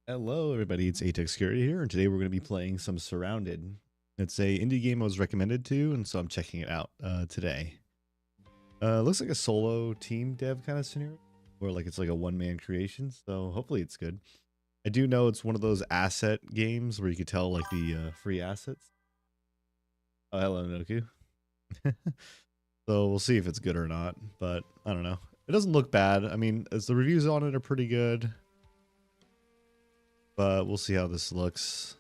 Hello, everybody. It's Atex Security here, and today we're going to be playing some Surrounded. It's a indie game I was recommended to, and so I'm checking it out today. Looks like a solo team dev kind of scenario, or like it's like a one-man creation. So hopefully it's good. I do know it's one of those asset games where you could tell like the free assets. Oh, hello, Noku. So we'll see if it's good or not, but I don't know. It doesn't look bad. I mean, as the reviews on it are pretty good. But we'll see how this looks.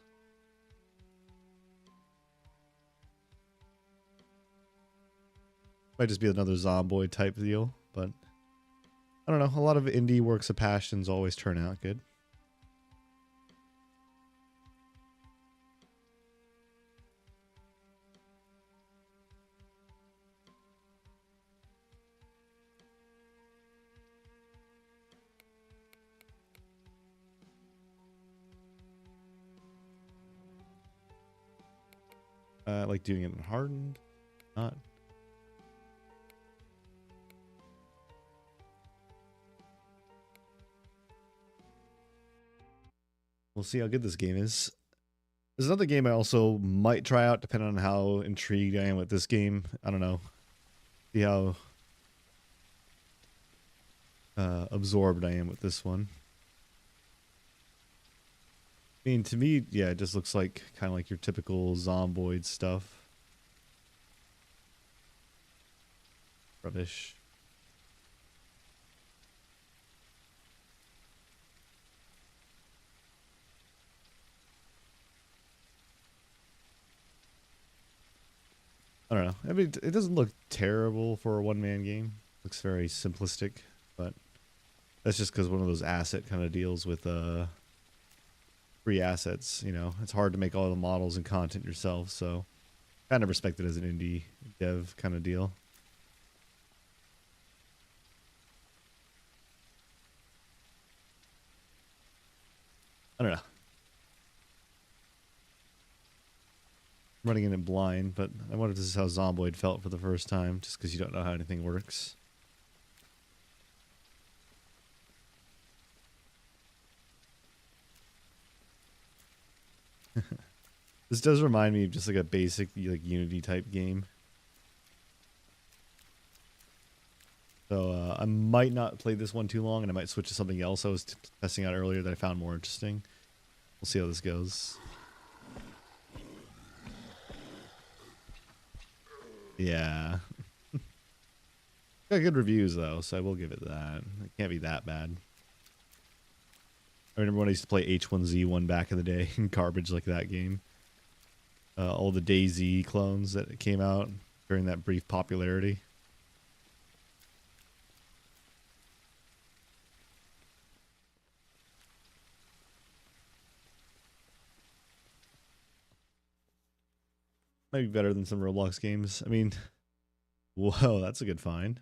Might just be another Zomboid type deal, but I don't know. A lot of indie works of passions always turn out good. I like doing it in hardened, not. We'll see how good this game is. There's another game I also might try out, depending on how intrigued I am with this game. I don't know. See how absorbed I am with this one. I mean, to me, yeah, it just looks like kind of like your typical Zomboid stuff. Rubbish. I don't know. I mean, it doesn't look terrible for a one-man game. Looks very simplistic, but that's just because one of those asset kind of deals with free assets. You know, it's hard to make all the models and content yourself, so kind of respect it as an indie dev kind of deal. I don't know. I'm running in it blind, but I wonder if this is how Zomboid felt for the first time, just because you don't know how anything works. This does remind me of just like a basic like Unity type game. So I might not play this one too long, and I might switch to something else I was testing out earlier that I found more interesting. We'll see how this goes. Yeah. Got good reviews, though, so I will give it that. It can't be that bad. I remember when I used to play H1Z1 back in the day, garbage like that game. All the DayZ clones that came out during that brief popularity. Might be better than some Roblox games. I mean, whoa, that's a good find.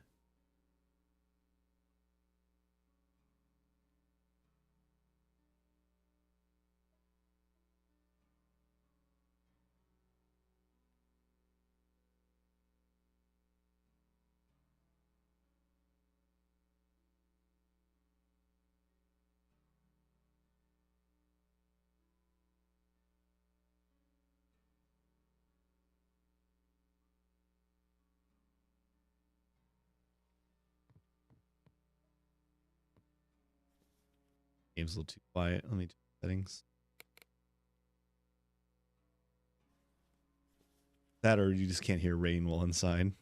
Game's a little too quiet. Let me do settings. That or you just can't hear rain while inside.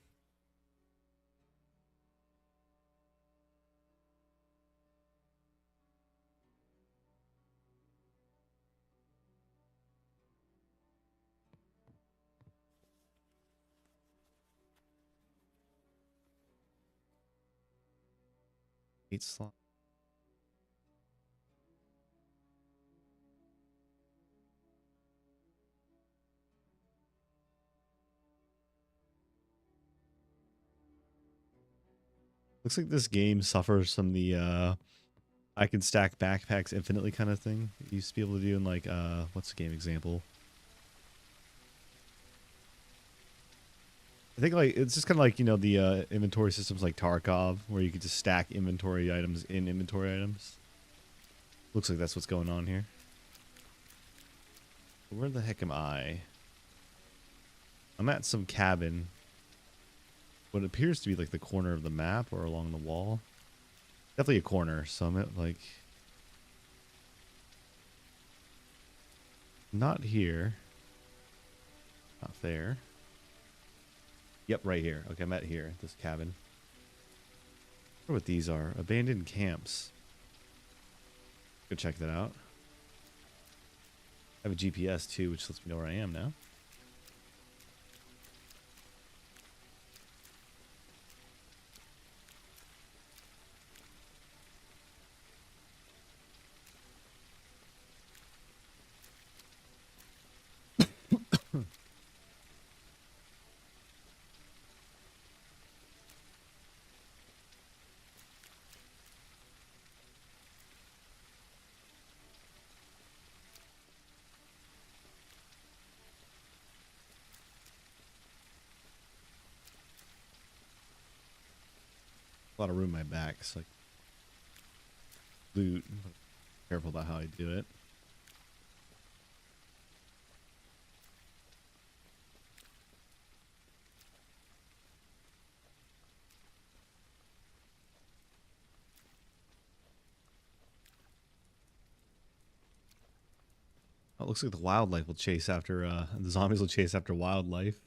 Eight slot. Looks like this game suffers from the I can stack backpacks infinitely kind of thing that you used to be able to do in like what's the game example? I think like it's just kind of like, you know, the inventory systems like Tarkov where you could just stack inventory items in inventory items. Looks like that's what's going on here. Where the heck am I? I'm at some cabin. What appears to be like the corner of the map or along the wall. Definitely a corner, so I'm at like... Not here. Not there. Yep, right here. Okay, I'm at here, this cabin. I wonder what these are. Abandoned camps. Go check that out. I have a GPS too, which lets me know where I am now. A lot of room in my back, so like loot. Careful about how I do it. Oh, it looks like the wildlife will chase after the zombies will chase after wildlife.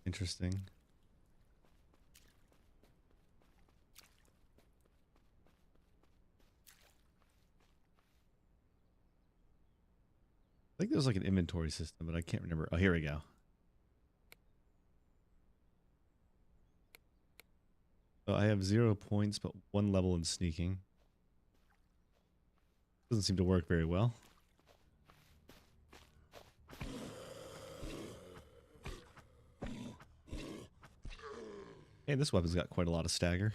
Interesting. I think there's like an inventory system, but I can't remember. Oh, here we go. So I have 0 points, but 1 level in sneaking. Doesn't seem to work very well. Hey, this weapon's got quite a lot of stagger.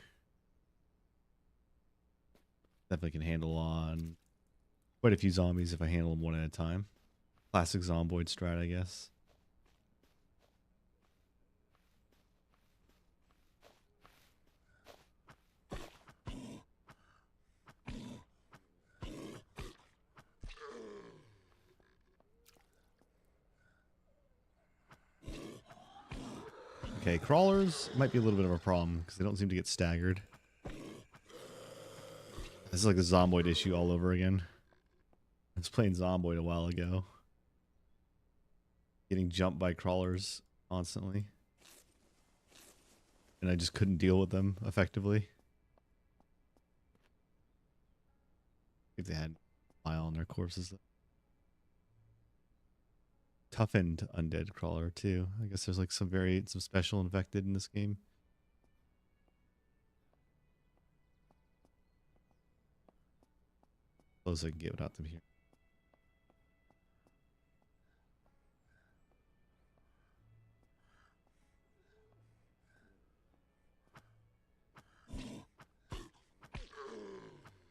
Definitely can handle on quite a few zombies if I handle them one at a time. Classic zomboid strat, I guess. Okay, crawlers might be a little bit of a problem because they don't seem to get staggered. This is like the zomboid issue all over again. I was playing zomboid a while ago. Getting jumped by crawlers constantly. And I just couldn't deal with them effectively. If they had file on their corpses. Toughened undead crawler too. I guess there's like some special infected in this game. Close I can get without them here.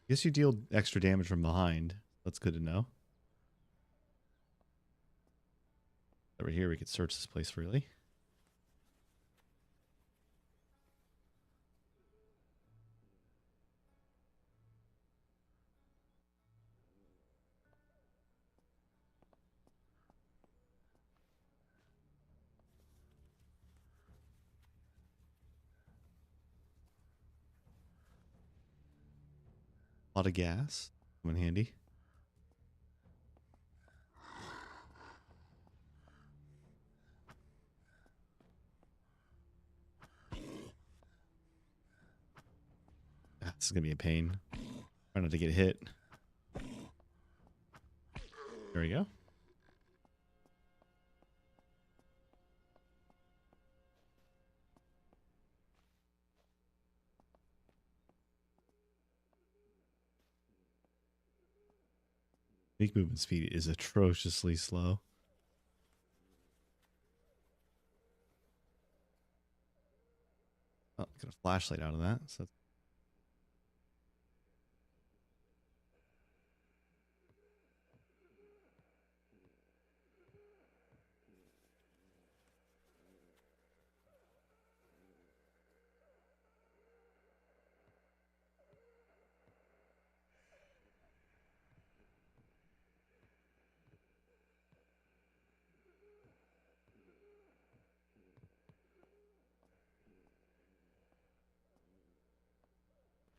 Guess you deal extra damage from behind. That's good to know. Over here we could search this place freely. A lot of gas. Come in handy. Ah, this is gonna be a pain. Try not to get hit. There we go. Sneak movement speed is atrociously slow. Oh, got a flashlight out of that. So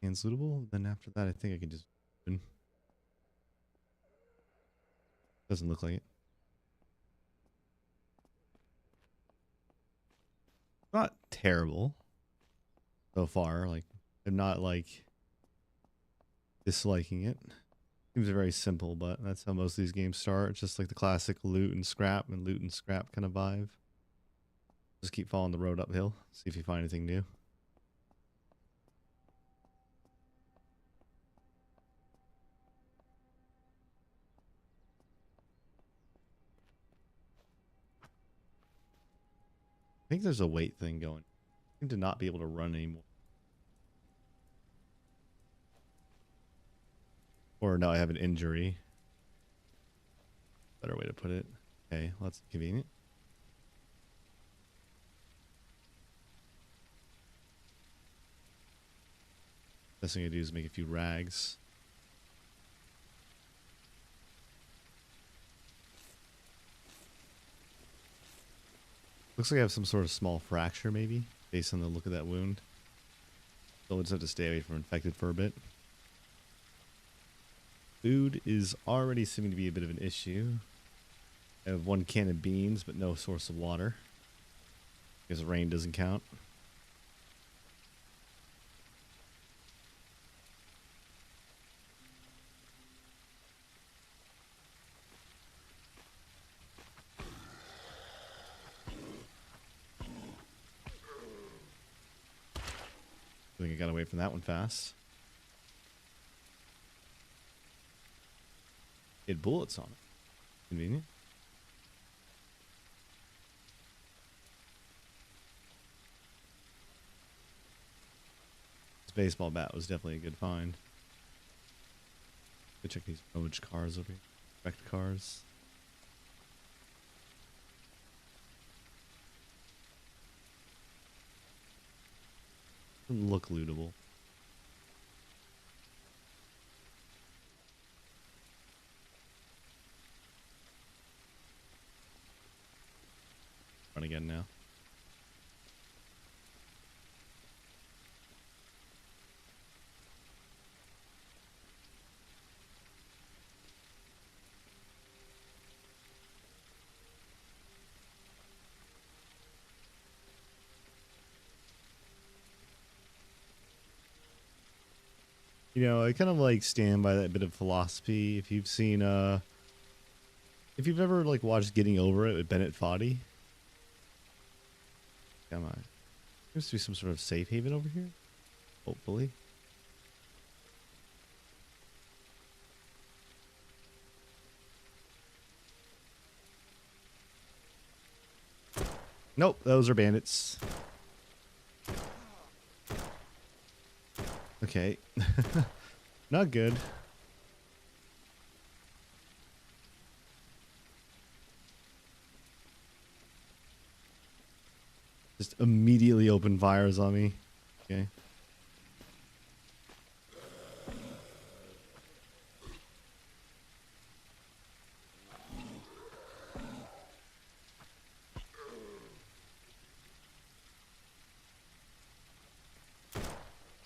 Hands lootable. Then after that, I think I can just. Doesn't look like it. Not terrible so far. Like, I'm not like disliking it. Seems very simple, but that's how most of these games start. It's just like the classic loot and scrap kind of vibe. Just keep following the road uphill. See if you find anything new. I think there's a weight thing going. I seem to not be able to run anymore. Or no, I have an injury. Better way to put it. Okay, well, that's convenient. Best thing I do is make a few rags. Looks like I have some sort of small fracture, maybe, based on the look of that wound. So we'll just have to stay away from infected for a bit. Food is already seeming to be a bit of an issue. I have 1 can of beans, but no source of water. Because rain doesn't count. I think I got away from that one fast. It had bullets on it. Convenient. This baseball bat was definitely a good find. Go check these mowage cars over here. Wrecked cars. Doesn't look lootable. Run again now. You know, I kind of like stand by that bit of philosophy. If you've seen, if you've ever like watched Getting Over It with Bennett Foddy. Come on. Seems to be some sort of safe haven over here. Hopefully. Nope, those are bandits. Okay. Not good. Just immediately open fires on me. Okay.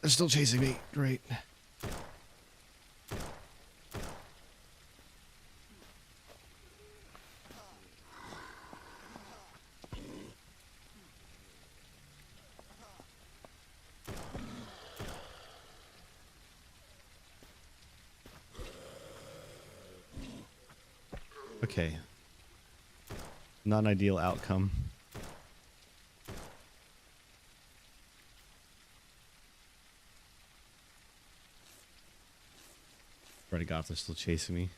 They're still chasing me. Great. Okay. Not an ideal outcome. Already got if they're still chasing me.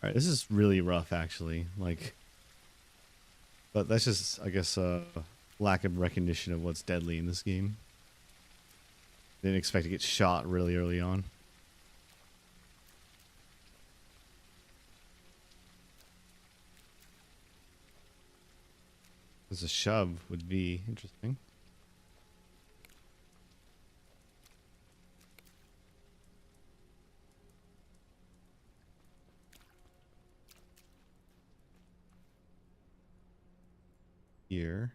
Alright, this is really rough actually. Like, but that's just, I guess, lack of recognition of what's deadly in this game. Didn't expect to get shot really early on. There's a shove would be interesting. here.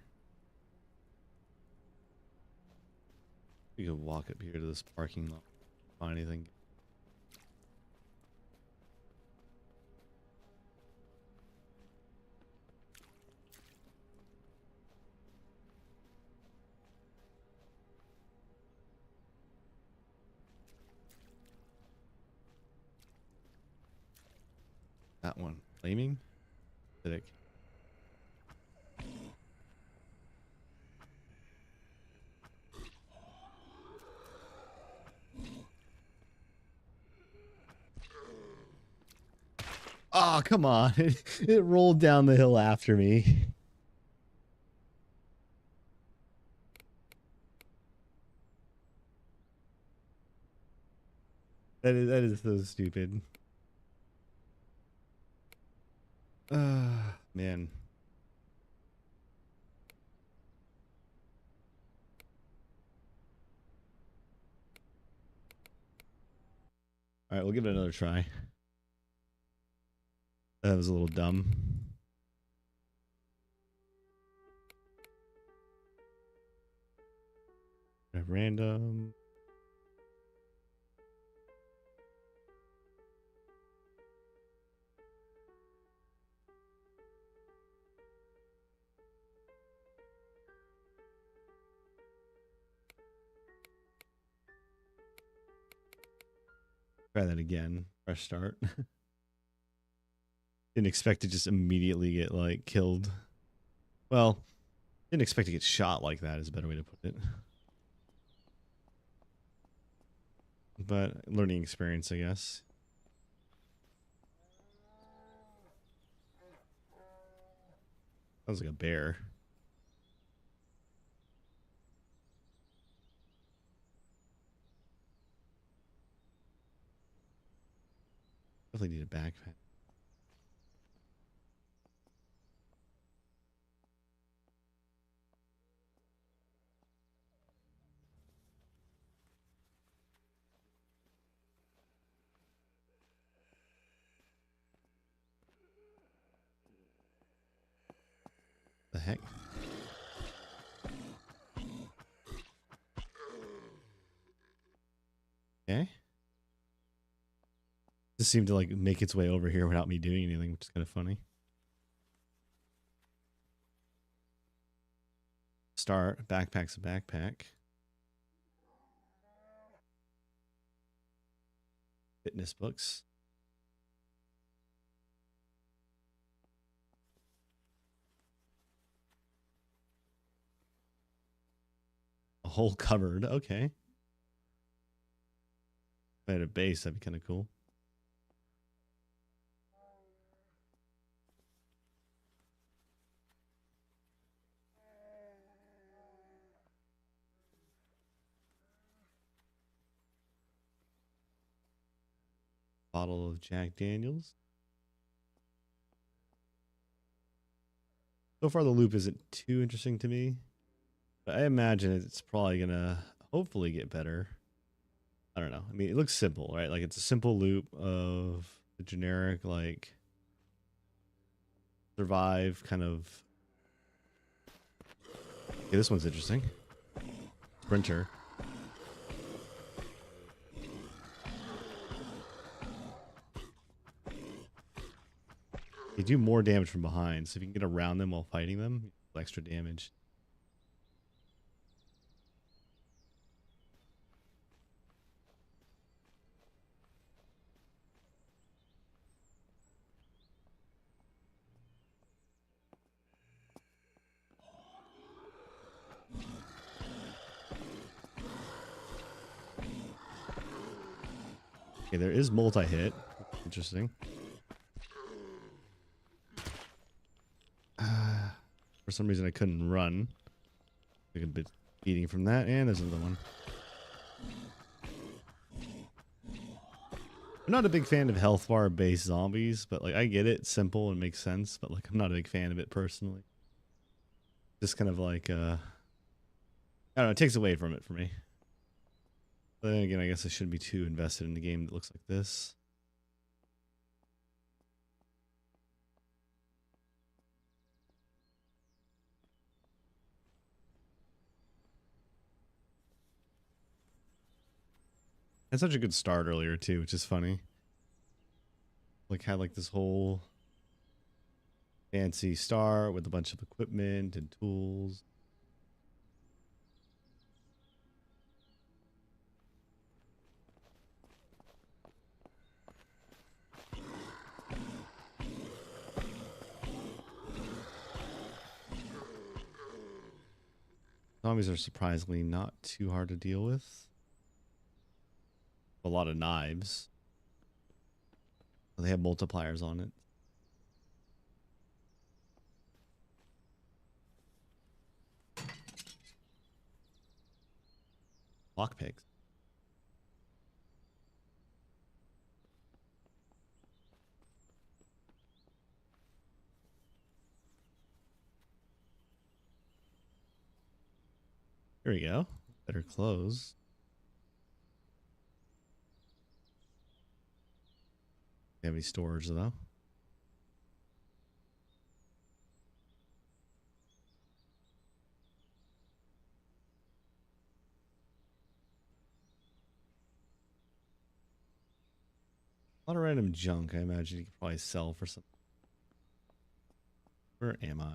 We could walk up here to this parking lot. Find anything. That one. Flaming? Acidic. Oh, come on. It rolled down the hill after me. That is so stupid. Man. All right, we'll give it another try. That was a little dumb. Random. Try that again. Fresh start. Didn't expect to just immediately get like killed. Well, didn't expect to get shot like that is a better way to put it. But learning experience, I guess. Sounds like a bear. Definitely need a backpack. The heck? Okay. Just seemed to like make its way over here without me doing anything, which is kind of funny. Start. Backpack's a backpack. Fitness books. A whole cupboard. Okay. If I had a base, that'd be kind of cool. Bottle of Jack Daniels. So far, the loop isn't too interesting to me, but I imagine it's probably gonna hopefully get better. I don't know. I mean, it looks simple, right? Like it's a simple loop of the generic like survive kind of. Okay, this one's interesting. Sprinter. They do more damage from behind, so if you can get around them while fighting them, extra damage. Okay, there is multi-hit. Interesting. For some reason, I couldn't run. Took a bit beating from that, and there's another one. I'm not a big fan of health bar based zombies, but like I get it, it's simple and makes sense, but like I'm not a big fan of it personally. Just kind of like I don't know, it takes away from it for me. But then again, I guess I shouldn't be too invested in a game that looks like this. Had such a good start earlier too, which is funny. Like had like this whole fancy start with a bunch of equipment and tools. Zombies are surprisingly not too hard to deal with. A lot of knives. They have multipliers on it. Lockpicks. Here we go. Better clothes. Do you have any storage though? A lot of random junk I imagine you could probably sell for some. Where am I?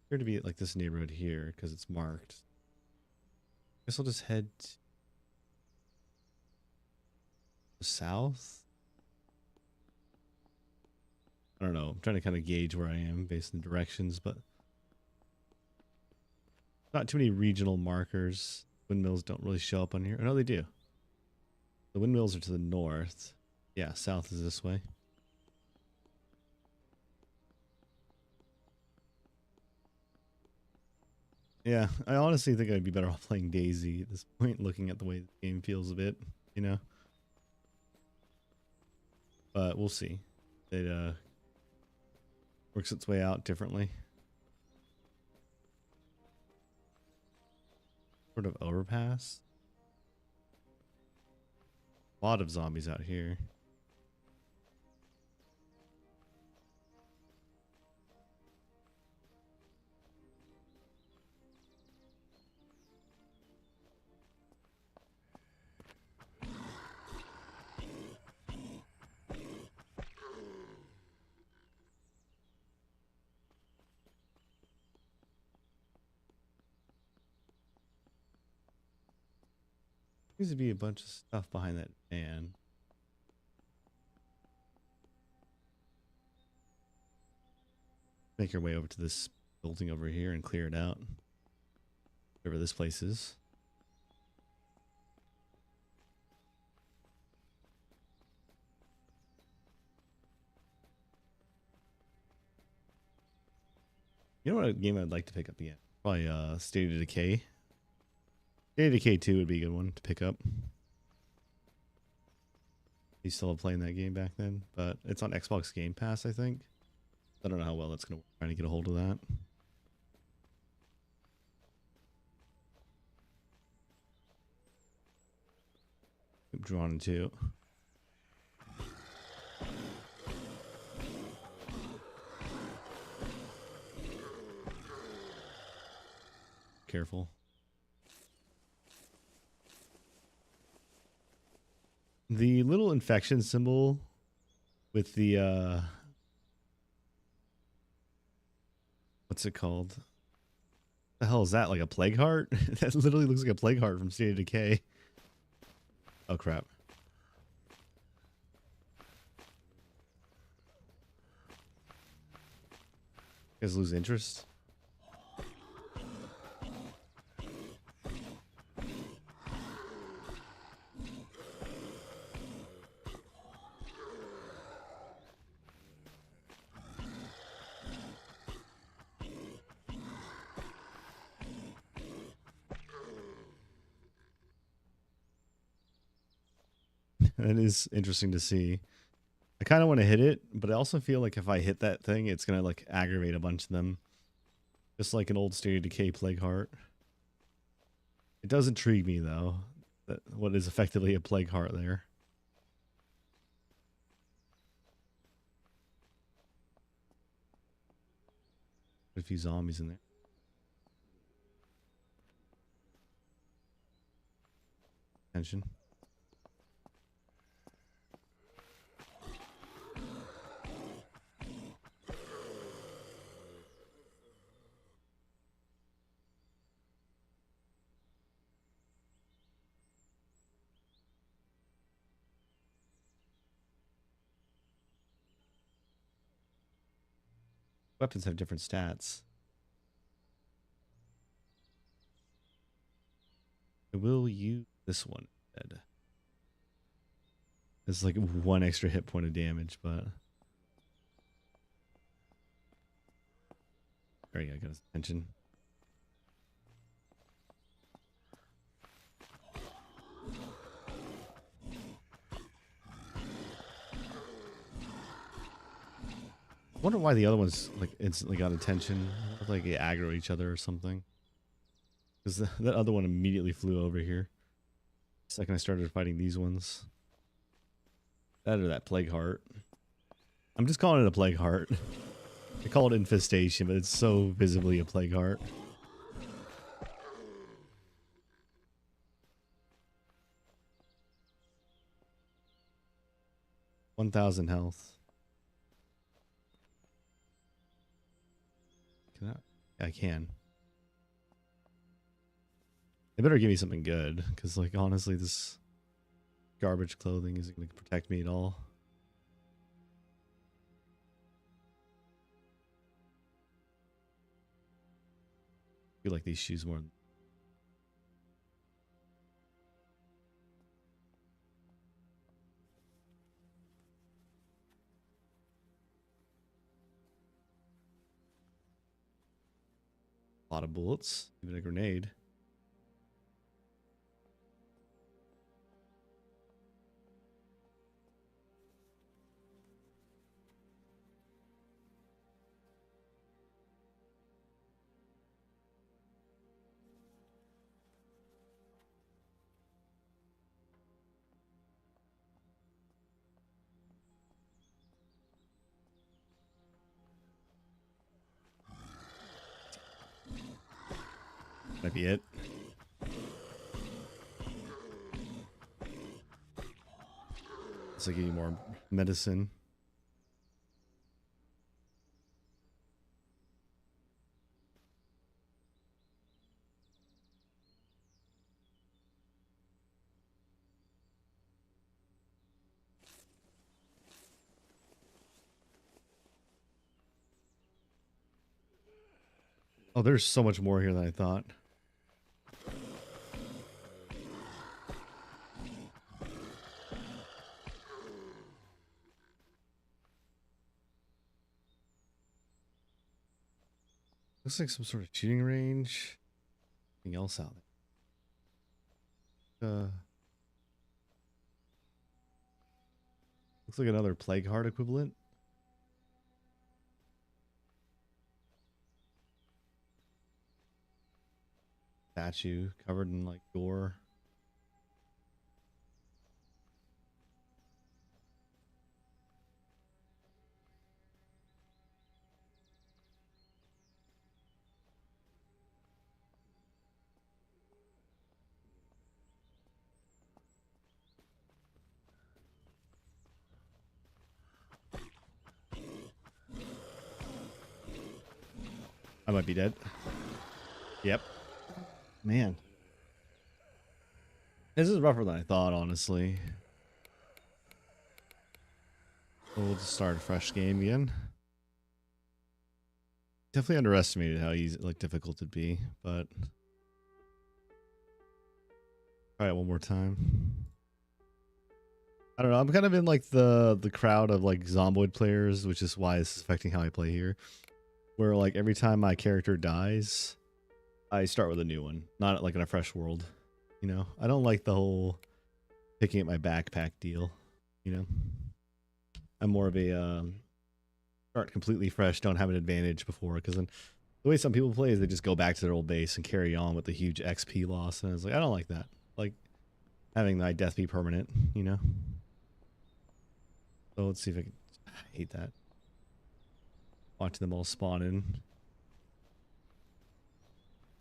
Appear to be like this neighborhood here because it's marked. Guess I'll just head south. I don't know. I'm trying to kind of gauge where I am based on directions, but not too many regional markers. Windmills don't really show up on here. Oh, no, they do. The windmills are to the north. Yeah, south is this way. Yeah, I honestly think I'd be better off playing Daisy at this point, looking at the way the game feels a bit, you know? But we'll see. It works its way out differently. Sort of overpass. A lot of zombies out here. Seems to be a bunch of stuff behind that van. Make your way over to this building over here and clear it out. Whatever this place is. You know what game I'd like to pick up again? Probably State of Decay. State of Decay 2 would be a good one to pick up. You still playing that game back then, but it's on Xbox Game Pass, I think. I don't know how well that's going to work. Trying to get a hold of that. I'm drawn into. Careful. The little infection symbol with the what's it called? The hell is that? Like a plague heart? That literally looks like a plague heart from State of Decay. Oh crap. You guys lose interest? That is interesting to see. I kind of want to hit it, but I also feel like if I hit that thing, it's going to like aggravate a bunch of them. Just like an old State of Decay plague heart. It does intrigue me though, that what is effectively a plague heart there. A few zombies in there. attention. Weapons have different stats. I will use this one instead. It's like 1 extra hit point of damage, but there you go, got his attention. I wonder why the other ones like instantly got attention. Like they aggro each other or something. Because that other one immediately flew over here. The second I started fighting these ones. That or that plague heart. I'm just calling it a plague heart. I call it infestation, but it's so visibly a plague heart. $1,000 health. Can I can. They better give me something good, because like honestly this garbage clothing isn't going to protect me at all. I feel like these shoes more. A lot of bullets, even a grenade. Might be it. It's like getting more medicine. Oh, there's so much more here than I thought. Looks like some sort of shooting range. Anything else out there? Looks like another plague heart equivalent. Statue covered in like gore. I might be dead. Yep. Man. This is rougher than I thought, honestly. We'll just start a fresh game again. Definitely underestimated how easy, like, difficult it'd be, but try it one more time. I don't know. I'm kind of in like the crowd of like Zomboid players, which is why this is affecting how I play here. Where like every time my character dies, I start with a new one, not like in a fresh world. You know, I don't like the whole picking up my backpack deal. You know, I'm more of a start completely fresh, don't have an advantage before, because then the way some people play is they just go back to their old base and carry on with the huge XP loss, and I was like, I don't like that. Like having my death be permanent, you know. So let's see if I can. I hate that. Watching them all spawn in.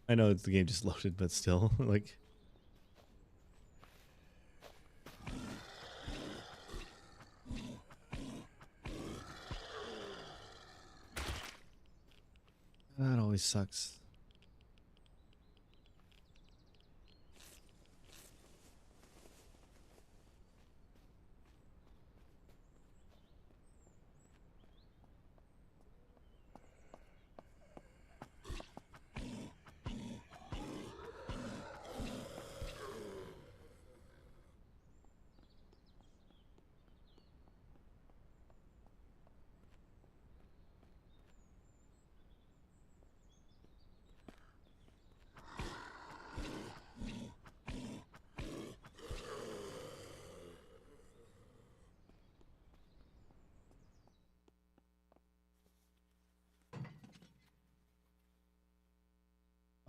I know it's the game just loaded, but still, like. That always sucks.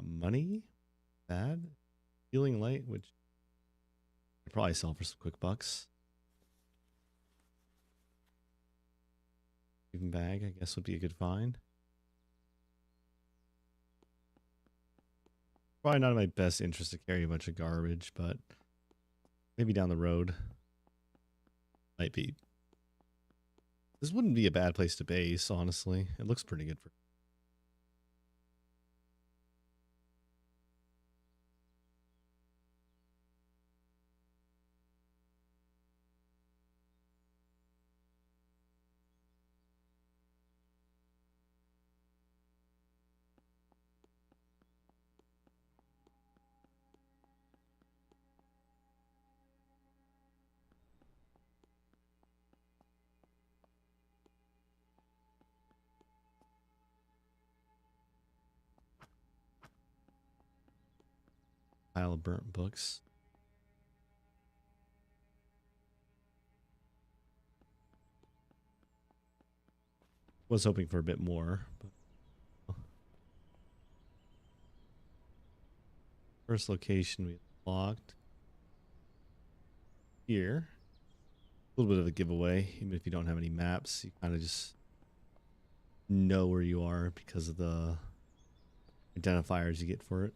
Money? Bad? Healing light, which I'd probably sell for some quick bucks. Even bag, I guess, would be a good find. Probably not in my best interest to carry a bunch of garbage, but maybe down the road. Might be. This wouldn't be a bad place to base, honestly. It looks pretty good for. Pile of burnt books. Was hoping for a bit more, but first location we locked here. A little bit of a giveaway, even if you don't have any maps, you kind of just know where you are because of the identifiers you get for it.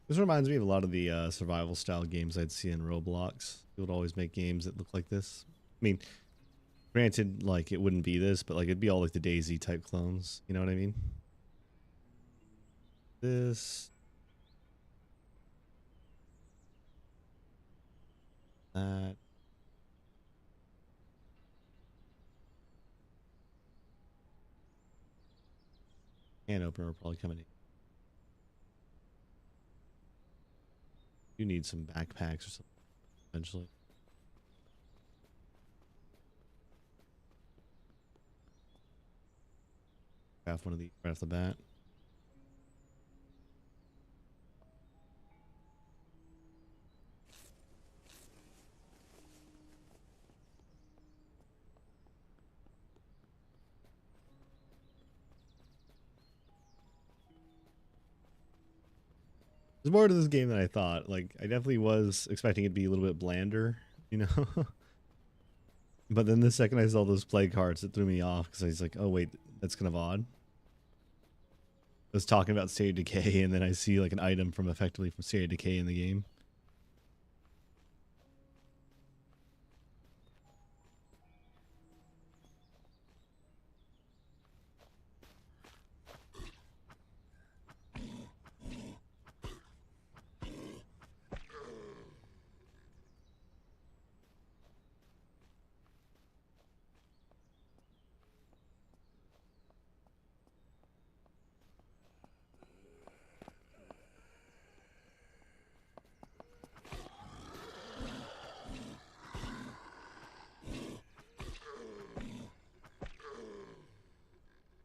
This reminds me of a lot of the survival style games I'd see in Roblox. They would always make games that look like this. I mean, granted, like it wouldn't be this, but like it'd be all like the Daisy type clones. You know what I mean? This. That. Can opener will probably come in. You need some backpacks or something eventually. Craft one of these right off the bat. There's more to this game than I thought. Like, I definitely was expecting it to be a little bit blander, you know? But then the second I saw those play cards, it threw me off because I was like, oh, wait, that's kind of odd. I was talking about State of Decay, and then I see like an item from effectively from State of Decay in the game.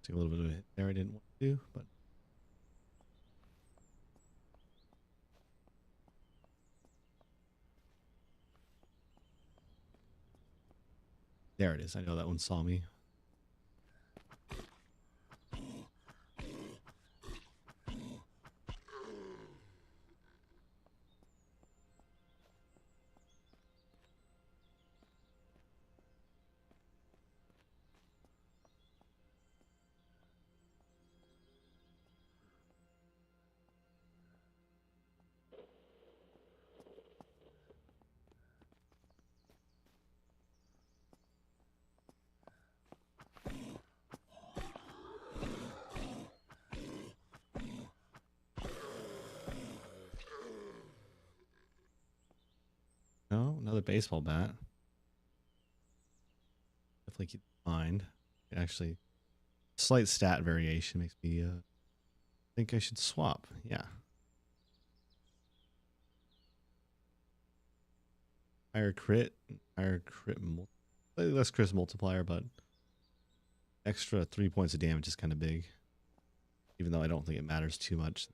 Take a little bit of a hit there I didn't want to do, but there it is. I know that one saw me. another baseball bat. Definitely keep in mind. Actually, slight stat variation makes me think I should swap. Yeah. Higher crit, slightly less crit multiplier, but extra 3 points of damage is kind of big. Even though I don't think it matters too much.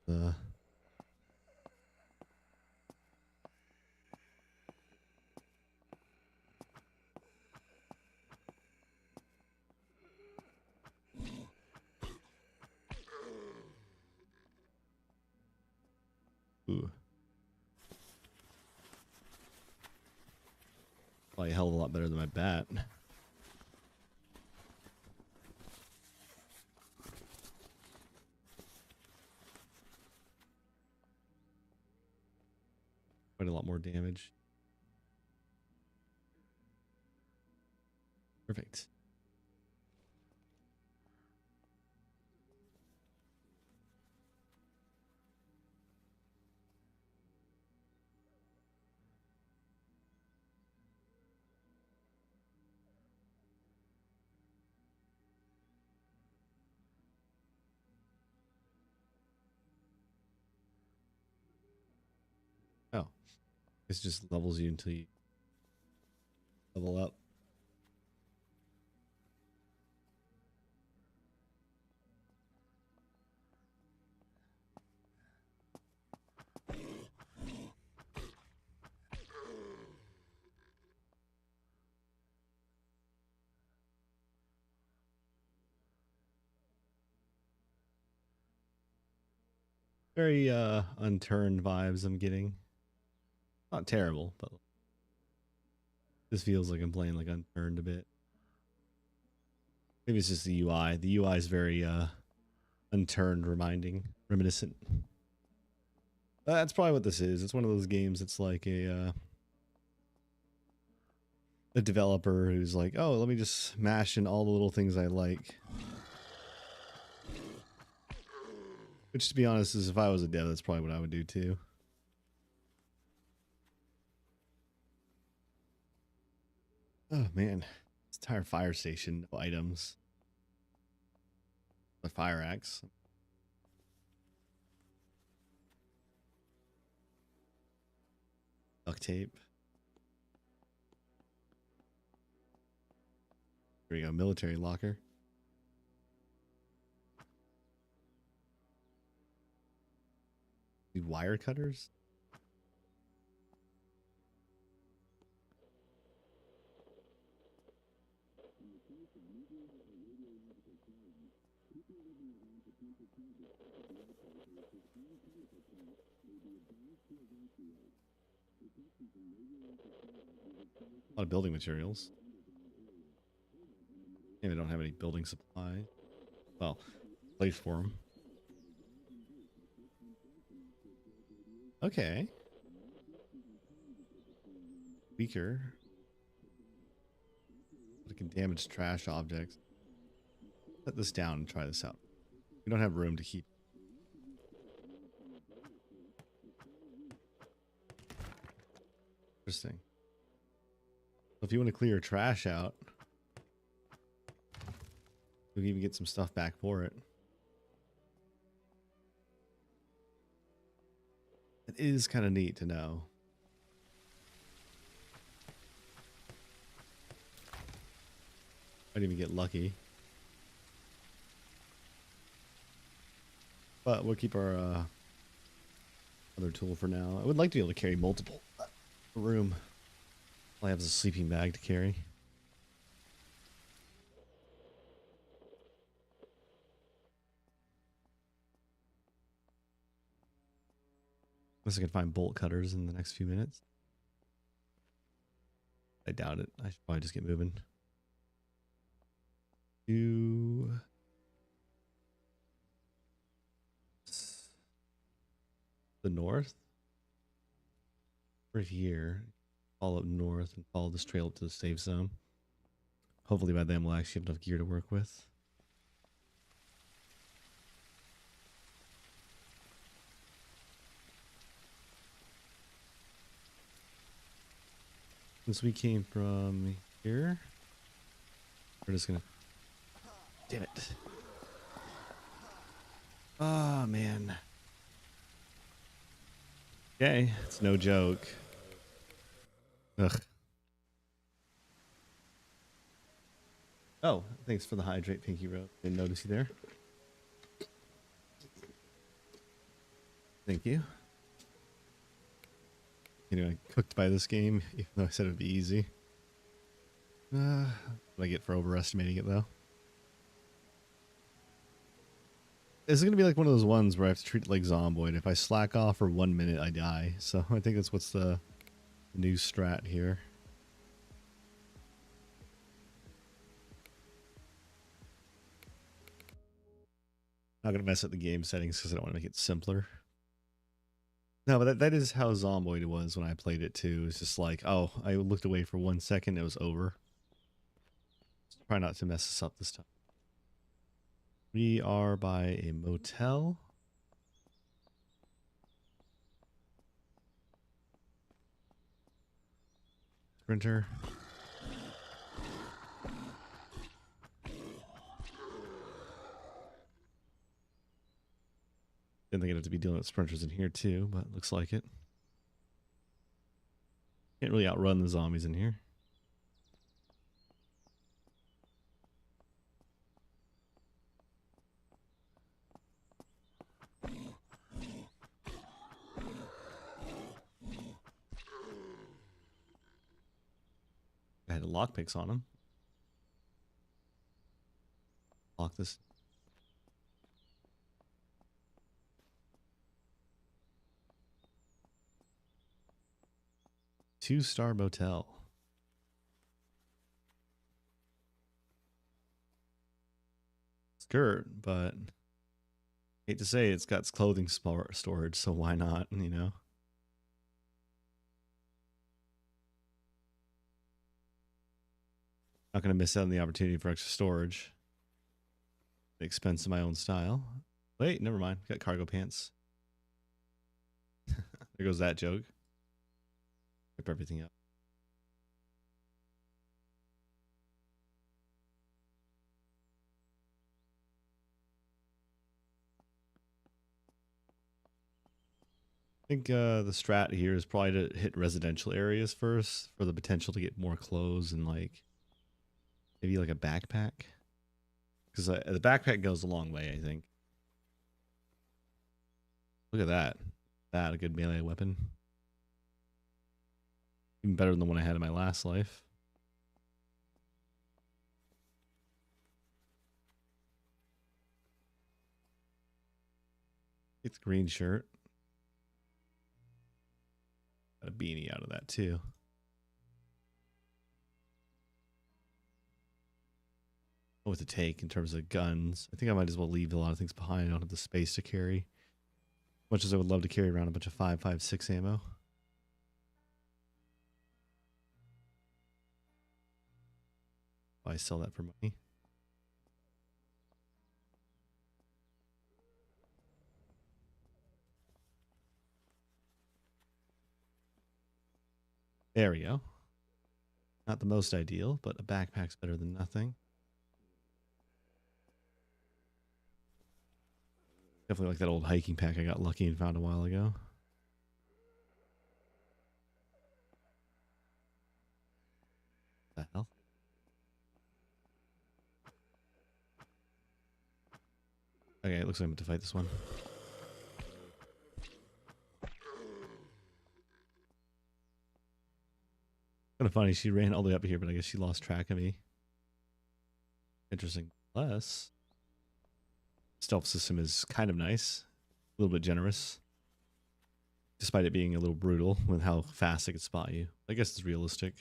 Ooh. Probably a hell of a lot better than my bat. Quite a lot more damage. Perfect. Oh, it just levels you until you level up. Very unturned vibes I'm getting. Not terrible, but this feels like I'm playing like unturned a bit. Maybe it's just the UI. The UI is very unturned, reminiscent. That's probably what this is. It's one of those games. It's like a developer who's like, oh, let me just mash in all the little things I like. Which, to be honest, is if I was a dev, that's probably what I would do too. Oh man, this entire fire station, no items. The fire axe. Duct tape. Here we go, military locker. The wire cutters. A lot of building materials. And they don't have any building supply. Well, place for them. Okay. Weaker. It can damage trash objects. Set this down and try this out. We don't have room to keep. Interesting. So if you want to clear trash out, you can even get some stuff back for it. It is kind of neat to know. Might even get lucky. But we'll keep our other tool for now. I would like to be able to carry multiple room. All I have is a sleeping bag to carry. Unless I can find bolt cutters in the next few minutes. I doubt it. I should probably just get moving. To the north. Right here. Follow up north and follow this trail up to the safe zone. Hopefully by then we'll actually have enough gear to work with. Since we came from here, we're just gonna... Damn it. Oh, man. Okay, it's no joke. Ugh. Oh, thanks for the hydrate, Pinky Rose. Didn't notice you there. Thank you. Anyway, cooked by this game, even though I said it would be easy. What I get for overestimating it, though. This is going to be like one of those ones where I have to treat it like Zomboid. If I slack off for 1 minute, I die. So I think that's what's the new strat here. Not going to mess up the game settings because I don't want to make it simpler. No, but that is how Zomboid was when I played it too. It's just like, oh, I looked away for 1 second, it was over. Try not to mess this up this time. We are by a motel. Sprinter. Didn't think I'd have to be dealing with sprinters in here too, but looks like it. Can't really outrun the zombies in here. I had lockpicks on them. Lock this. Two-star motel. Skirt, but hate to say it's got clothing storage, so why not, you know? Not going to miss out on the opportunity for extra storage. At the expense of my own style. Wait, never mind. Got cargo pants. There goes that joke. Rip everything up. I think the strat here is probably to hit residential areas first for the potential to get more clothes and like maybe like a backpack. Because the backpack goes a long way, I think. Look at that. That, a good melee weapon. Even better than the one I had in my last life. It's green shirt. Got a beanie out of that too. What to take in terms of guns. I think I might as well leave a lot of things behind. I don't have the space to carry. Much as I would love to carry around a bunch of 5.56 ammo. I sell that for money. There we go. Not the most ideal, but a backpack's better than nothing. Definitely like that old hiking pack I got lucky and found a while ago. What the hell? Okay, it looks like I'm going to fight this one. Kind of funny, she ran all the way up here, but I guess she lost track of me. Interesting. Plus, stealth system is kind of nice. A little bit generous. Despite it being a little brutal with how fast it could spot you. I guess it's realistic.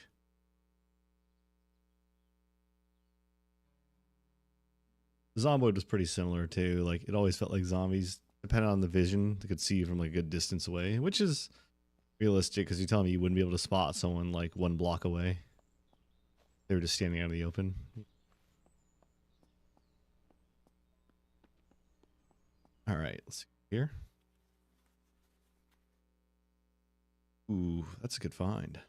Zomboid was pretty similar too. Like it always felt like zombies, depending on the vision, they could see you from like a good distance away, which is realistic because you tell me you wouldn't be able to spot someone like 1 block away. They were just standing out in the open. All right, let's see here. Ooh, that's a good find.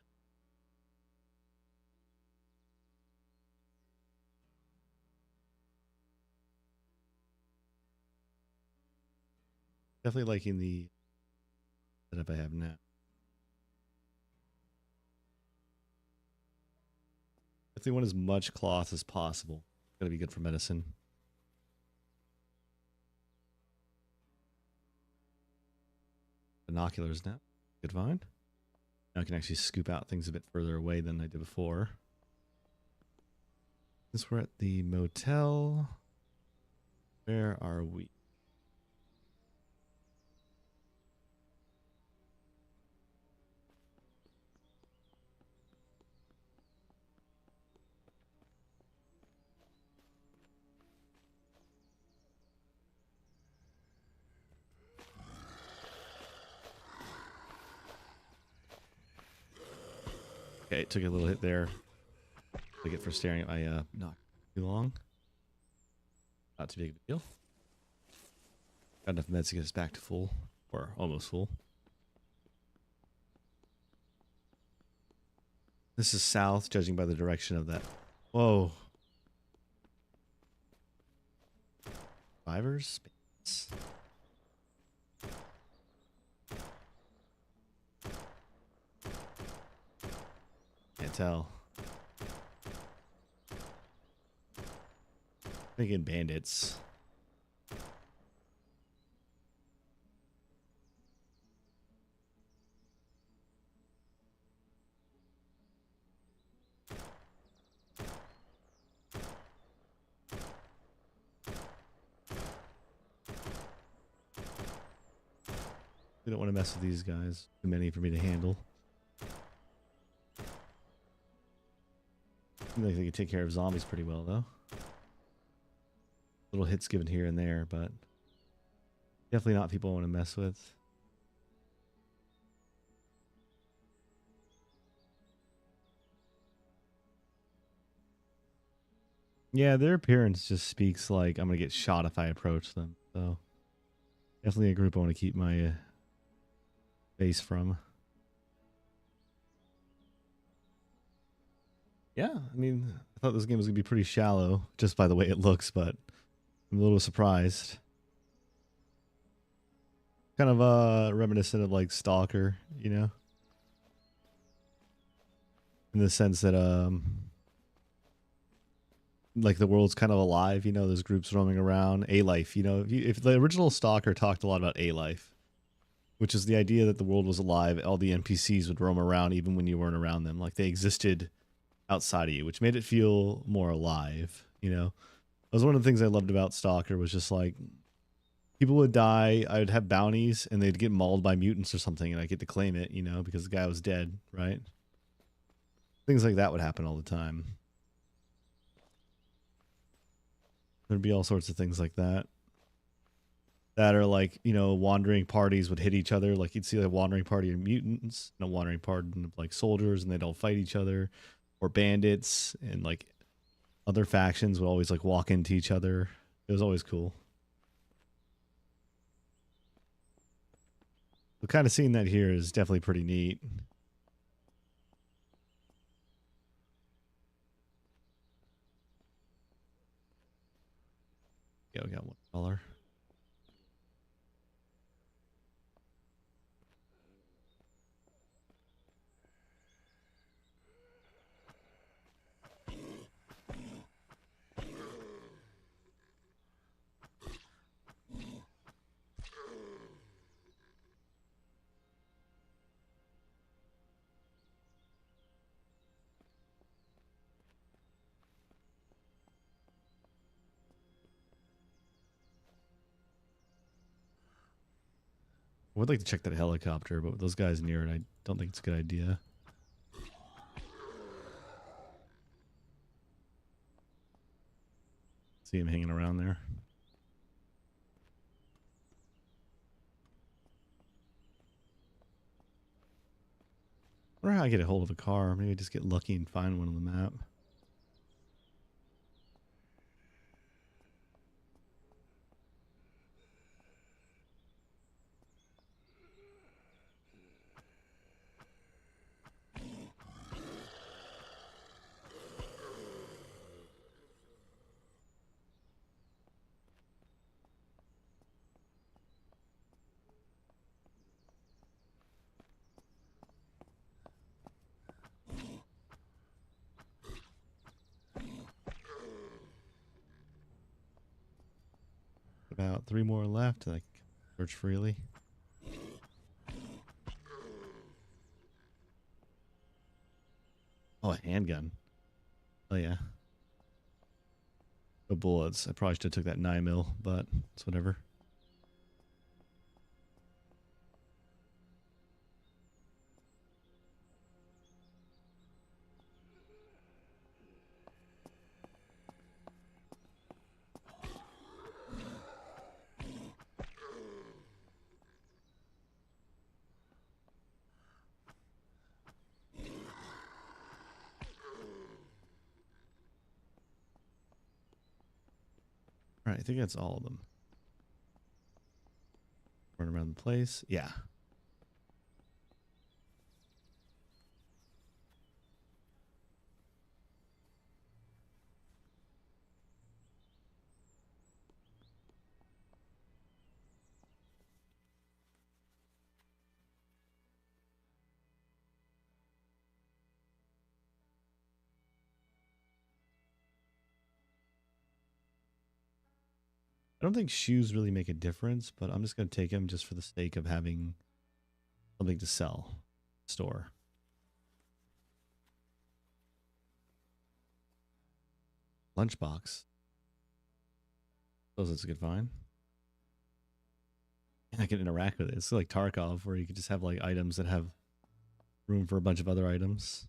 Definitely liking the setup I have now. Definitely want as much cloth as possible. Gotta be good for medicine. Binoculars now. Good find. Now I can actually scoop out things a bit further away than I did before. Since we're at the motel, where are we? Okay, took a little hit there. I get for staring at my not too long. Not too big of a deal. Got enough meds to get us back to full, or almost full. This is south, judging by the direction of that. Whoa. Survivors? Space. Can't tell. Thinking bandits. We don't want to mess with these guys. Too many for me to handle. I feel like they can take care of zombies pretty well, though. Little hits given here and there, but definitely not people I want to mess with. Yeah, their appearance just speaks like I'm going to get shot if I approach them. So definitely a group I want to keep my face from. Yeah, I mean, I thought this game was going to be pretty shallow just by the way it looks, but I'm a little surprised. Kind of reminiscent of like Stalker, you know? In the sense that like the world's kind of alive, you know, there's groups roaming around. A-life, you know, if the original Stalker talked a lot about A-life, which is the idea that the world was alive, all the NPCs would roam around even when you weren't around them. Like they existed outside of you, which made it feel more alive, you know? That was one of the things I loved about Stalker was just like people would die, I would have bounties and they'd get mauled by mutants or something and I get to claim it, you know, because the guy was dead, right? Things like that would happen all the time. There'd be all sorts of things like that. That are like, you know, wandering parties would hit each other. Like you'd see a wandering party of mutants and a wandering party of like soldiers and they'd all fight each other. Or bandits and like other factions would always like walk into each other. It was always cool. So kind of seeing that here is definitely pretty neat. Yeah, we got $1. I would like to check that helicopter, but with those guys near it, I don't think it's a good idea. See him hanging around there. I wonder how I get a hold of a car. Maybe just get lucky and find one on the map. About 3 more left. I can search freely. Oh, a handgun. Oh yeah. No bullets. I probably should have took that 9mm, but it's whatever. All right, I think that's all of them. Run around the place. Yeah. I don't think shoes really make a difference, but I'm just going to take them just for the sake of having something to sell. Store. Lunchbox. Those it's a good find. And I can interact with it. It's like Tarkov, where you could just have like items that have room for a bunch of other items.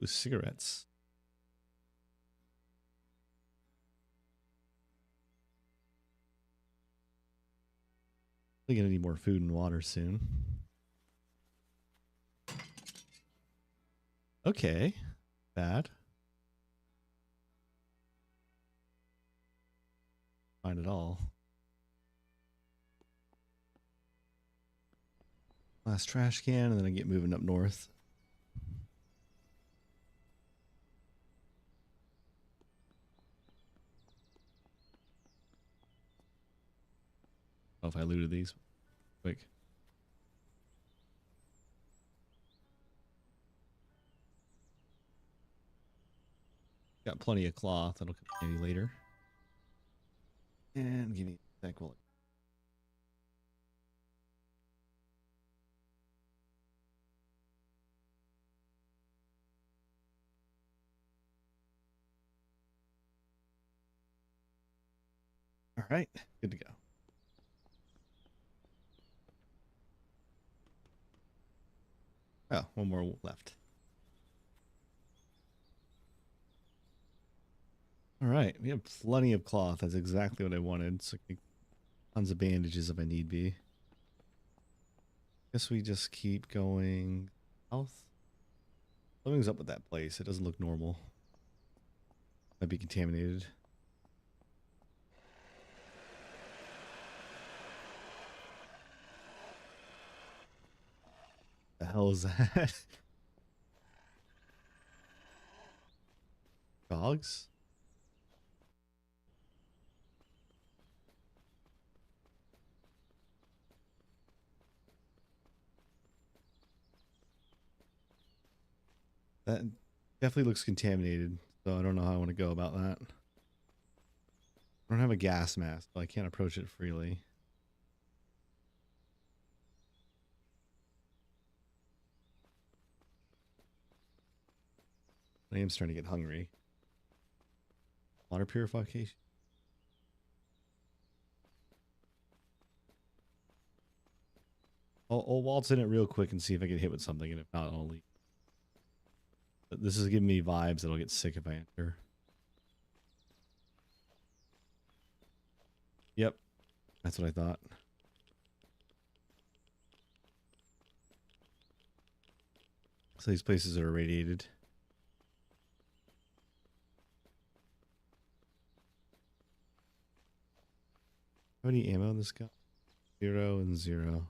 With cigarettes. We're gonna need more food and water soon. Okay. Bad. Find it all. Last trash can, and then I get moving up north. Oh, if I looted these quick. Got plenty of cloth. That'll come maybe later. And give me a sec. Well, all right. Good to go. Oh, one more left. All right. We have plenty of cloth. That's exactly what I wanted. So tons of bandages if I need be. Guess we just keep going south. Something's up with that place. It doesn't look normal. Might be contaminated. The hell is that? Dogs? That definitely looks contaminated, so I don't know how I want to go about that. I don't have a gas mask, so I can't approach it freely. I am starting to get hungry. Water purification. I'll waltz in it real quick and see if I get hit with something, and if not, I'll leave. But this is giving me vibes that I'll get sick if I enter. Yep, that's what I thought. So these places are irradiated. How many ammo in this gun? 0 and 0.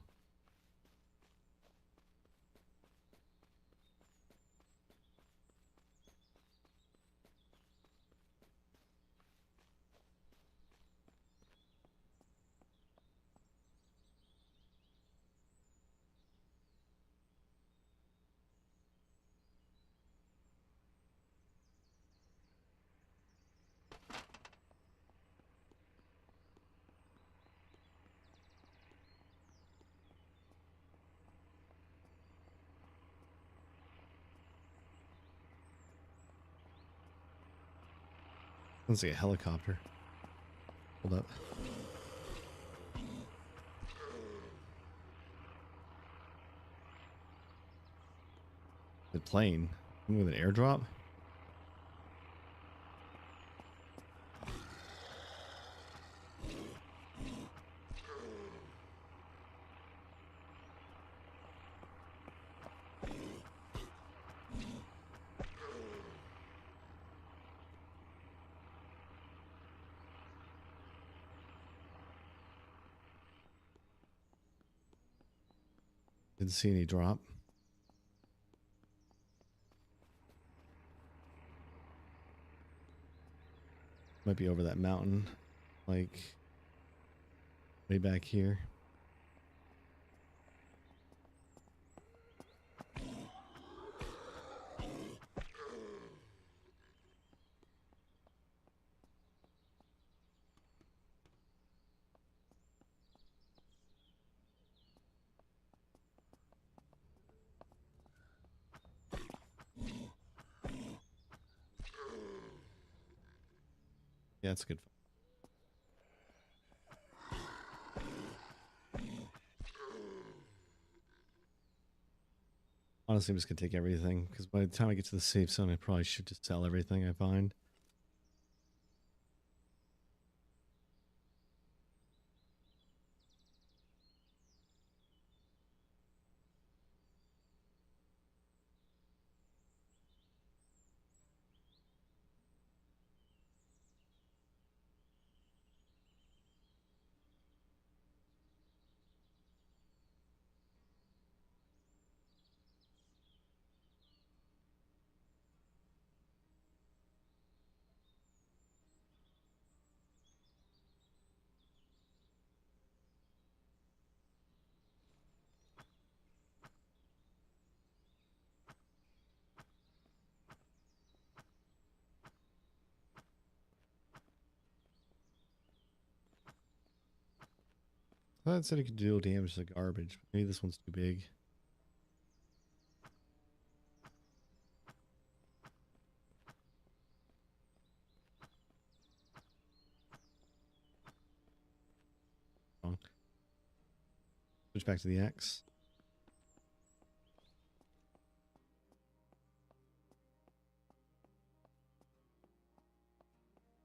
Sounds like a helicopter. Hold up. The plane with an airdrop. Didn't see any drop. Might be over that mountain, like way back here. Yeah, it's good. Honestly, I'm just gonna take everything because by the time I get to the safe zone, I probably should just sell everything I find. I thought it said it could deal damage to garbage. Maybe this one's too big. Wrong. Switch back to the X.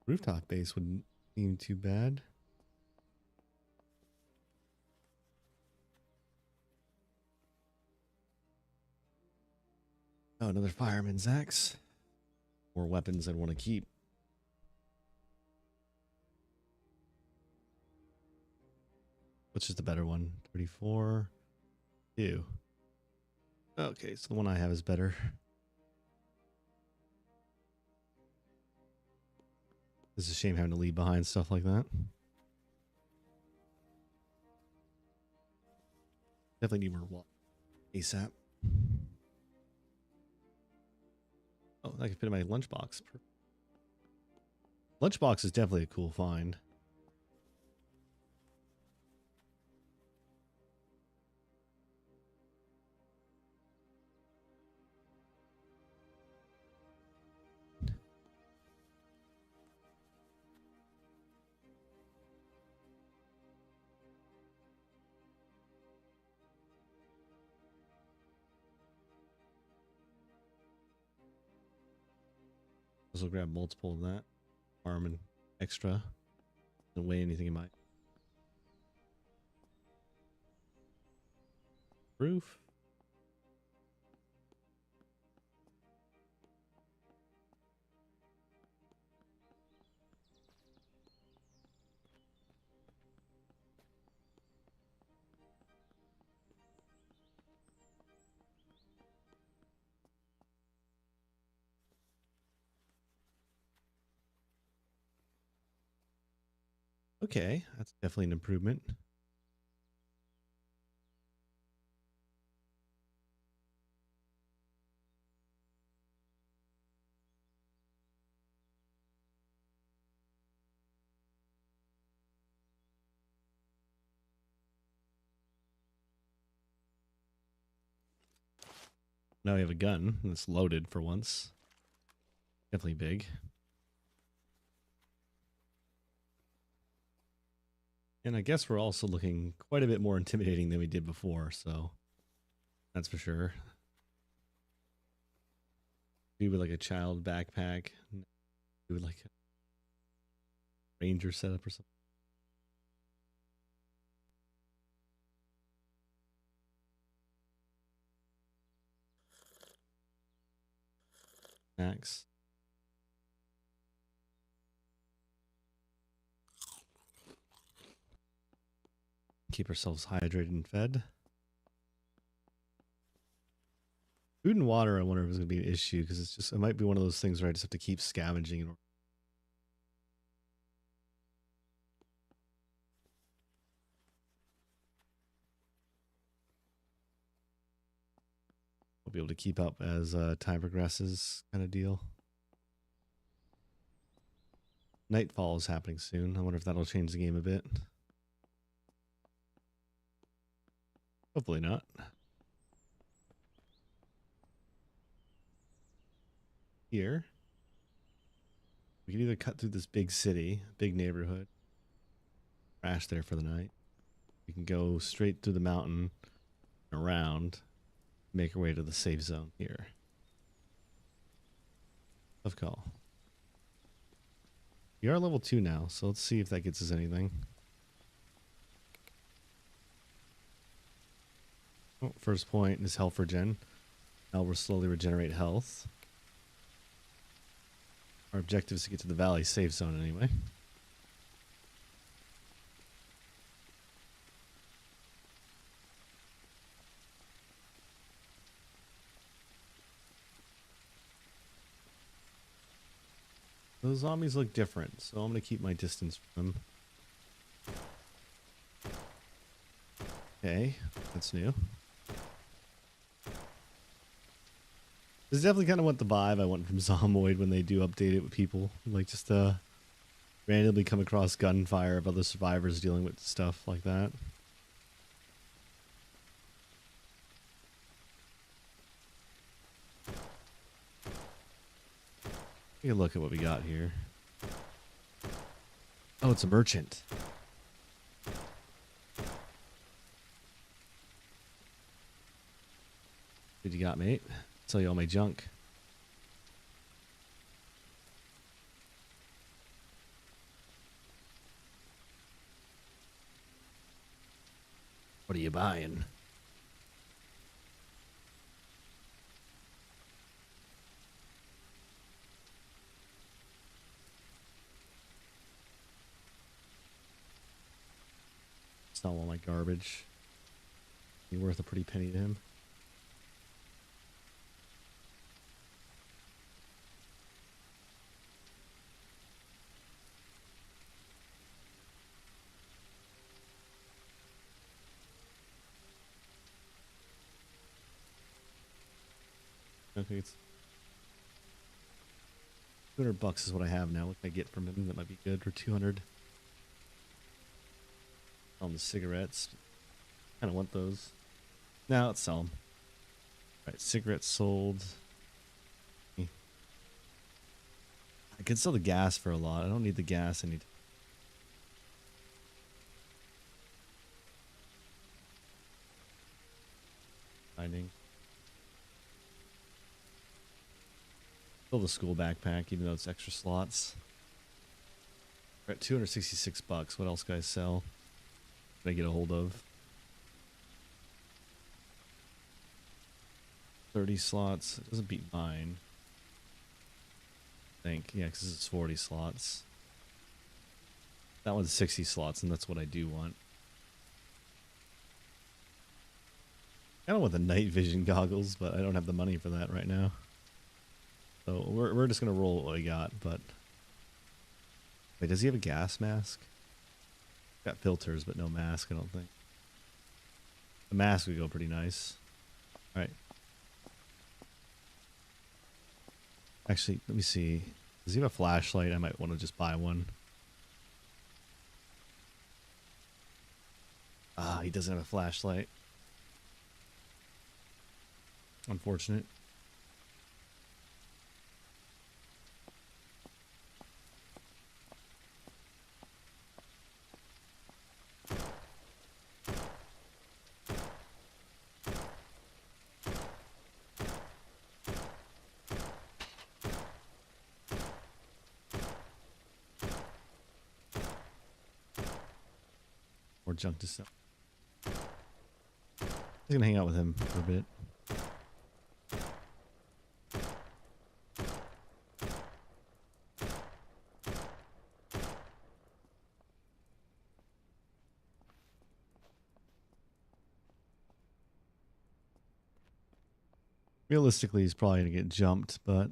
Rooftop base wouldn't seem too bad. Oh, another fireman's axe. More weapons I'd want to keep. Which is the better one? 34. Ew. Okay, so the one I have is better. It's a shame having to leave behind stuff like that. Definitely need more water. ASAP. Oh, I can fit in my lunchbox. Lunchbox is definitely a cool find. Also grab multiple of that. Arm and extra. Don't weigh anything in my roof. Okay, that's definitely an improvement. Now we have a gun that's loaded for once. Definitely big. And I guess we're also looking quite a bit more intimidating than we did before, so that's for sure. We would like a child backpack. We would like a ranger setup or something. Max. Keep ourselves hydrated and fed. Food and water, I wonder if it's going to be an issue because it might be one of those things where I just have to keep scavenging. We'll be able to keep up as time progresses, kind of deal. Nightfall is happening soon. I wonder if that'll change the game a bit. Hopefully not. Here, we can either cut through this big city, big neighborhood, crash there for the night. We can go straight through the mountain, around, make our way to the safe zone here. Tough call. We are level 2 now, so let's see if that gets us anything. Oh, first point is health regen. Now we'll slowly regenerate health. Our objective is to get to the valley safe zone anyway. Those zombies look different, so I'm going to keep my distance from them. Okay, that's new. This is definitely kind of what the vibe I want from Zomboid when they do update it with people. Like, just randomly come across gunfire of other survivors dealing with stuff like that. Take a look at what we got here. Oh, it's a merchant. What you got, mate? Sell you all my junk. What are you buying? It's not all my garbage. Be worth a pretty penny to him. Okay, it's $200 is what I have now. What can I get from him that might be good for 200? On the cigarettes. Kind of want those. Now let's sell them. Alright, cigarettes sold. I could sell the gas for a lot. I don't need the gas. I need finding. Fill the school backpack, even though it's extra slots. We're at $266. What else can I sell? Can I get a hold of? 30 slots. It doesn't beat mine. I think. Yeah, because it's 40 slots. That one's 60 slots, and that's what I do want. I don't want the night vision goggles, but I don't have the money for that right now. So we're just going to roll what we got, but... Wait, does he have a gas mask? Got filters, but no mask, I don't think. The mask would go pretty nice. Alright. Actually, let me see. Does he have a flashlight? I might want to just buy one. Ah, he doesn't have a flashlight. Unfortunate. junk to sell. I'm gonna hang out with him for a bit. Realistically, he's probably gonna get jumped, but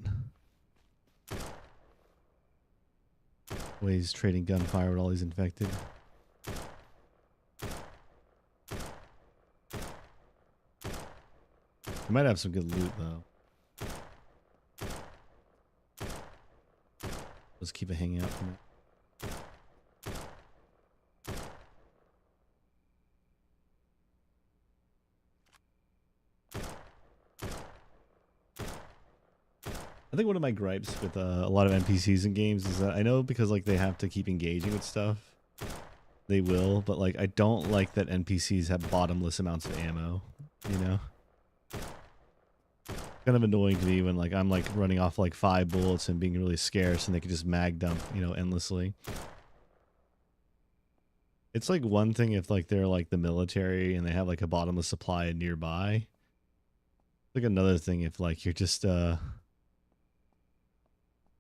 the way he's trading gunfire with all these infected. He might have some good loot though. Let's keep it hanging out for now. I think one of my gripes with a lot of NPCs in games is that I know because like they have to keep engaging with stuff, they will, but like I don't like that NPCs have bottomless amounts of ammo, you know? Kind of annoying to me when like I'm like running off like 5 bullets and being really scarce and they can just mag dump, you know, endlessly. It's like one thing if like they're like the military and they have like a bottomless supply nearby. It's like another thing if like you're just an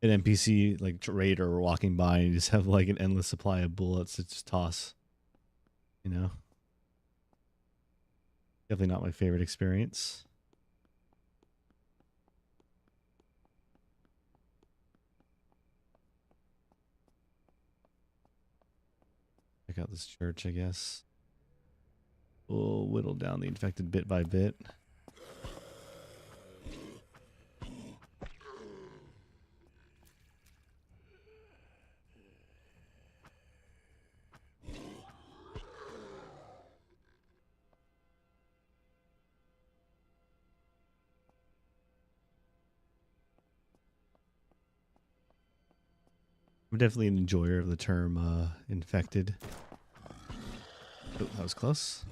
NPC like raider walking by and you just have like an endless supply of bullets to just toss, you know. Definitely not my favorite experience. Check out this church, I guess. We'll whittle down the infected bit by bit. I'm definitely an enjoyer of the term infected. Oh, that was close.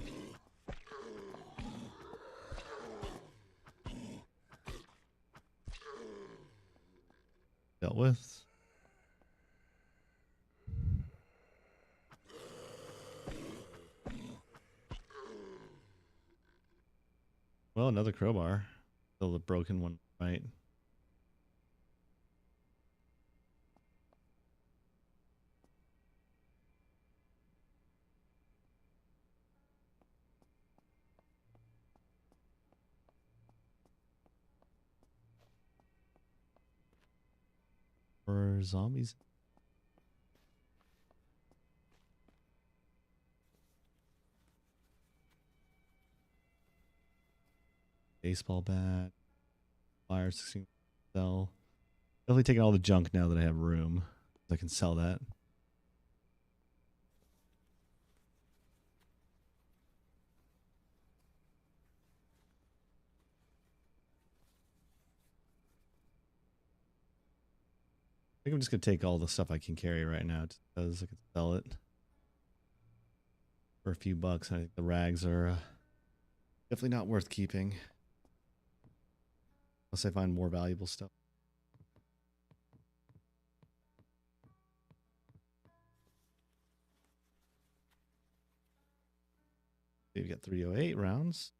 Dealt with. Well, another crowbar. Still the broken one, right? For zombies. Baseball bat. Fire 16 sell. Definitely taking all the junk now that I have room. I can sell that. I think I'm just gonna take all the stuff I can carry right now just because I can sell it for a few bucks. I think the rags are definitely not worth keeping unless I find more valuable stuff. We've got 308 rounds.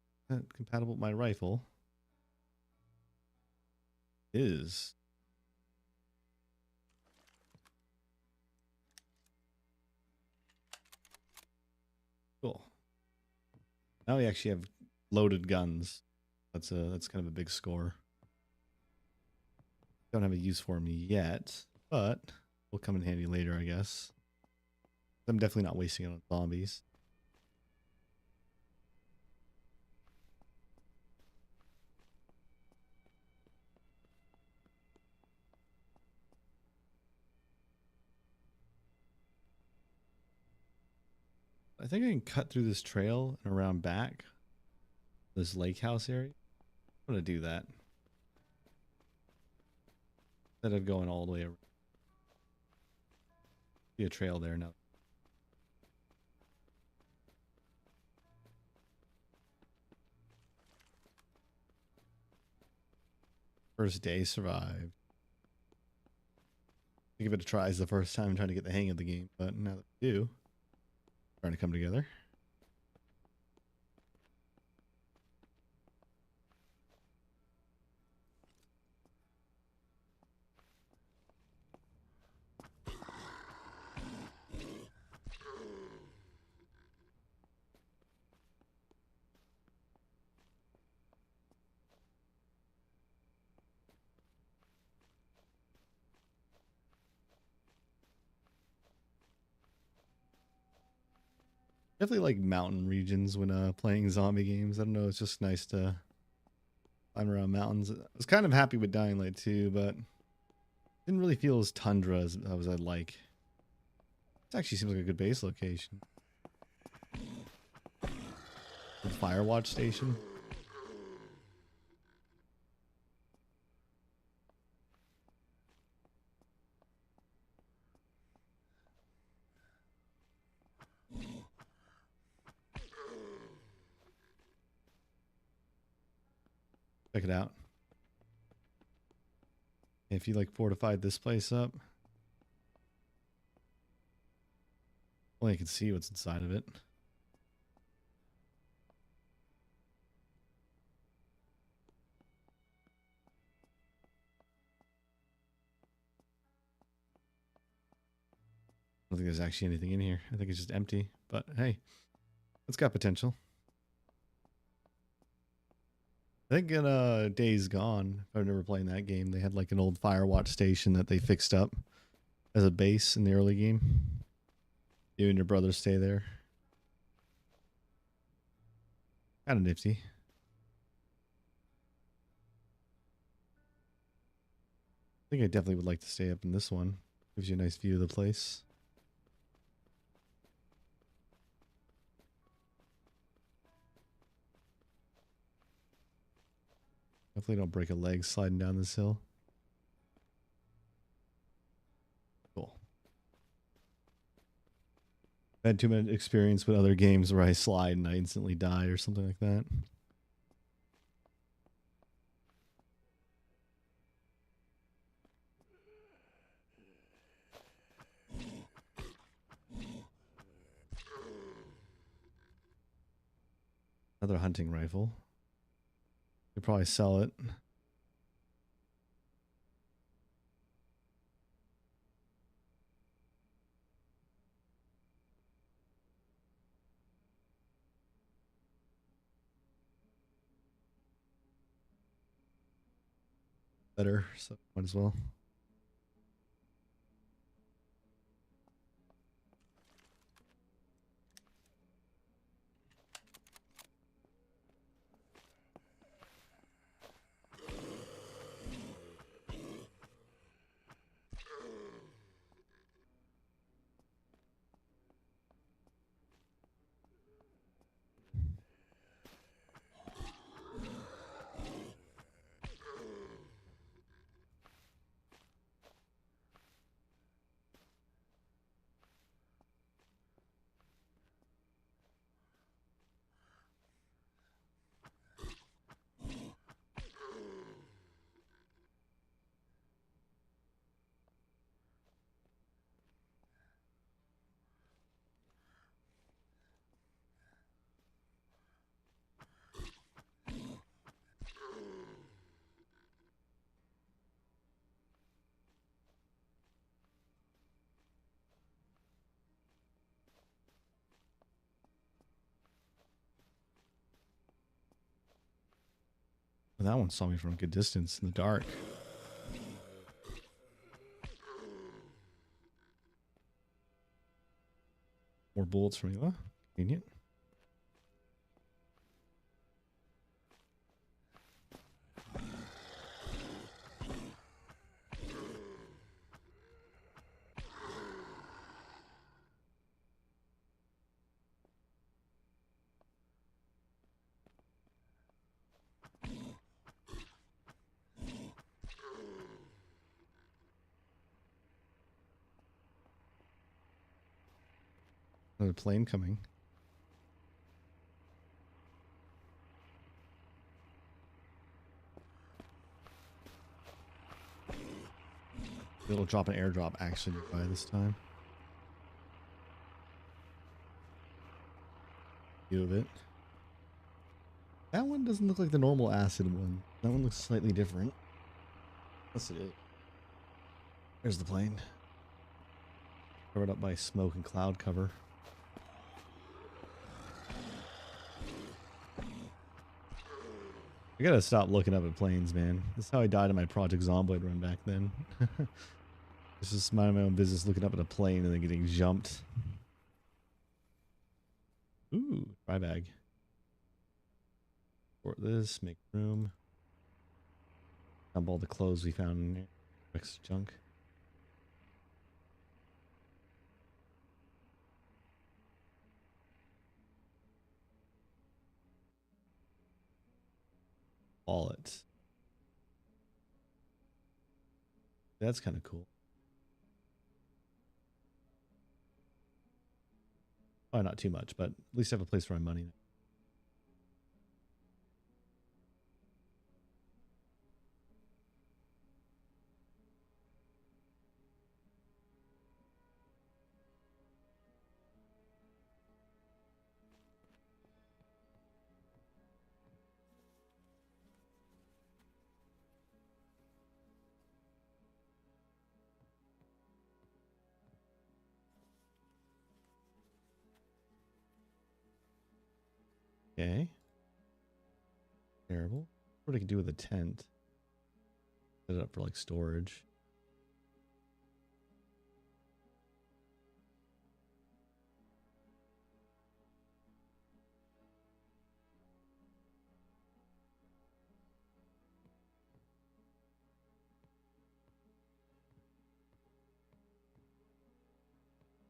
Compatible with my rifle. Is cool. Now we actually have loaded guns. That's kind of a big score. Don't have a use for them yet, but will come in handy later, I guess. I'm definitely not wasting it on zombies. I think I can cut through this trail and around back this lake house area. I'm gonna do that instead of going all the way around. See a trail there now. First day survived. Give it a try. It's the first time trying to get the hang of the game, but now that we do, starting to come together. Definitely like mountain regions when playing zombie games. I don't know, it's just nice to climb around mountains. I was kind of happy with Dying Light 2, but didn't really feel as tundra as I'd like. This actually seems like a good base location. The Firewatch station. Check it out. If you like fortified this place up, only I can see what's inside of it. I don't think there's actually anything in here. I think it's just empty, but hey, it's got potential. I think in Days Gone, if I remember playing that game, they had like an old Firewatch station that they fixed up as a base in the early game. You and your brother stay there. Kind of nifty. I think I definitely would like to stay up in this one. Gives you a nice view of the place. Hopefully don't break a leg sliding down this hill. Cool. I had too much experience with other games where I slide and I instantly die or something like that. Another hunting rifle. Could probably sell it. Better, so might as well. Well, that one saw me from a good distance in the dark. More bullets from you. Convenient. Another plane coming. It'll drop an airdrop actually by this time. View of it. That one doesn't look like the normal acid one. That one looks slightly different. Yes, it is. There's the plane. Covered up by smoke and cloud cover. I gotta stop looking up at planes, man. That's how I died in my Project Zomboid run back then. Just minding my own business, looking up at a plane and then getting jumped. Ooh, dry bag. Sort this, make room. Dump all the clothes we found in here. Extra junk. Wallet. That's kind of cool. Oh, not too much, but at least I have a place for my money. Okay. Terrible. What I can do with a tent? Set it up for like storage.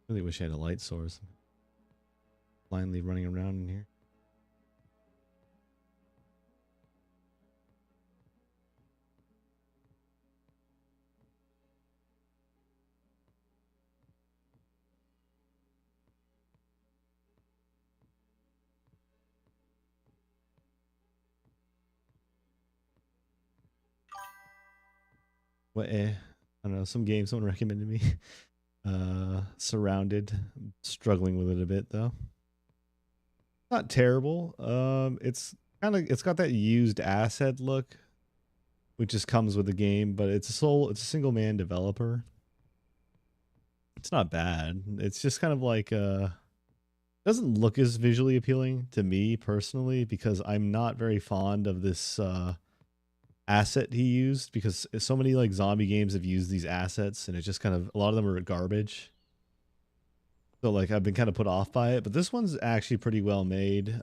Really wish I had a light source. Blindly running around in here. What? I don't know. Some game someone recommended me. Surrounded. I'm struggling with it a bit though. Not terrible. It's got that used asset look, which just comes with the game, but it's a single man developer. It's not bad. It's just kind of like doesn't look as visually appealing to me personally because I'm not very fond of this asset he used because so many like zombie games have used these assets and it's just kind of a lot of them are garbage. So like I've been kind of put off by it, but this one's actually pretty well made.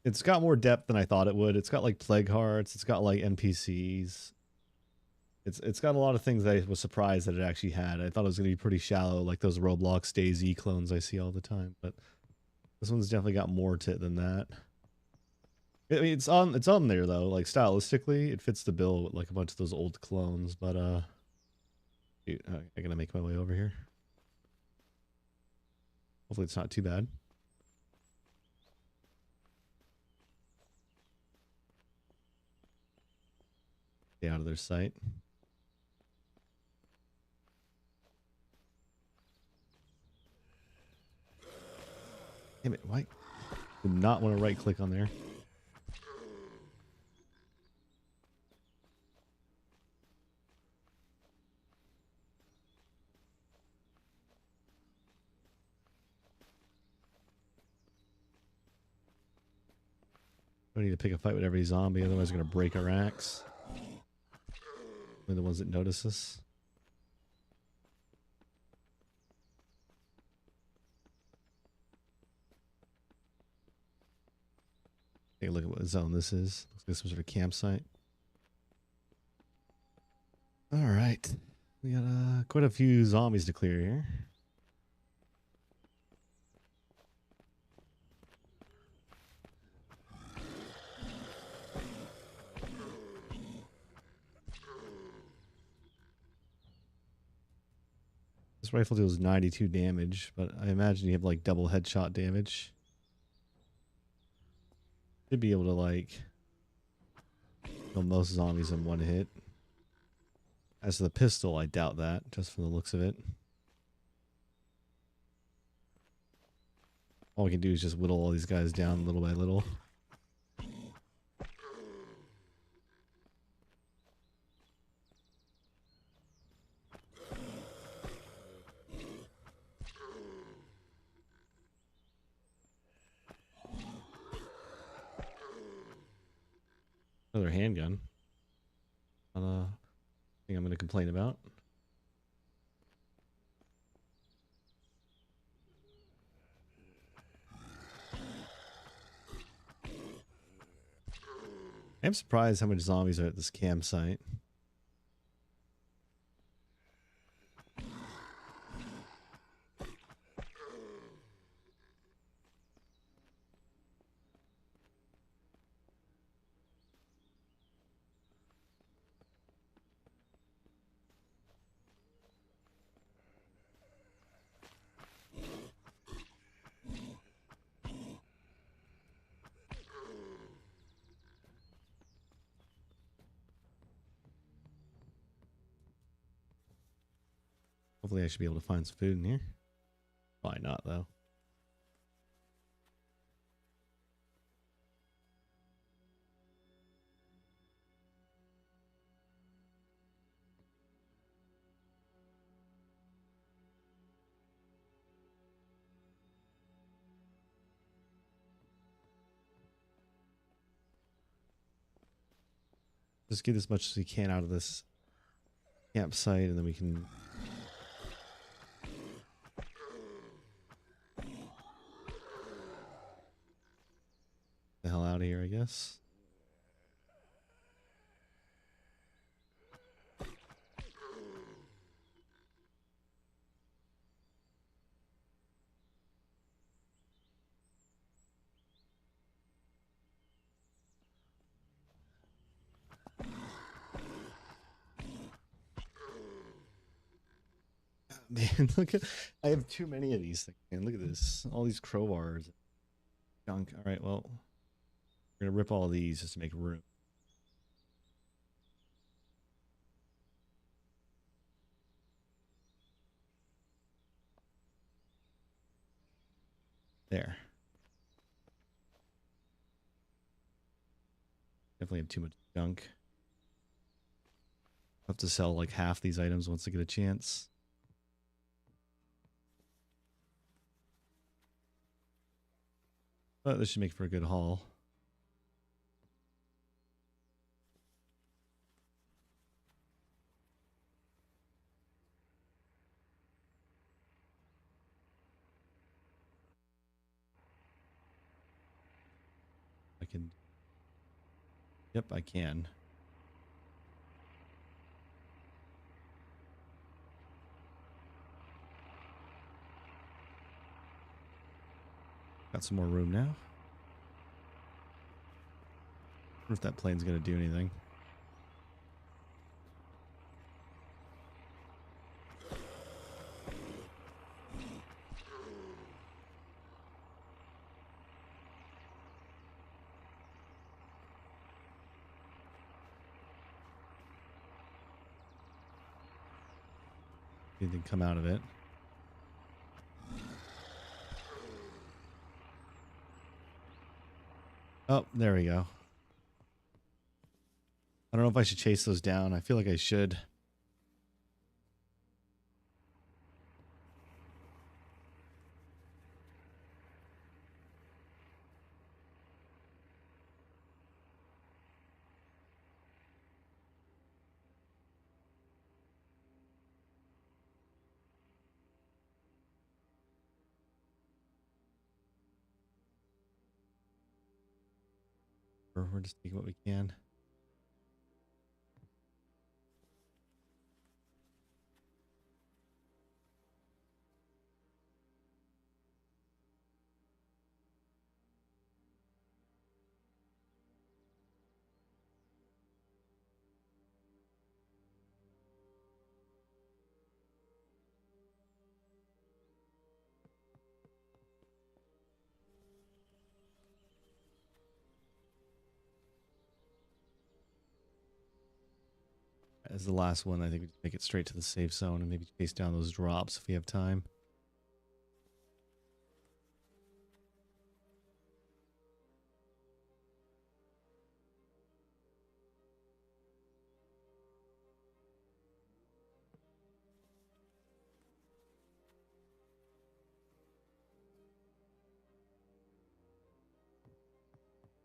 It's got more depth than I thought it would. It's got like plague hearts. It's got like NPCs. It's got a lot of things that I was surprised that it actually had. I thought it was going to be pretty shallow, like those Roblox DayZ clones I see all the time. But this one's definitely got more to it than that. I mean, it's on there though. Like stylistically, it fits the bill with like a bunch of those old clones. But dude, I gotta make my way over here. Hopefully, it's not too bad. Stay out of their sight. Damn it! Why? Did not want to right click on there. I need to pick a fight with every zombie, otherwise we're gonna break our axe. We're the ones that notice us. Take a look at what zone this is. Looks like some sort of campsite. Alright. We got quite a few zombies to clear here. This rifle deals 92 damage, but I imagine you have like double headshot damage. Should be able to like kill most zombies in one hit. As for the pistol, I doubt that, just from the looks of it. All we can do is just whittle all these guys down little by little. Another handgun. Not a thing I'm going to complain about. I'm surprised how many zombies are at this campsite. Hopefully I should be able to find some food in here. Why not, though? Just get as much as we can out of this campsite, and then we can... the hell out of here, I guess. Man, look at... I have too many of these things, man. Look at this. All these crowbars. Junk. All right, well... we're gonna rip all of these just to make room. There. Definitely have too much junk. I'll have to sell like half these items once I get a chance. But this should make for a good haul. I can... yep, I can. Got some more room now. I wonder if that plane's gonna do anything. Anything come out of it? Oh, there we go. I don't know if I should chase those down. I feel like I should. Or we're just taking what we can. As the last one, I think we make it straight to the safe zone and maybe chase down those drops if we have time.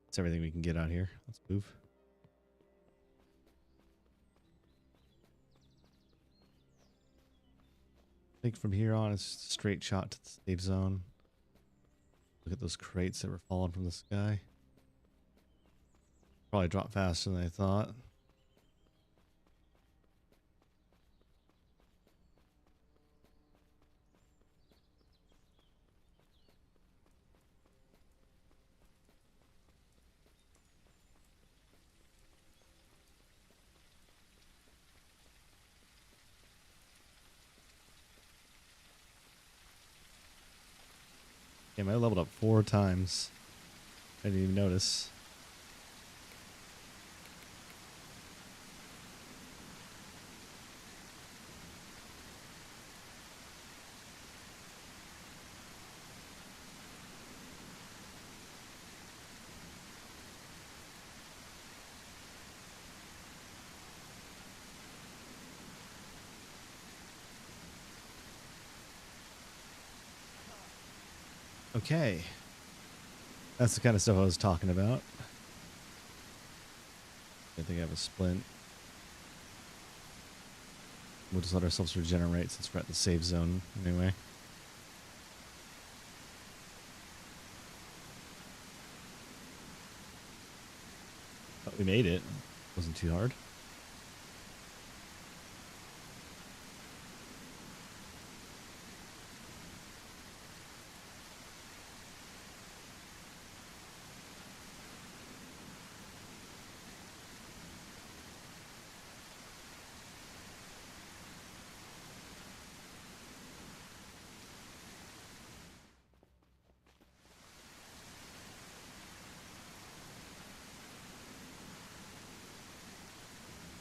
That's everything we can get out here. Let's move. I think from here on, it's just a straight shot to the safe zone. Look at those crates that were falling from the sky. Probably dropped faster than I thought. Damn, I leveled up 4 times. I didn't even notice. Okay. That's the kind of stuff I was talking about. I think I have a splint. We'll just let ourselves regenerate since we're at the save zone anyway. But we made it. Wasn't too hard.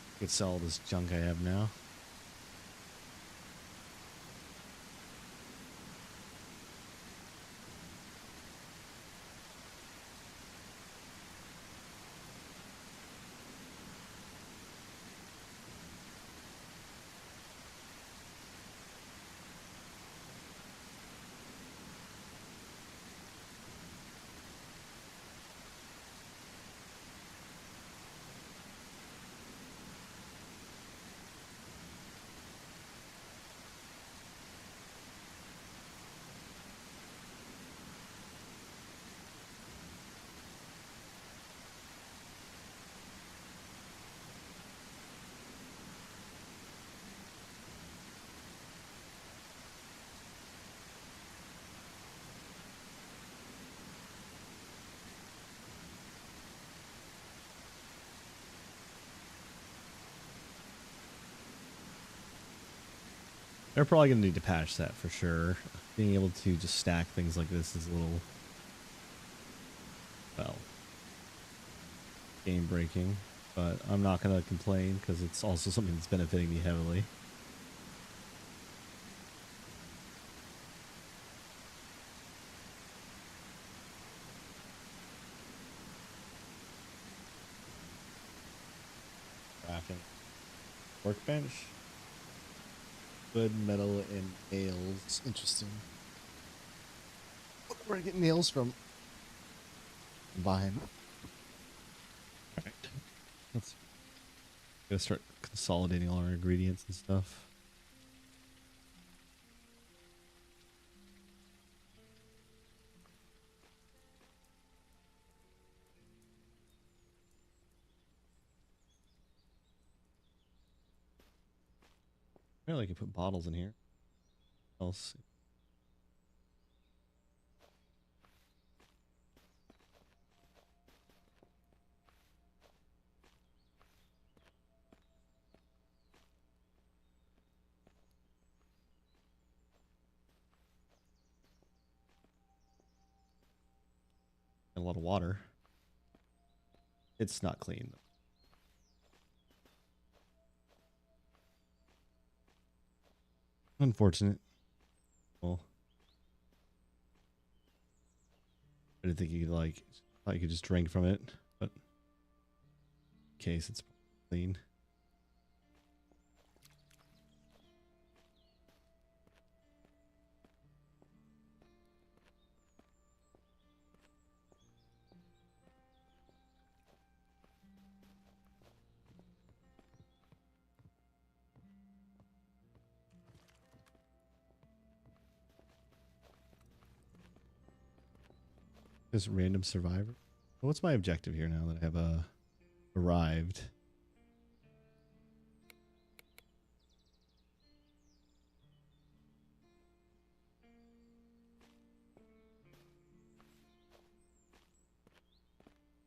I could sell all this junk I have now. They're probably going to need to patch that for sure. Being able to just stack things like this is a little, well, game breaking. But I'm not going to complain because it's also something that's benefiting me heavily. Crafting. Workbench. Wood, metal, and nails. Interesting. Where do I get nails from? Buying. Alright. Let's gotta start consolidating all our ingredients and stuff. Apparently I can put bottles in here. Else. And a lot of water. It's not clean. Unfortunate. Well, I didn't think you could like, thought you could just drink from it, but in case it's clean. Just random survivor. What's my objective here now that I have a arrived.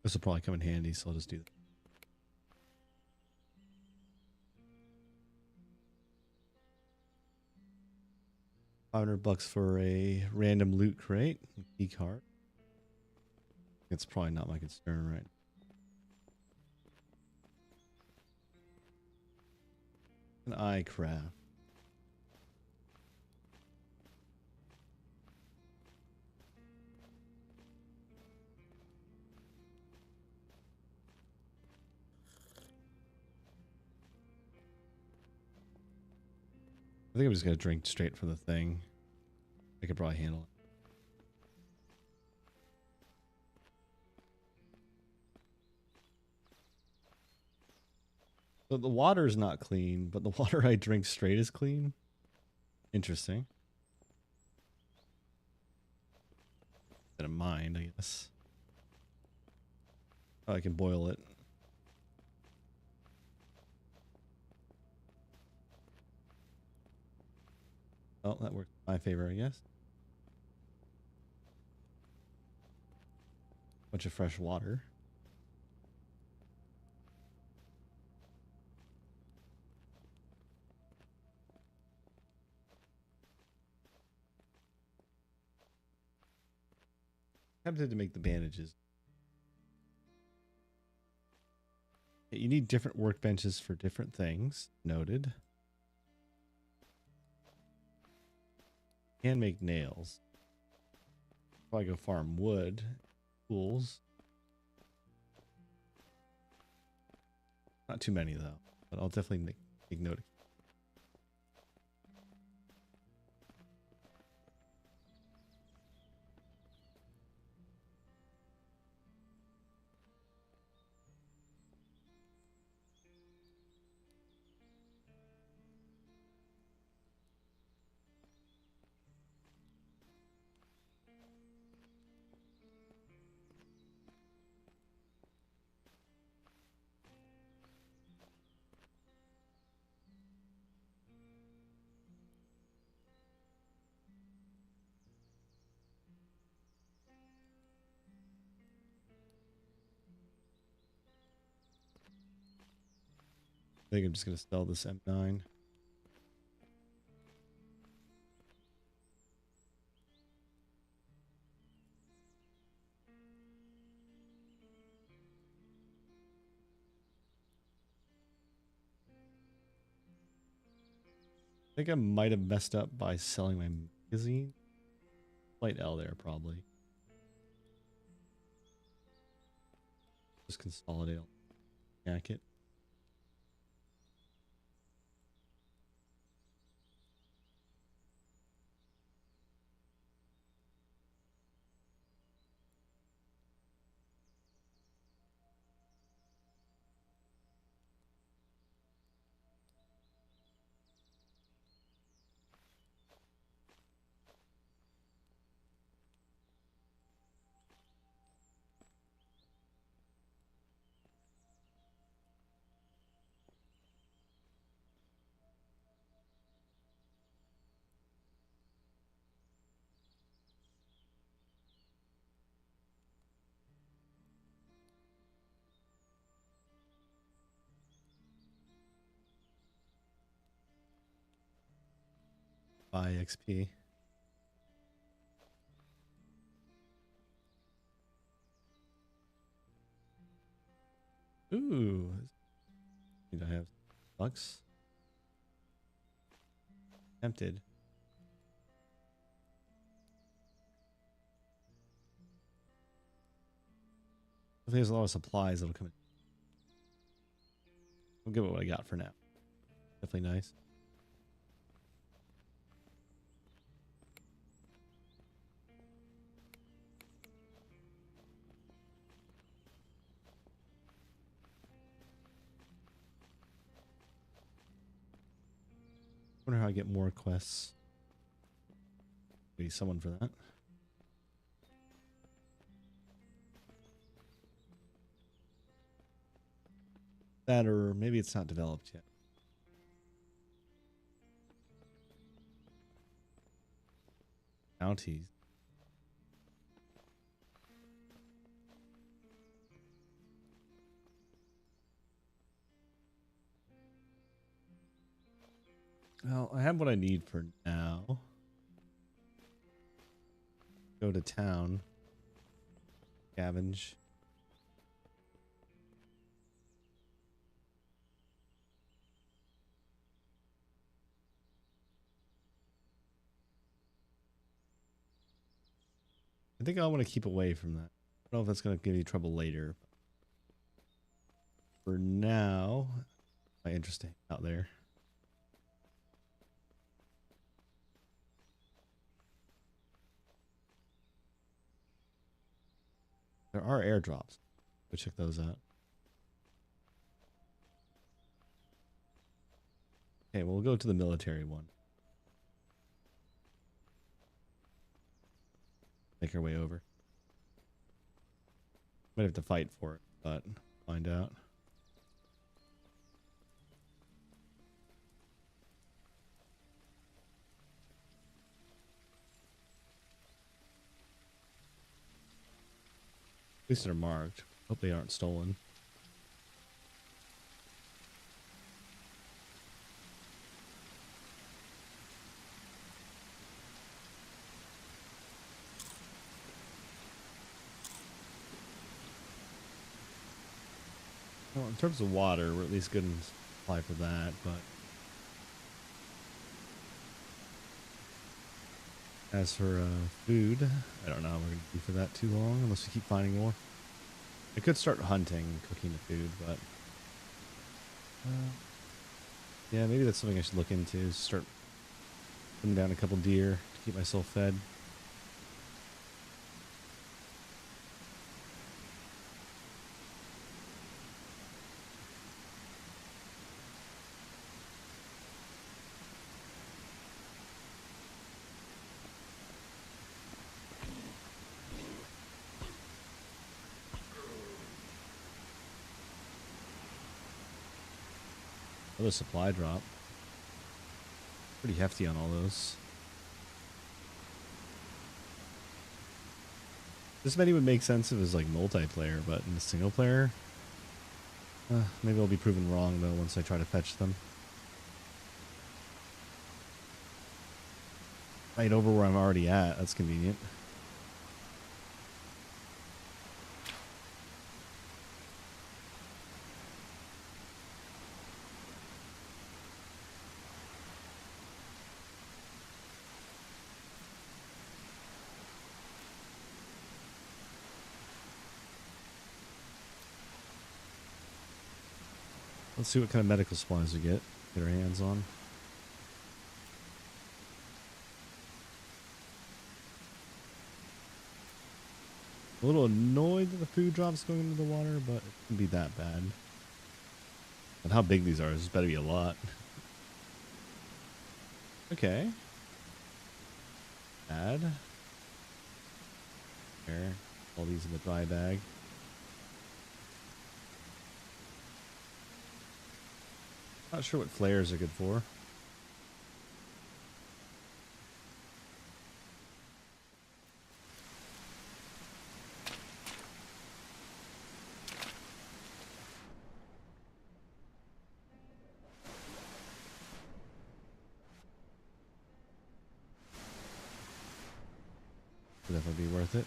This will probably come in handy, so I'll just do that. $500 for a random loot crate, key card. It's probably not my concern, right? An eye craft. I think I'm just gonna drink straight from the thing. I could probably handle it. So the water is not clean, but the water I drink straight is clean. Interesting. Bit of mind, I guess. Oh, I can boil it. Oh, that worked in my favor, I guess. Bunch of fresh water. Tempted to make the bandages. You need different workbenches for different things. Noted. Can make nails. Probably go farm wood. Tools. Not too many though, but I'll definitely make note. I think I'm just gonna sell this M9. I think I might have messed up by selling my magazine. Slight L there, probably. Just consolidate jacket. Buy XP. Ooh. Need I have bucks? Tempted. I think there's a lot of supplies that'll come in. I'll give it what I got for now. Definitely nice. Wonder how I get more quests. Maybe someone for that. That, or maybe it's not developed yet. Bounties. Well, I have what I need for now. Go to town. Scavenge. I think I want to keep away from that. I don't know if that's going to give you trouble later. For now, quite interesting out there. There are airdrops. Go check those out. Okay, well, we'll go to the military one. Make our way over. Might have to fight for it, but find out. At least they're marked. Hope they aren't stolen. Well, in terms of water, we're at least good in supply for that, but as for food, I don't know how we're going to do for that too long, unless we keep finding more. I could start hunting, cooking the food, but yeah, maybe that's something I should look into, is start putting down a couple deer to keep myself fed. Another supply drop. Pretty hefty on all those. This many would make sense if it was like multiplayer, but in the single player, maybe I'll be proven wrong though once I try to fetch them. Right over where I'm already at. That's convenient. Let's see what kind of medical supplies we get our hands on. A little annoyed that the food drops going into the water, but it shouldn't be that bad. And how big these are, this better be a lot. Okay. Add. There. All these in the dry bag. Not sure what flares are good for. Could definitely be worth it.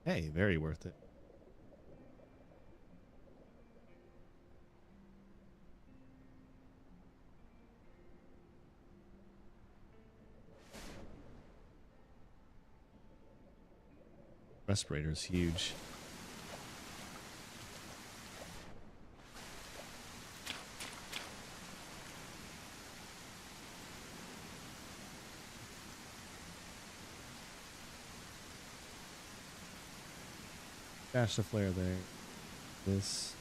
Hey, very worth it. Respirator is huge. Dash the flare there. This.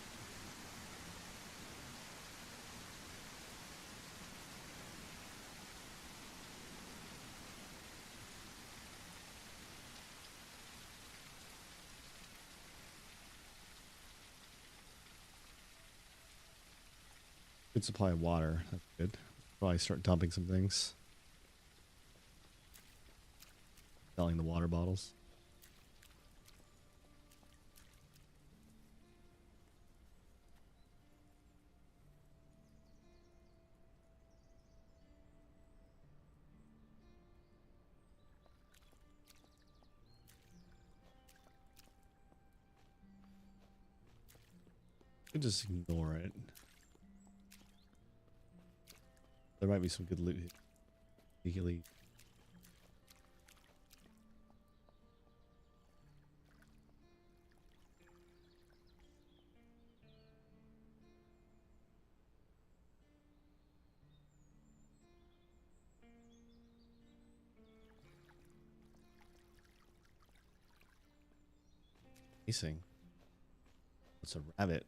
Good supply of water. That's good. Probably start dumping some things. Selling the water bottles. Could just ignore it. There might be some good loot here. Facing. It's a rabbit.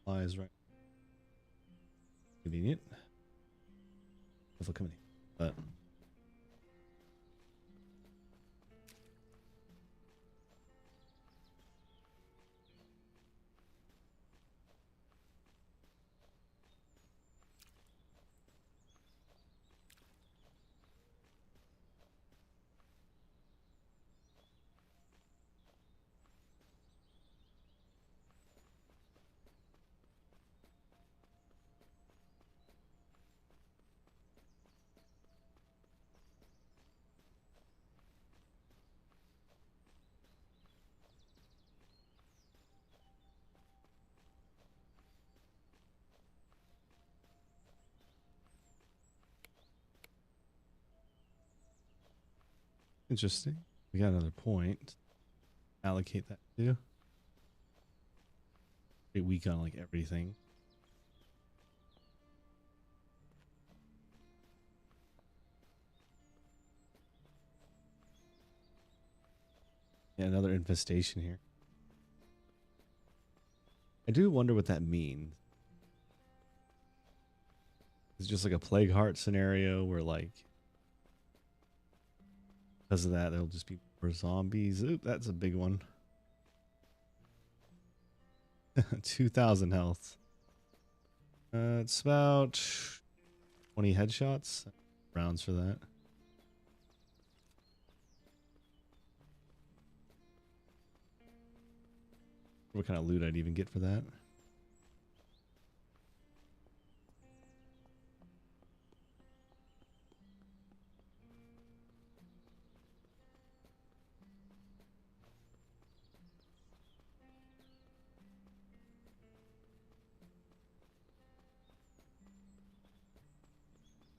Flies right. Convenient. If coming in. But interesting. We got another point. Allocate that to. Pretty weak on like everything. Yeah, another infestation here. I do wonder what that means. It's just like a plague heart scenario where like because of that there'll just be more zombies. Oop, that's a big one. 2,000 health. It's about 20 headshots. Rounds for that. What kind of loot I'd even get for that?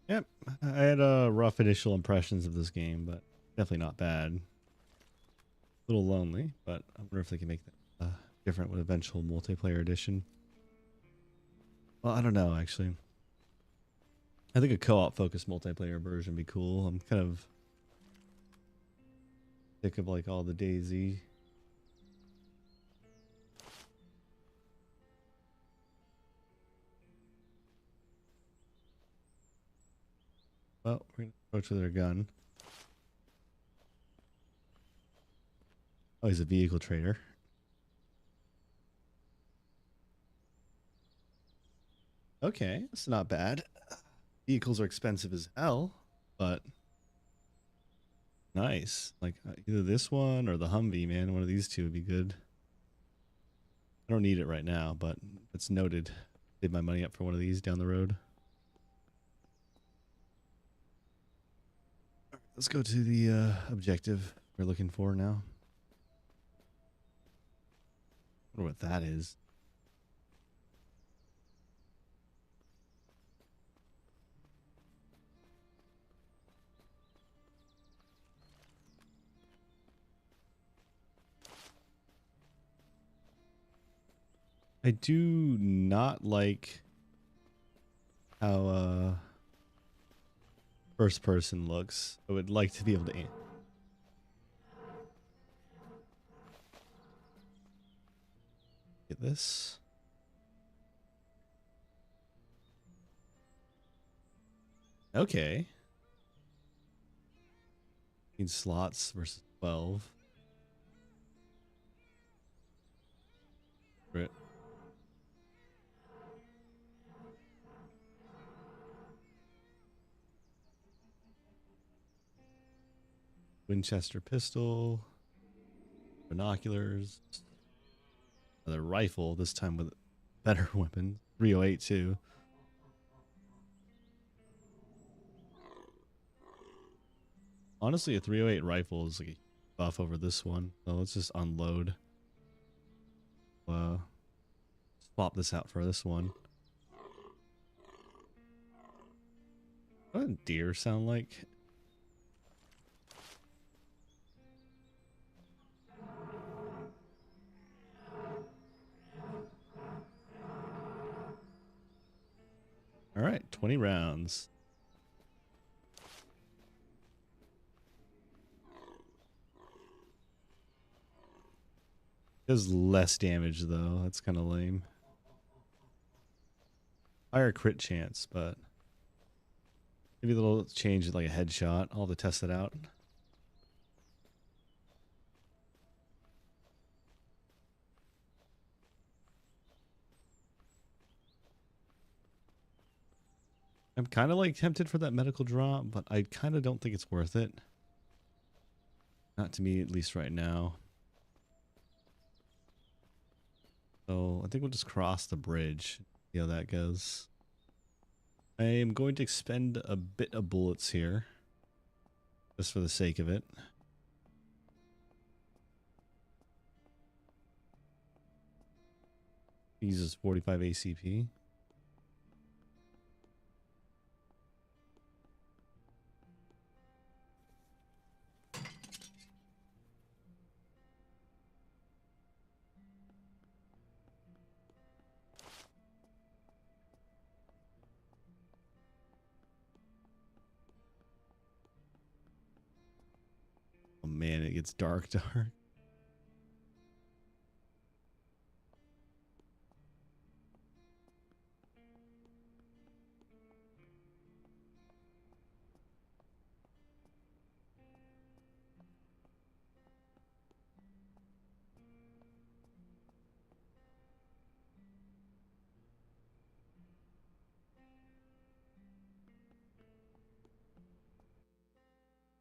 Yep, I had rough initial impressions of this game, but definitely not bad. A little lonely, but I wonder if they can make that different with eventual multiplayer edition. Well, I don't know, actually. I think a co-op focused multiplayer version would be cool. I'm kind of sick of like all the DayZ. Well, we're gonna approach with our gun. Oh, he's a vehicle trader. Okay, that's not bad. Vehicles are expensive as hell, but nice. Like either this one or the Humvee, man. One of these two would be good. I don't need it right now, but it's noted. Save my money up for one of these down the road. Let's go to the objective we're looking for now. I wonder what that is. I do not like how first person looks. I would like to be able to aim. Get this. Okay. 15 slots versus 12. Right. Winchester pistol. Binoculars. Another rifle, this time with better weapon. 308 too. Honestly, a 308 rifle is like a buff over this one. So let's just unload. Swap this out for this one. What does deer sound like? All right, 20 rounds. Does less damage though. That's kind of lame. Higher crit chance, but maybe a little change like a headshot. I'll have to test it out. I'm kind of like tempted for that medical drop, but I kind of don't think it's worth it. Not to me, at least right now. So I think we'll just cross the bridge. See how that goes. I am going to expend a bit of bullets here. Just for the sake of it. He uses 45 ACP. Oh man, it gets dark.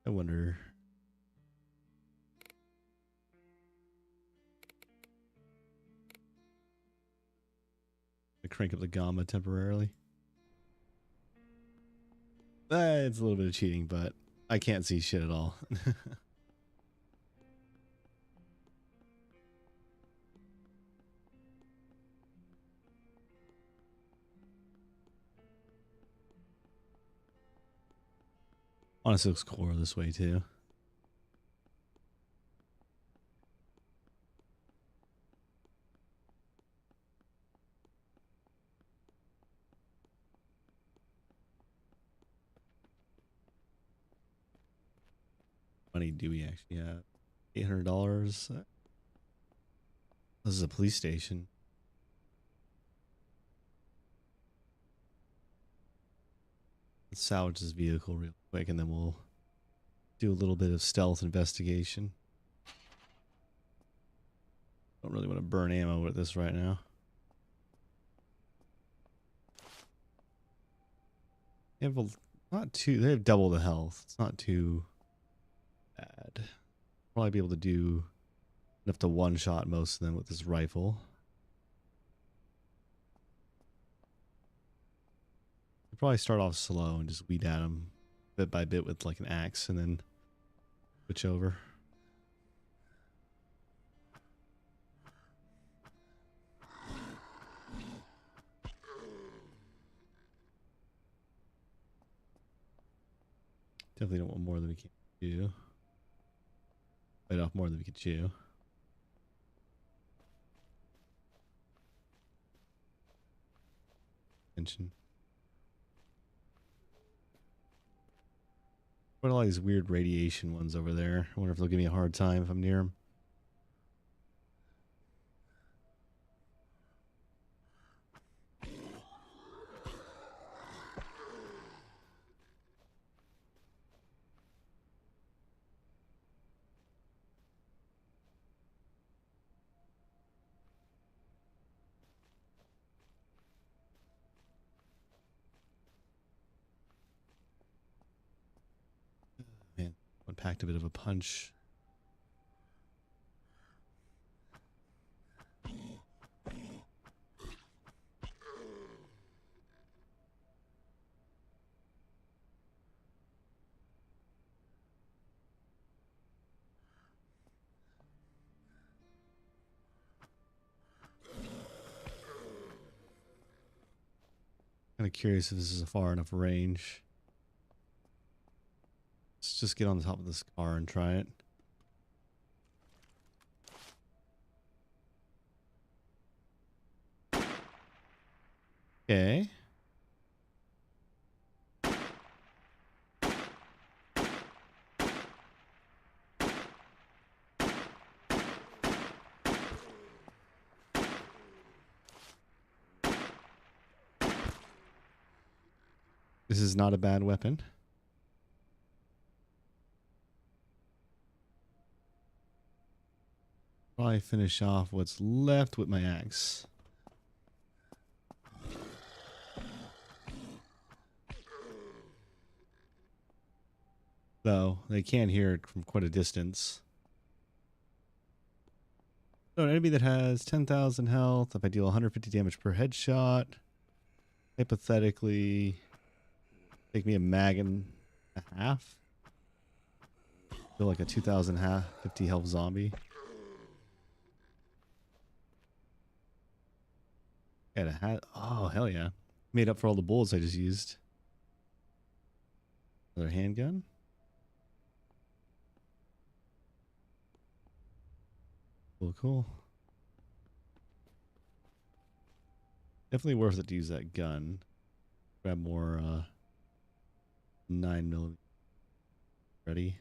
I wonder. I crank up the gamma temporarily. It's a little bit of cheating, but I can't see shit at all. Honestly, it looks cooler this way too. Money do we actually have? $800. This is a police station. Let's salvage this vehicle real quick and then we'll do a little bit of stealth investigation. Don't really want to burn ammo with this right now. They have not too. They have double the health. It's not too bad. Probably be able to do enough to one-shot most of them with this rifle. I'll probably start off slow and just weed at them bit by bit with like an axe and then switch over. Definitely don't want more than we can chew. Bite off more than we can chew. Attention. What are all these weird radiation ones over there? I wonder if they'll give me a hard time if I'm near them. Man, one packed a bit of a punch. Kind of curious if this is a far enough range. Let's just get on the top of this car and try it. Okay. This is not a bad weapon. Probably finish off what's left with my axe. Though they can hear it from quite a distance. So an enemy that has 10,000 health, if I deal 150 damage per headshot, hypothetically, take me a mag and a half. Feel like a 2,050 health zombie. Got a hat. Oh, hell yeah. Made up for all the bullets I just used. Another handgun. Cool, cool. Definitely worth it to use that gun. Grab more 9mm. Ready?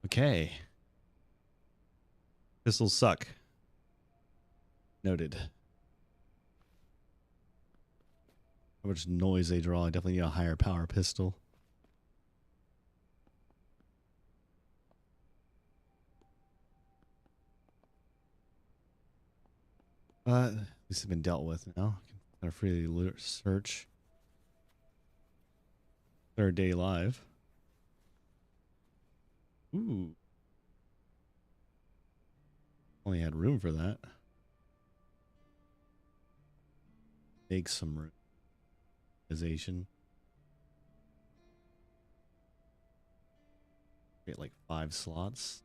Okay. Pistols suck. Noted. How much noise they draw. I definitely need a higher power pistol. At least it's been dealt with now. I can kind of freely search. Third day live. Ooh. Only had room for that. Make some room. Get like 5 slots.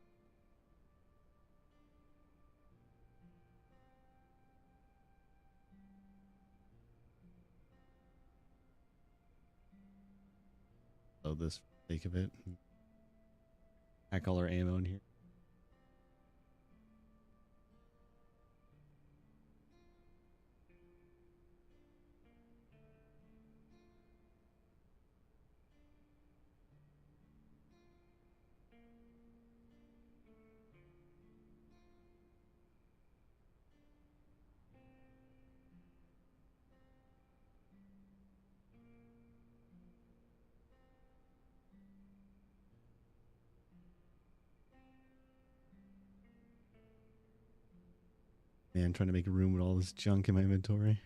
So this for the sake of it. Pack all our ammo in here. Man, trying to make room with all this junk in my inventory.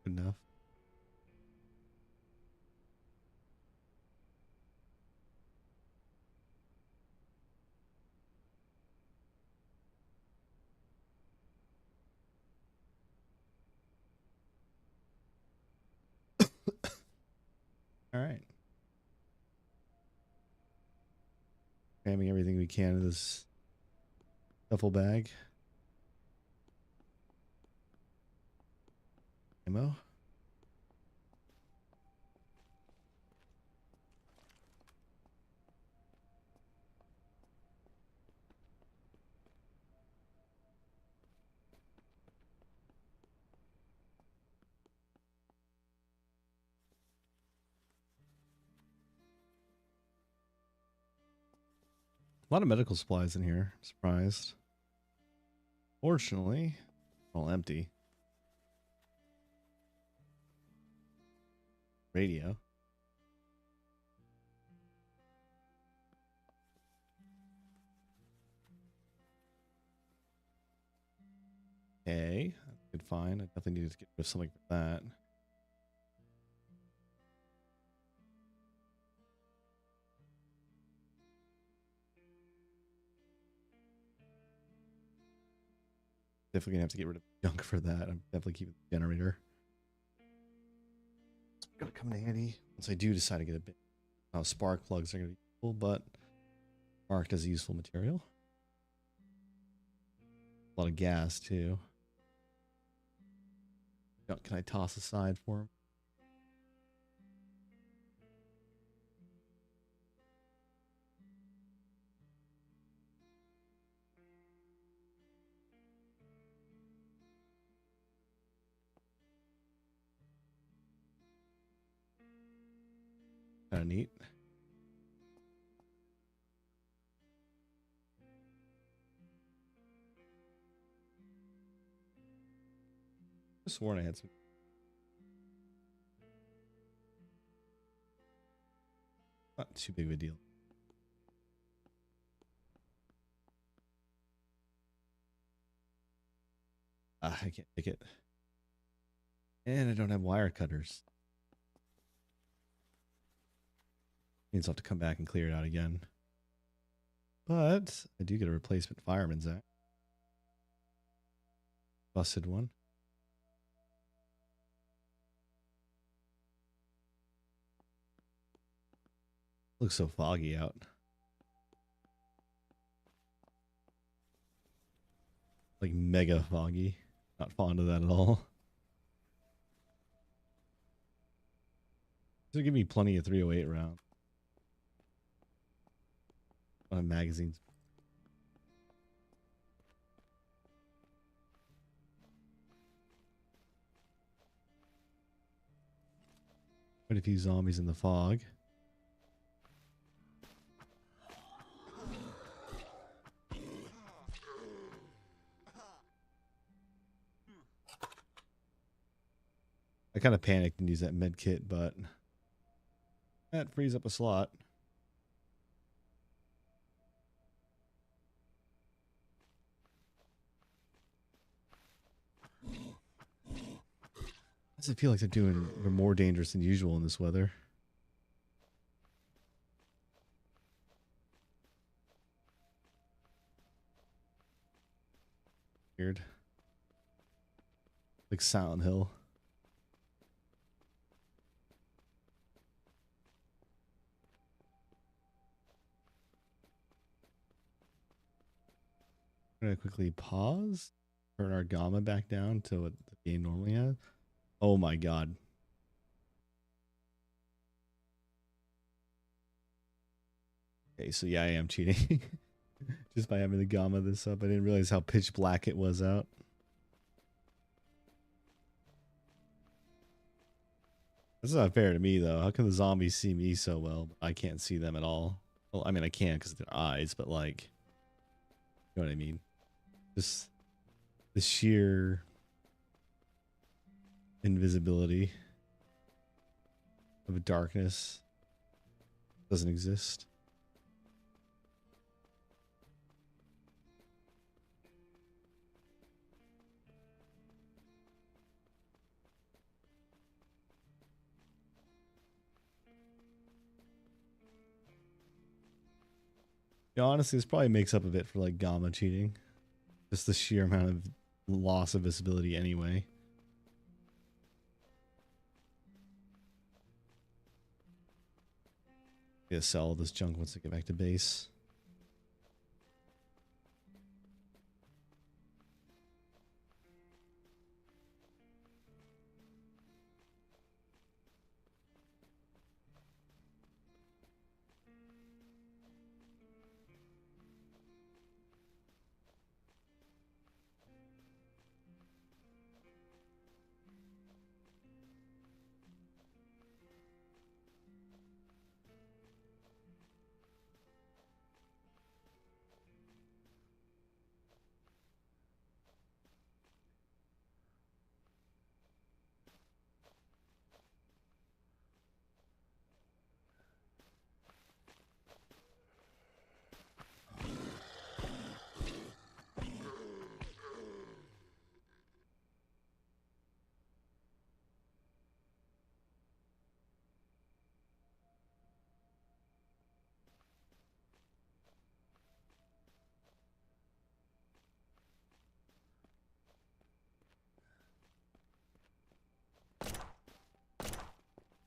Good enough. All right. Cramming everything we can in this duffel bag. Ammo. A lot of medical supplies in here. I'm surprised. Fortunately, all empty. Radio. Okay, that's a good find. I definitely need to get rid of something like that. Definitely gonna have to get rid of junk for that. I'm definitely keeping the generator. It's gonna come in handy once I do decide to get a bit. Spark plugs are gonna be useful, but marked as a useful material. A lot of gas too. What can I toss aside for him? Kind of neat. I sworn I had some. Not too big of a deal. I can't pick it. And I don't have wire cutters. Means I'll have to come back and clear it out again. But I do get a replacement fireman's axe. Busted one. Looks so foggy out. Like mega foggy. Not fond of that at all. This will give me plenty of 308 rounds. Magazines. Quite a few zombies in the fog. I kind of panicked and used that med kit, but that frees up a slot. Does it feel like they're more dangerous than usual in this weather? Weird. Like Silent Hill. I'm gonna quickly pause. Turn our gamma back down to what the game normally has. Oh my god. Okay, so yeah, I am cheating. Just by having the gamma this up. I didn't realize how pitch black it was out. That's not fair to me, though. How can the zombies see me so well, but I can't see them at all? Well, I mean, I can because of their eyes, but like, you know what I mean? Just the sheer invisibility of darkness doesn't exist. Yeah, honestly, this probably makes up a bit for like gamma cheating. Just the sheer amount of loss of visibility anyway. I'm gonna sell this junk once I get back to base.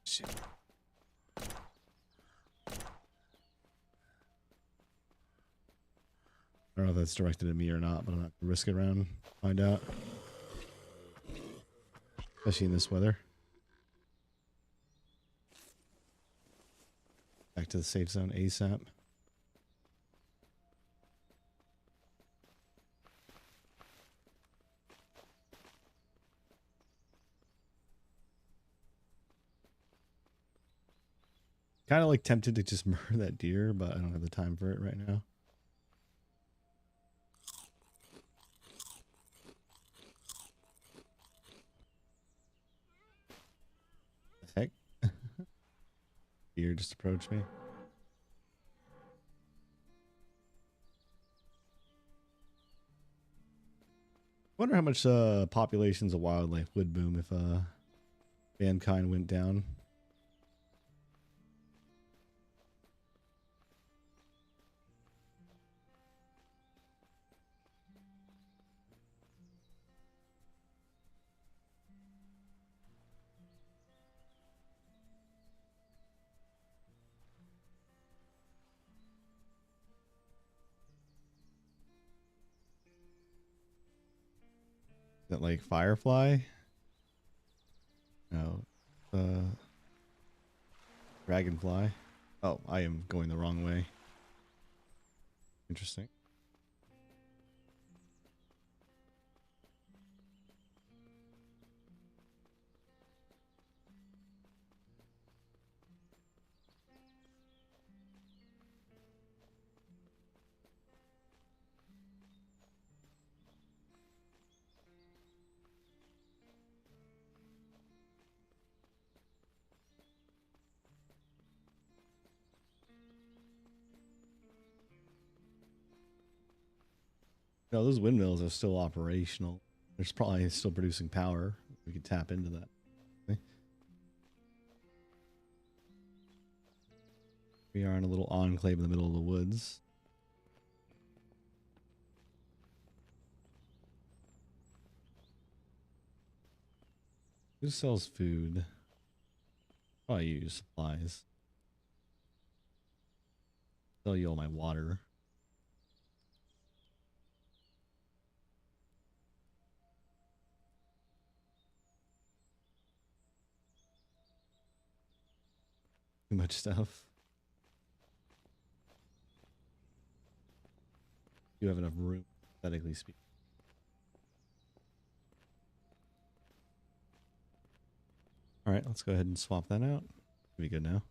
Shit. I don't know if that's directed at me or not, but I'm not gonna risk it around. Find out. Especially in this weather. Back to the safe zone ASAP. Kind of like tempted to just murder that deer, but I don't have the time for it right now. Heck. Deer just approached me. Wonder how much populations of wildlife would boom if mankind went down. Is that like Firefly? No. Dragonfly. Oh, I am going the wrong way. Interesting. No, those windmills are still operational. They're probably still producing power. We could tap into that. Okay. We are in a little enclave in the middle of the woods. Who sells food? Probably use supplies. Sell you all my water. Too much stuff. You have enough room, aesthetically speaking. All right, let's go ahead and swap that out. Be good now.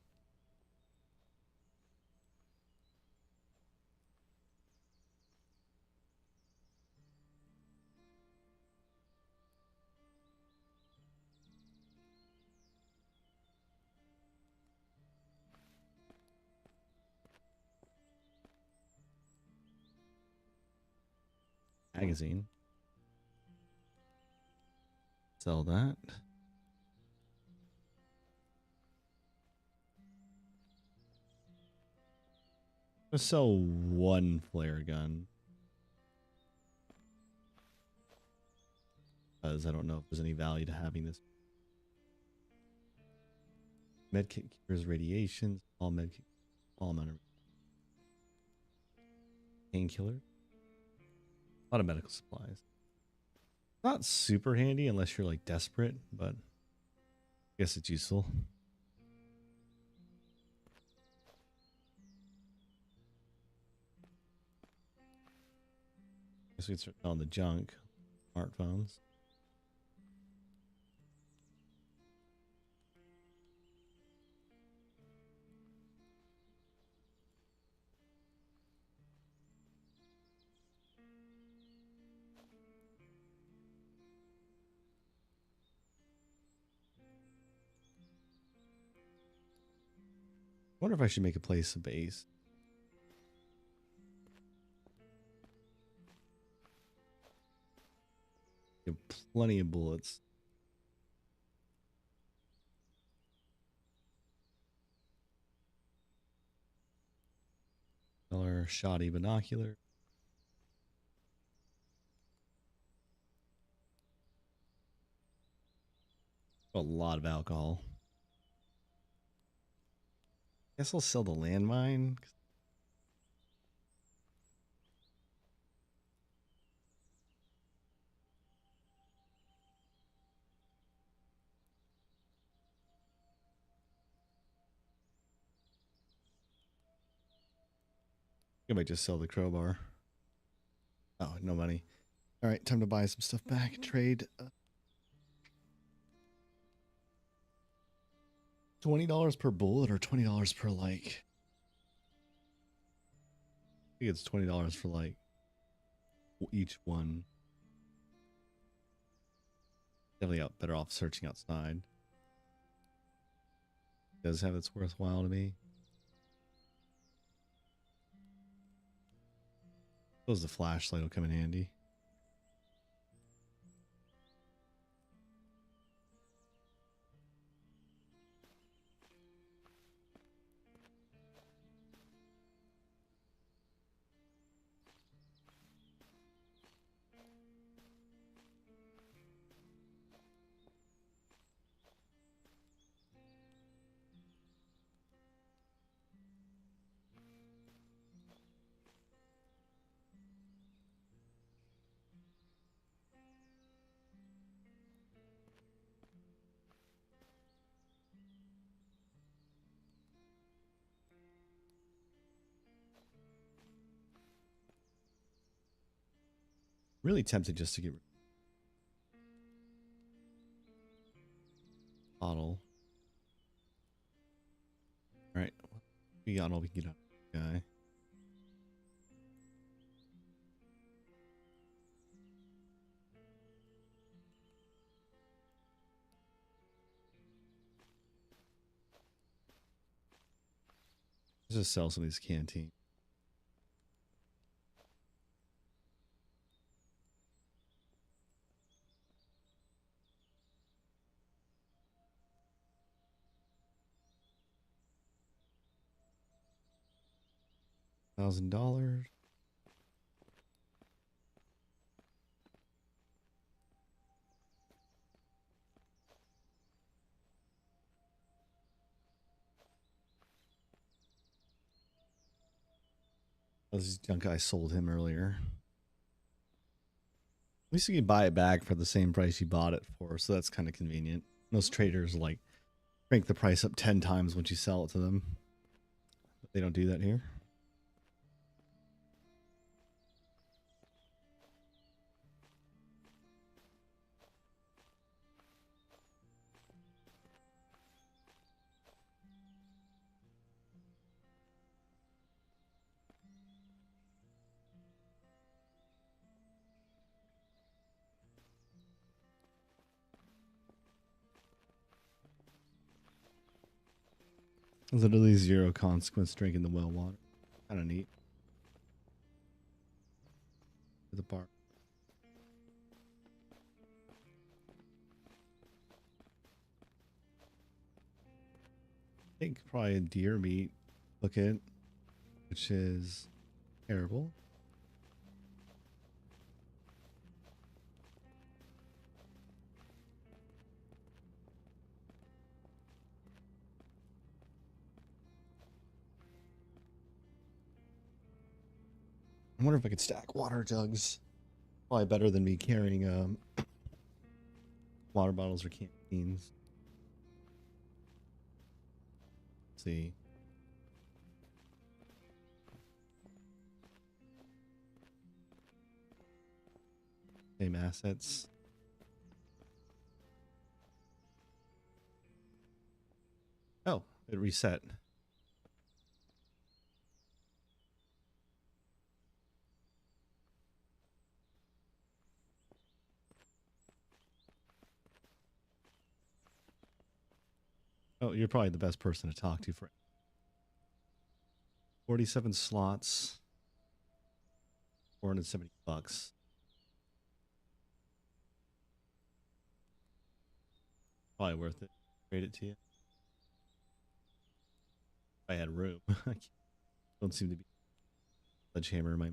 Magazine. Sell that. Let's sell one flare gun. Because I don't know if there's any value to having this. Medkit cures radiation. All medkit. All amount of painkiller. A lot of medical supplies. Not super handy unless you're like desperate, but I guess it's useful. Guess we can start selling the junk. Smartphones. I wonder if I should make a place a base. You have plenty of bullets. Color shoddy binocular. A lot of alcohol. Guess I'll sell the landmine. I might just sell the crowbar. Oh, no money. All right, time to buy some stuff back. Trade. $20 per bullet or $20 per like. I think it's $20 for like each one. Definitely better off searching outside. Does have its worthwhile to me. Suppose the flashlight will come in handy. Really tempted just to get bottle. All right, we got all we can get out of the guy. Let's just sell some of these canteen. $1,000. This junk I sold him earlier. At least you can buy it back for the same price you bought it for, so that's kind of convenient. Most traders like crank the price up 10 times once you sell it to them. But they don't do that here. Literally zero consequence drinking the well water. Kind of neat. The bar. I think probably a deer meat bucket, which is terrible. I wonder if I could stack water jugs. Probably better than me carrying water bottles or canteens. Let's see. Same assets. Oh, it reset. Oh, you're probably the best person to talk to for 47 slots. $470. Probably worth it. Trade it to you. If I had room. I don't seem to be sledgehammer in my.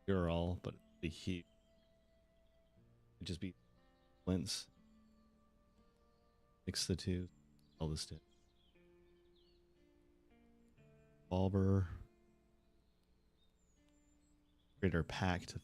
Girl, but it'd be huge. It'd just be flints. Mix the two. All this stuff. Bulber. Greater pack to.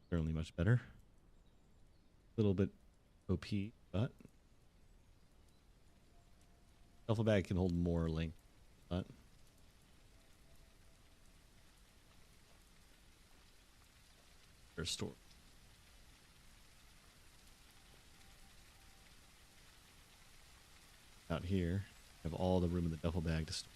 Certainly much better. A little bit OP, but duffel bag can hold more length, but there's store. Out here, have all the room in the duffel bag to store.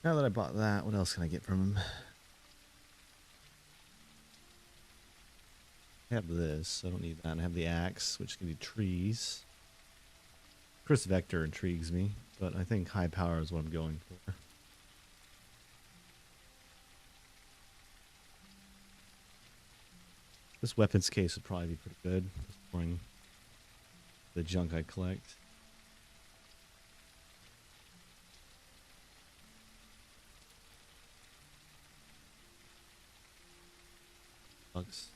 Now that I bought that, what else can I get from him? I have this. I don't need that. I have the axe, which can be trees. Chris Vector intrigues me, but I think high power is what I'm going for. This weapons case would probably be pretty good. Just storing the junk I collect. Bucks.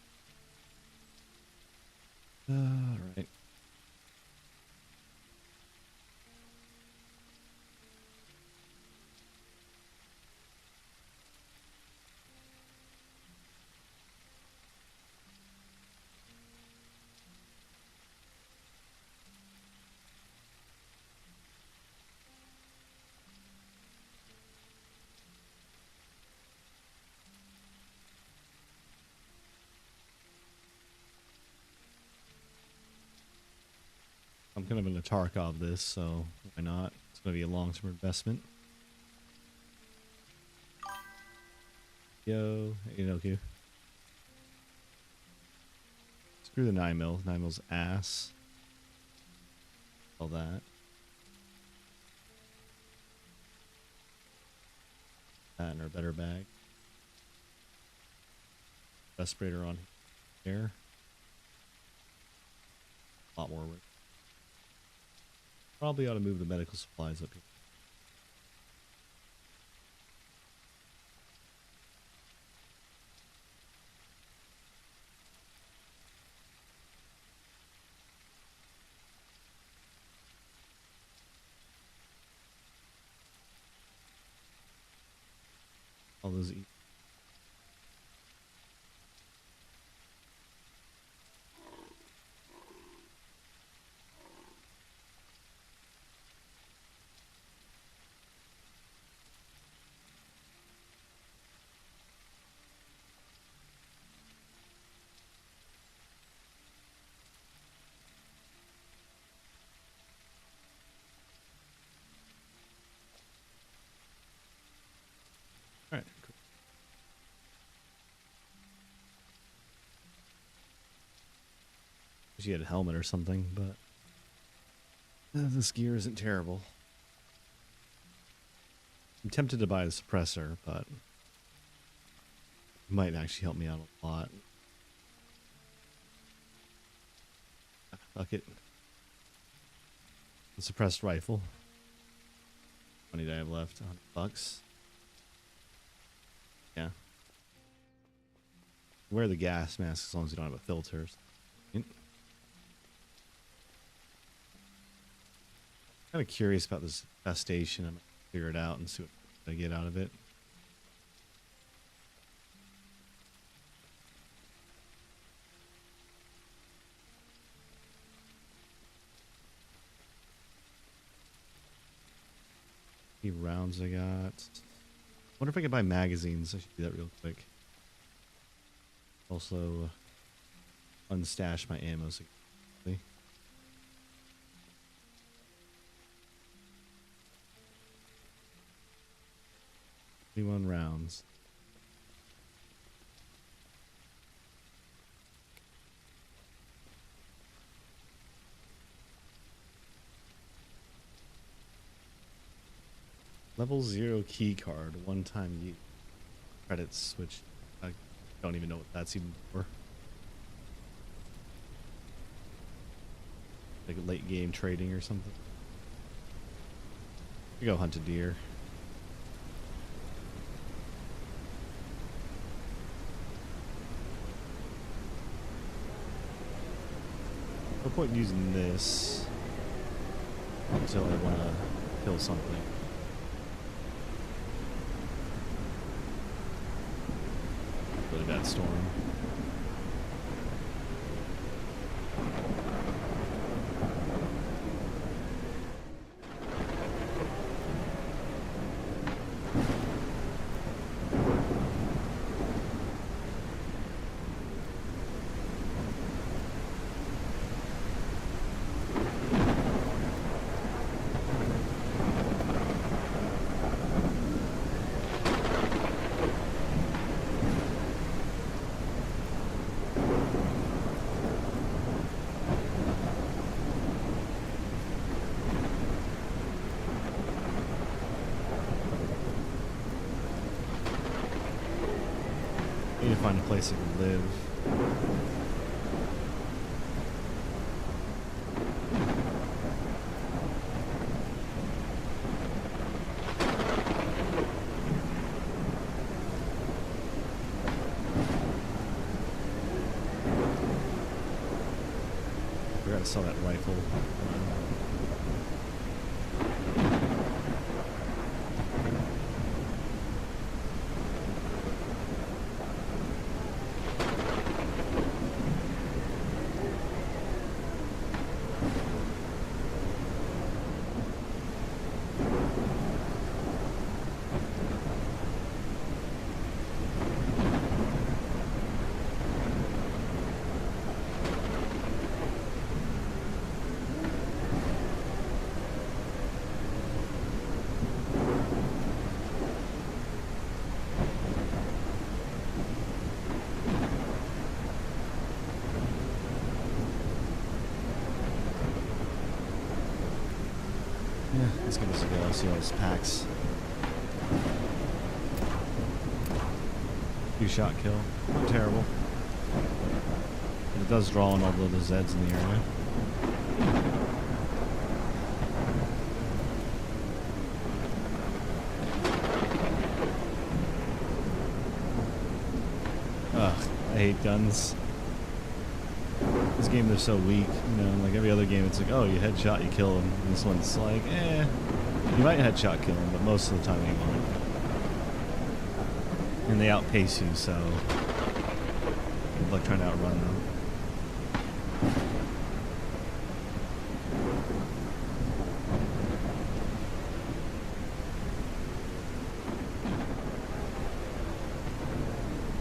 All right. I'm kind of in a Tarkov this, so why not? It's going to be a long-term investment. Yo, Inoku. Screw the 9mm. 9mm's ass. All that. That in our better bag. Respirator on here. A lot more work. Probably ought to move the medical supplies up here. All those all right, cool. Wish you had a helmet or something, but this gear isn't terrible. I'm tempted to buy the suppressor, but it might actually help me out a lot. Fuck it. The suppressed rifle. How many do I have left? $100. Yeah. Wear the gas mask as long as you don't have a filter. Kind of curious about this infestation. I'm gonna figure it out and see what I get out of it. How many rounds I got? Wonder if I can buy magazines. I should do that real quick. Also, unstash my ammo. Significantly. 21 rounds. Level 0 key card, one-time use. Credits, which I don't even know what that's even for. Like late game trading or something. We go hunt a deer. No point in using this until I want to kill something. Really bad storm. I need to find a place I can live. I forgot to sell that rifle. Yeah, let's give this a go. See how this packs. 2-shot kill. Not terrible. But it does draw on all the other Zeds in the area. Ugh, I hate guns. This game, they're so weak. You know, like every other game, it's like, oh, you headshot, you kill him. And this one's like, eh. You might headshot kill him, but most of the time you won't. And they outpace you, so good luck trying to outrun them.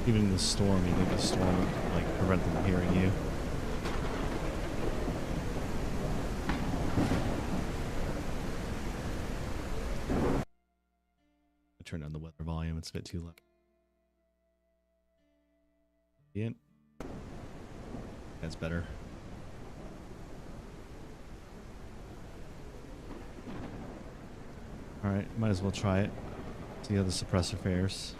Even in the storm, you think the storm would like prevent them from hearing you. I turned down the weather volume, it's a bit too loud. Yeah. That's better. Alright, might as well try it. See how the suppressor fares.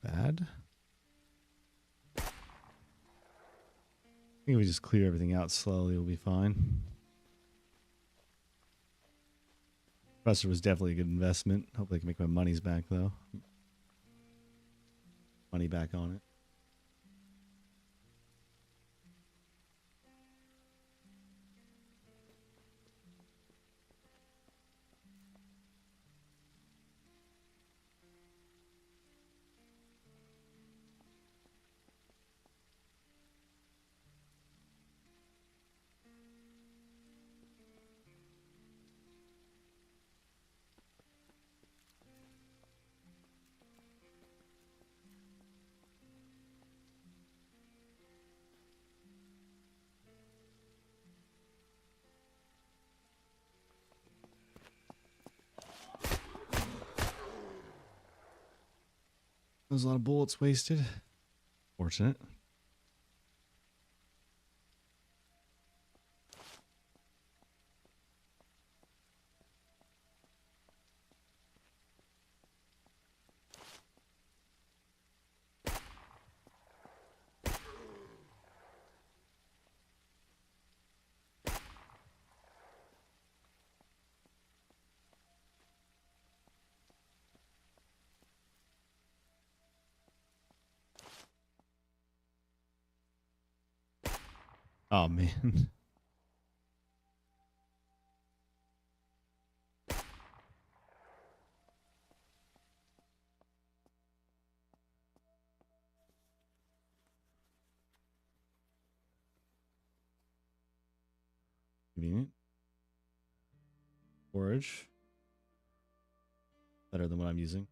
Bad. I think if we just clear everything out slowly, we'll be fine. Professor was definitely a good investment. Hopefully I can make my monies back, though. Money back on it. There's a lot of bullets wasted. Fortunate. Oh, man. Convenient. Forage. Better than what I'm using.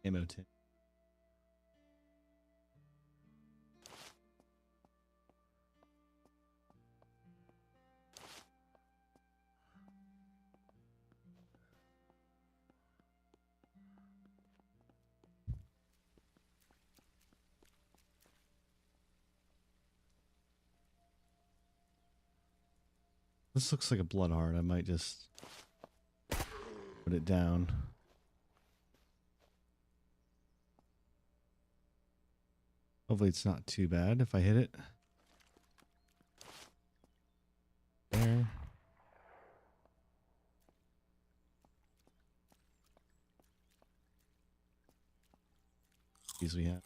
Ammo tin. This looks like a blood heart. I might just put it down. Hopefully it's not too bad if I hit it. There. These we have.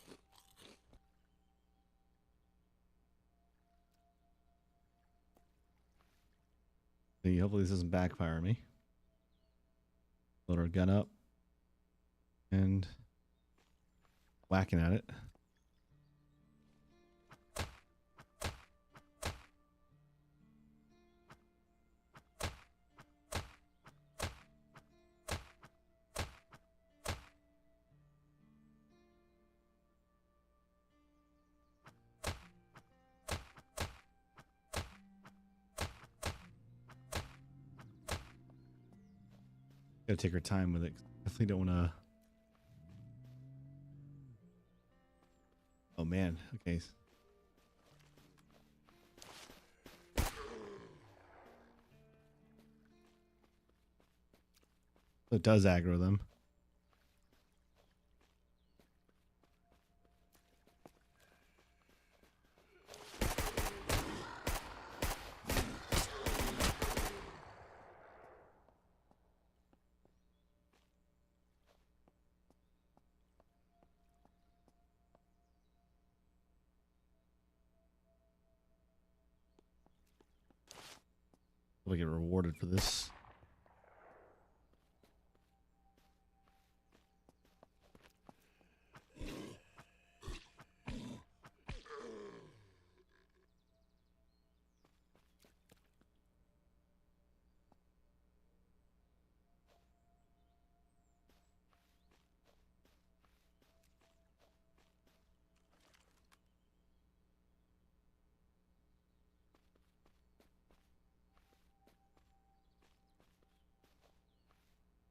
Hopefully this doesn't backfire me. Load our gun up. And whacking at it. Gotta take our time with it. Definitely don't want to. Oh man. Okay. So it does aggro them. We'll get rewarded for this.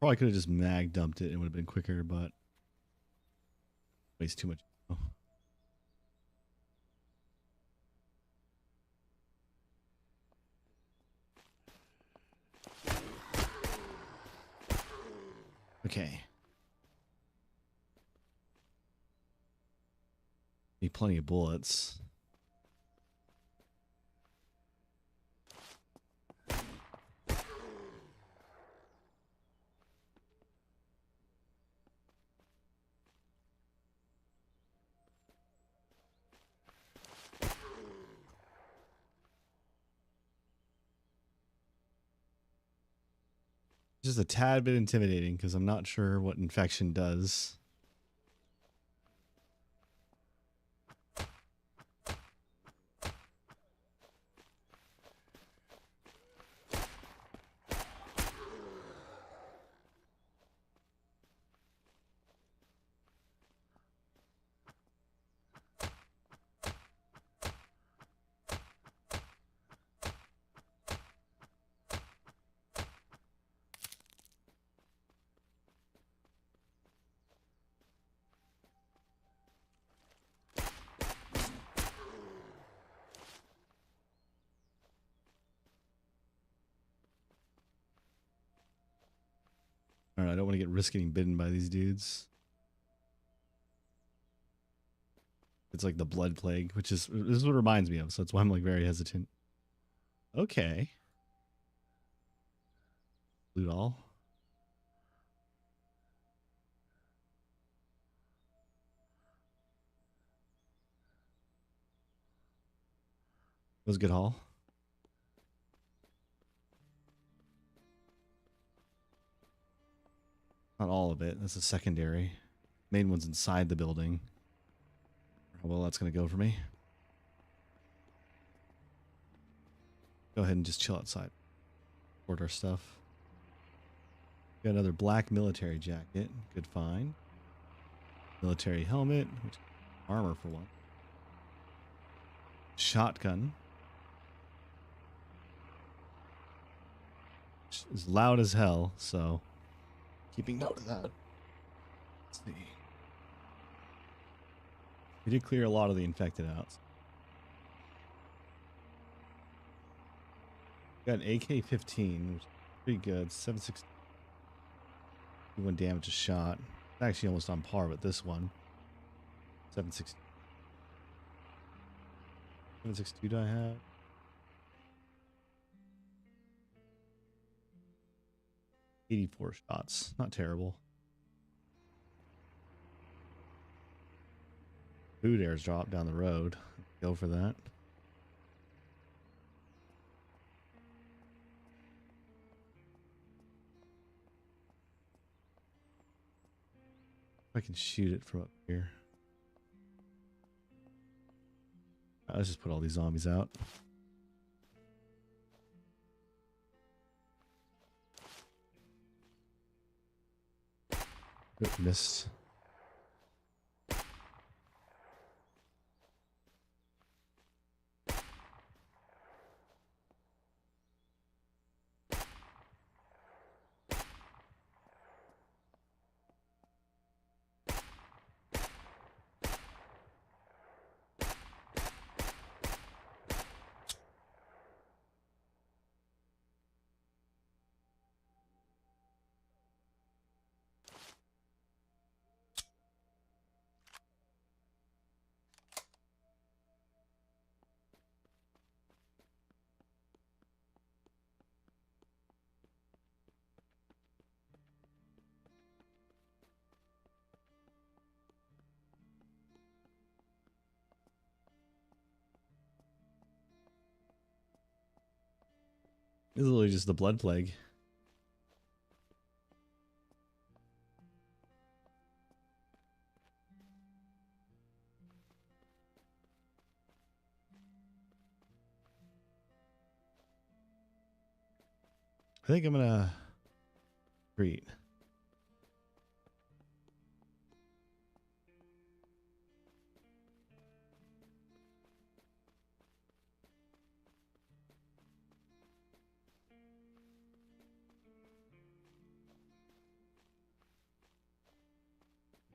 Probably could have just mag dumped it. It would have been quicker, but waste too much. Oh. Okay. Need plenty of bullets. Just a tad bit intimidating because I'm not sure what infection does. All right, I don't want to get risk getting bitten by these dudes. It's like the blood plague, which is this is what it reminds me of, so that's why I'm like very hesitant. Okay. Loot all. That was a good haul. Not all of it. That's a secondary. Main one's inside the building. How well that's going to go for me. Go ahead and just chill outside. Sort our stuff. Got another black military jacket. Good find. Military helmet. Which, armor for one. Shotgun. Which is loud as hell, so keeping note of that. Let's see. We did clear a lot of the infected out. Got an AK-15, which is pretty good. 761 damage a shot. It's actually almost on par with this one. 760. 762 do I have? $84 shots. Not terrible. Food airdrop down the road. Go for that. I can shoot it from up here. Let's just put all these zombies out. Good, missed. This is literally just the blood plague. I think I'm gonna retreat.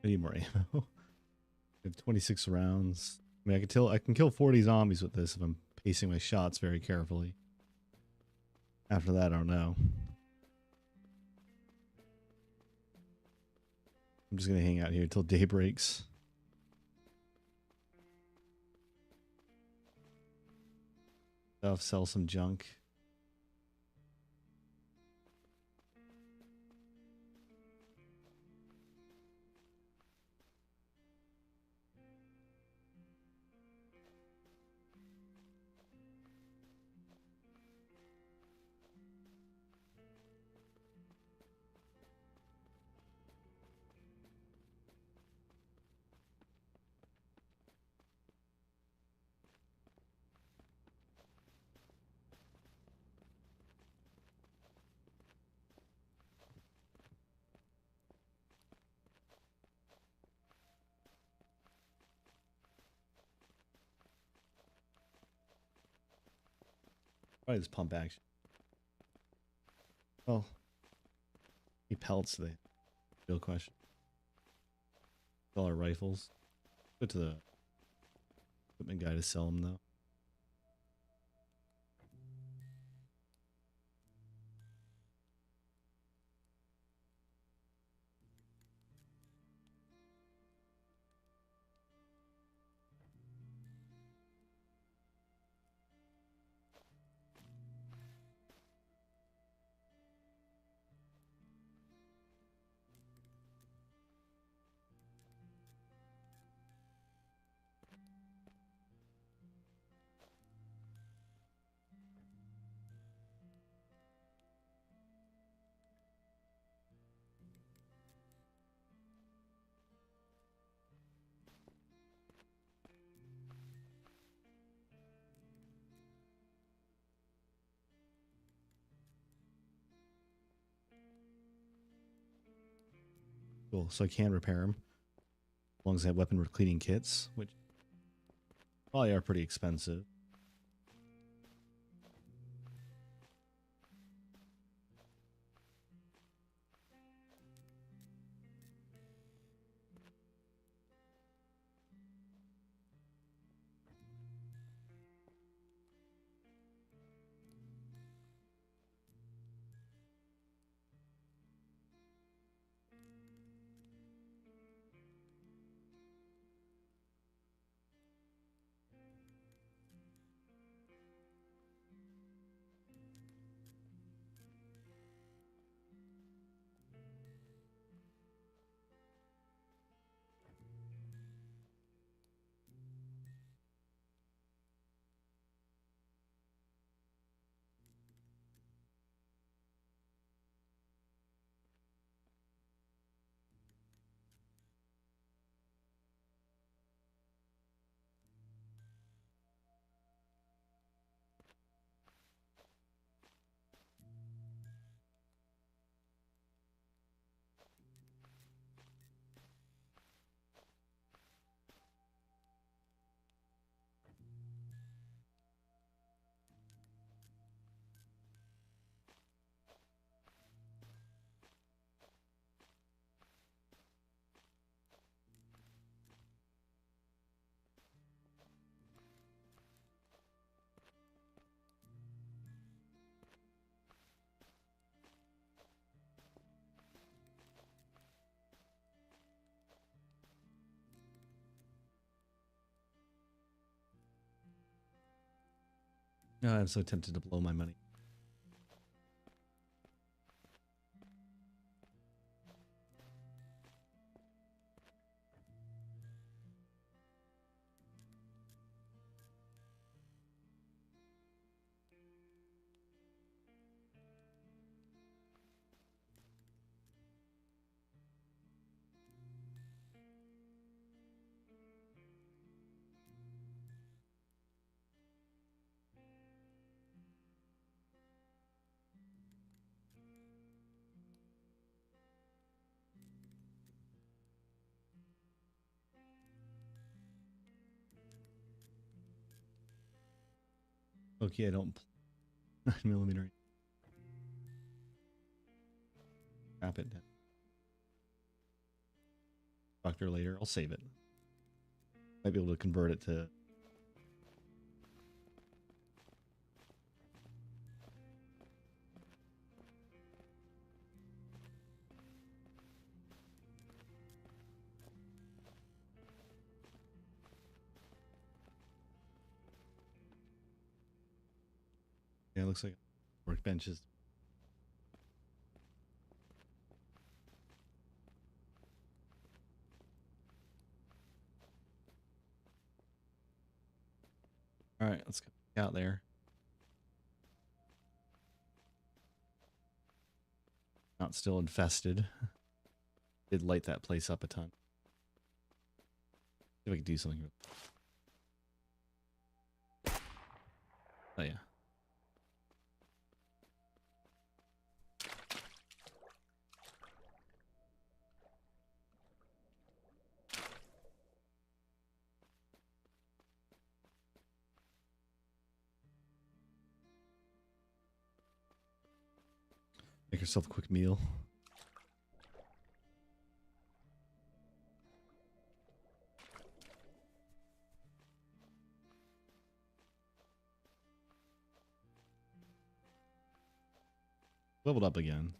I need more ammo. I have 26 rounds. I mean, I can kill 40 zombies with this if I'm pacing my shots very carefully. After that, I don't know. I'm just gonna hang out here till day breaks. Stuff, sell some junk. Probably this pump action. Well, he pelts the real question. All our rifles. Go to the equipment guy to sell them though. Cool. So I can repair them as long as I have weapon cleaning kits, which probably are pretty expensive. Oh, I'm so tempted to blow my money. Okay, I don't 9mm. Wrap it down. Doctor later. I'll save it. Might be able to convert it to. Yeah, it looks like workbenches. All right, let's go out there. Not still infested. Did light that place up a ton. See if I can do something. Oh yeah. Make yourself a quick meal. Leveled up again.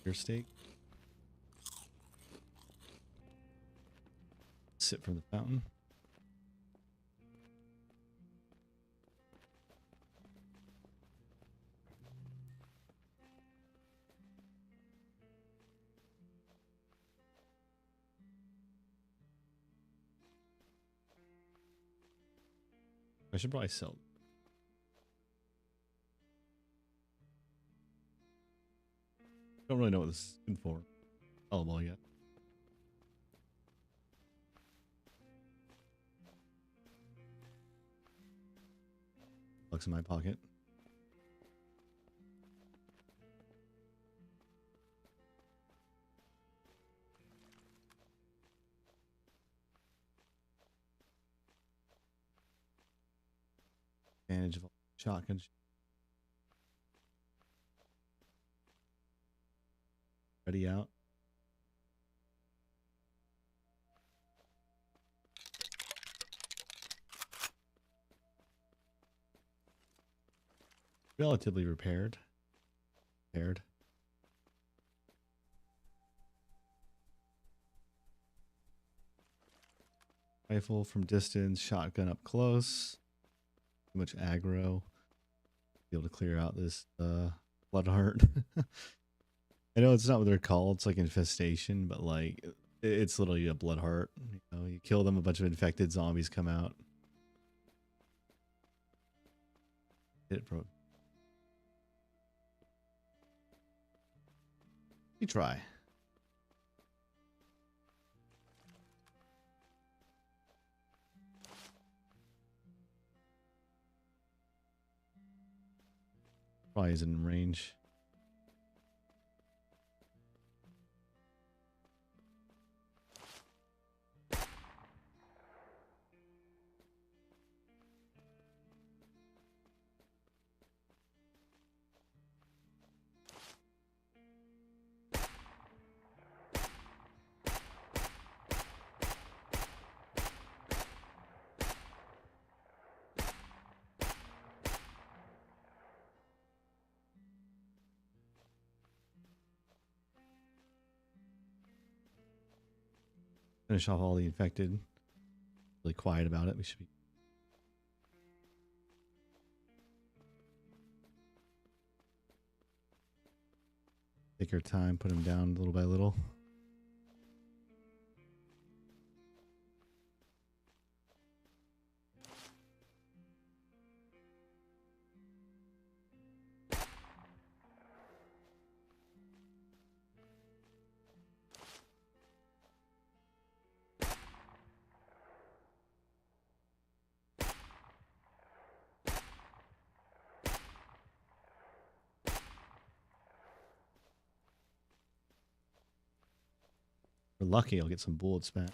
Your steak. Sip from the fountain. I should probably sell. Don't really know what this is good for. Oh well, yet. Bucks in my pocket. Advantage of shotgun. Ready out. Relatively repaired. Repaired. Rifle from distance, shotgun up close. Too much aggro. Be able to clear out this blood heart. I know it's not what they're called. It's like infestation, but like it's literally a blood heart. You know, you kill them, a bunch of infected zombies come out. Hit it, bro. You try. Probably isn't in range. Finish off all the infected. Really quiet about it. We should be. Take our time, put them down little by little. If we're lucky, I'll get some bullets back.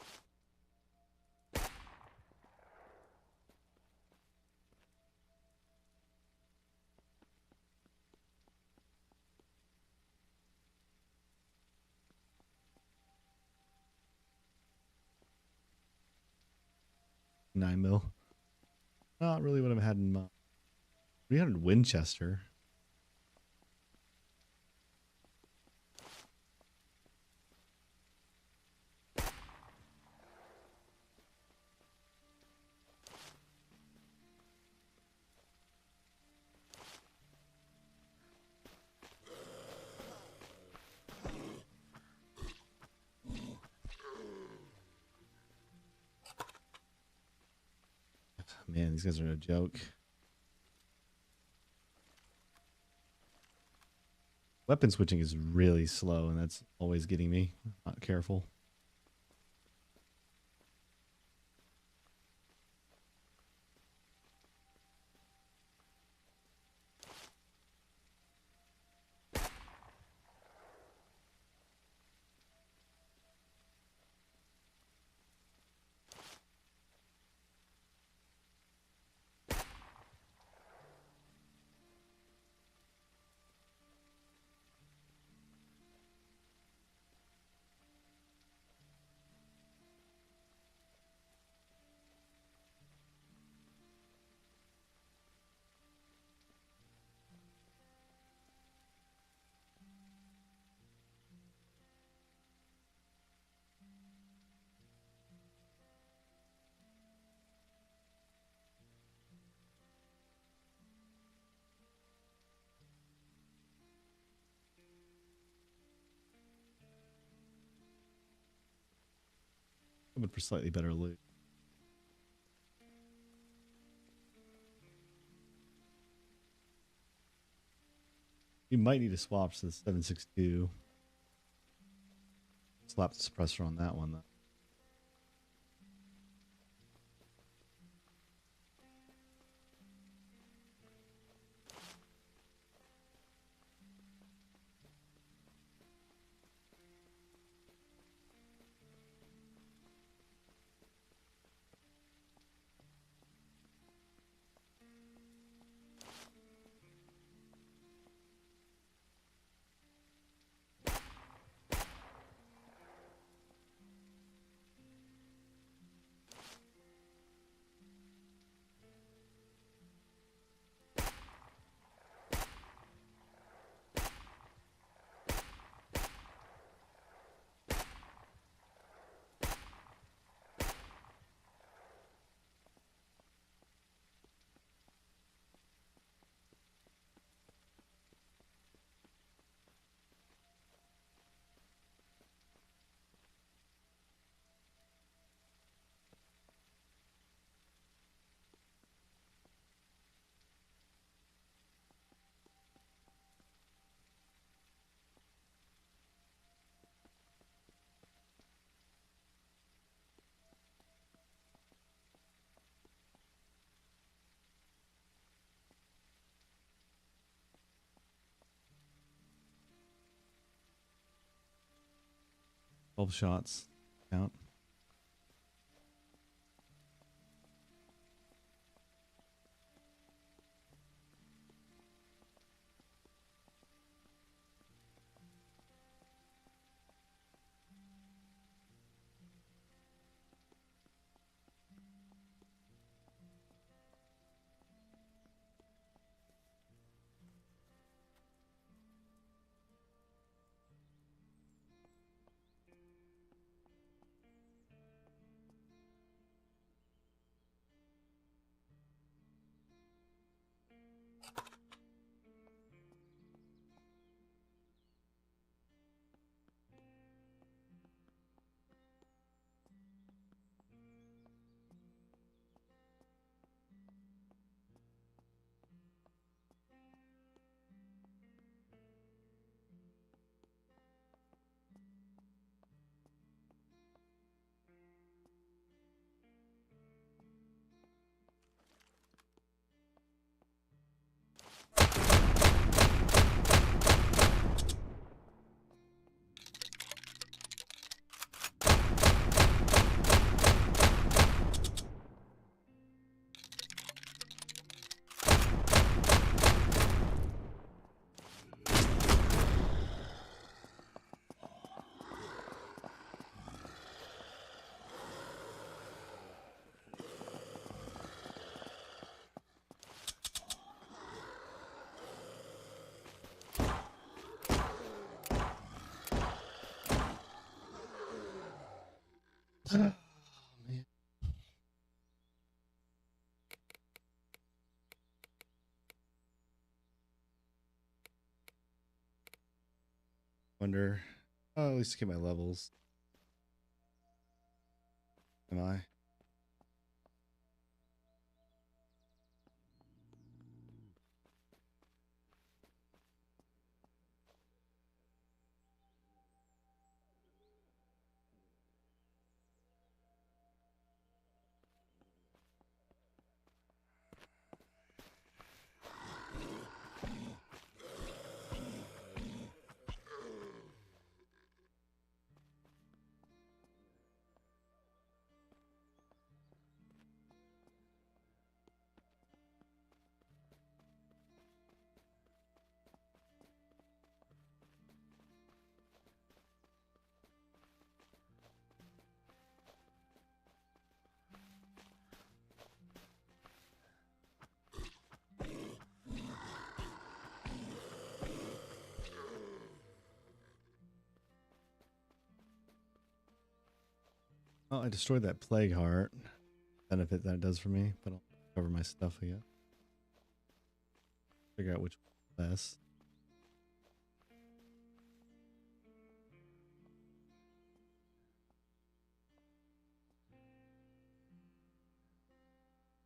Nine mil. Not really what I've had in mind. 300 Winchester. Man, these guys are no joke. Weapon switching is really slow, and that's always getting me. Not careful. Hoping for slightly better loot. You might need to swap to the 7.62. Slap the suppressor on that one, though. Twelve shots. Count. Oh, man. Wonder. Oh, at least get my levels. Am I? Oh, I destroyed that plague heart. Benefit that it does for me, but I'll cover my stuff again. Figure out which one's best.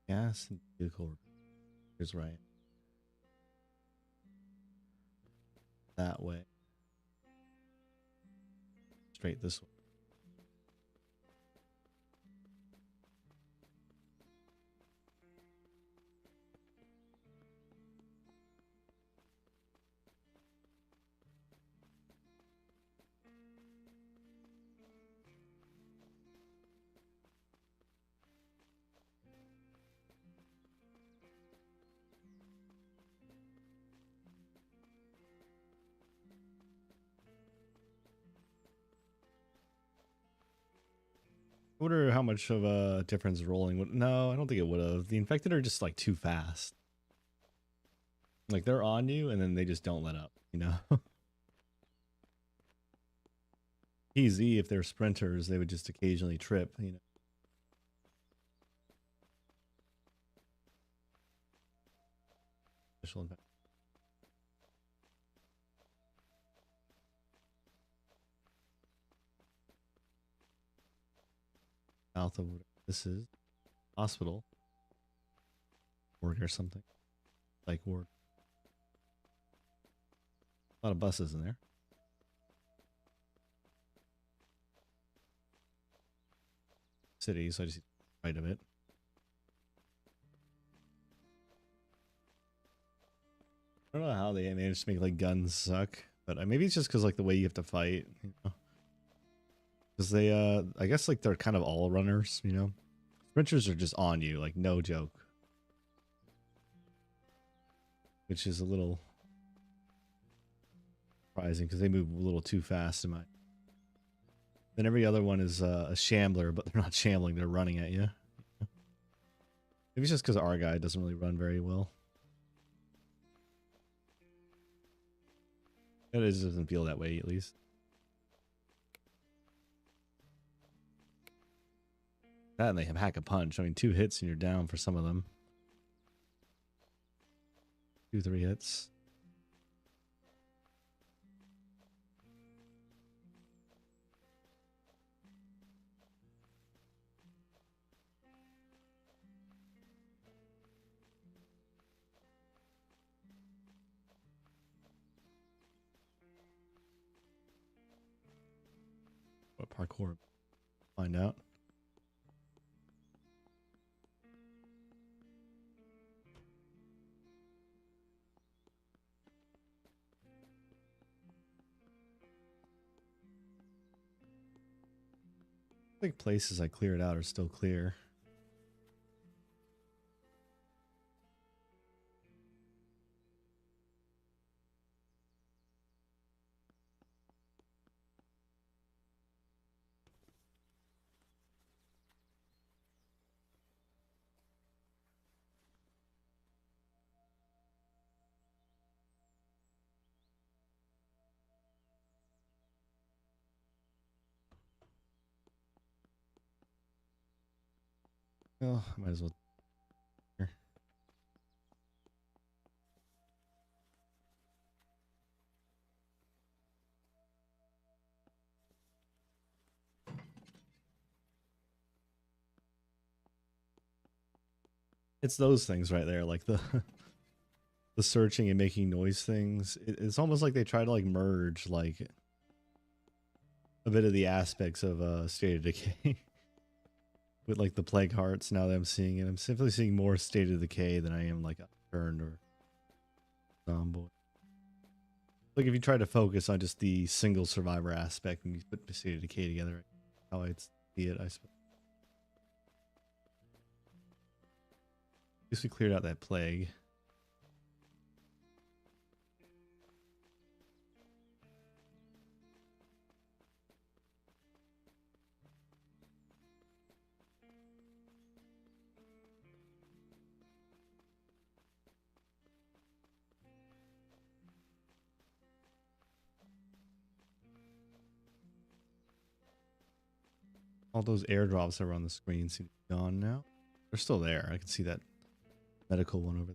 Gas and vehicle repairs, right. That way. Straight this way. I wonder how much of a difference rolling would. No, I don't think it would have. The infected are just like too fast. Like they're on you and then they just don't let up, you know? Easy if they're sprinters, they would just occasionally trip, you know. Special infect. South of this is hospital. Ward or something. Like ward. A lot of buses in there. City, so I just right of it. I don't know how they managed to make like guns suck, but maybe it's just because like the way you have to fight, you know. Because they, I guess like they're kind of all runners, you know. Sprinters are just on you, like no joke. Which is a little surprising because they move a little too fast in my. Then every other one is a shambler, but they're not shambling; they're running at you. Maybe it's just because our guy doesn't really run very well. It doesn't feel that way, at least. That and they have hack a punch. I mean, 2 hits and you're down for some of them. 2, 3 hits. What parkour? Find out. I think places I cleared out are still clear. Oh, I might as well. Here. It's those things right there, like the the searching and making noise things. It's almost like they try to like merge like a bit of the aspects of State of Decay with like the Plague Hearts. Now that I'm seeing it, I'm simply seeing more State of Decay than I am like Unturned or Zomboid. Like if you try to focus on just the single survivor aspect and you put State of Decay together, how I see it, I suppose. At least we cleared out that plague. All those airdrops that were on the screen seem to be gone now. They're still there. I can see that medical one over there.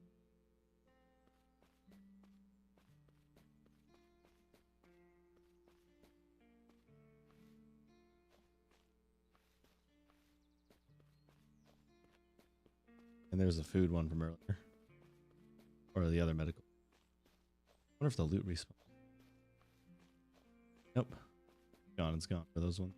And there's the food one from earlier. Or the other medical. I wonder if the loot respawn. Nope. Gone, it's gone for those ones.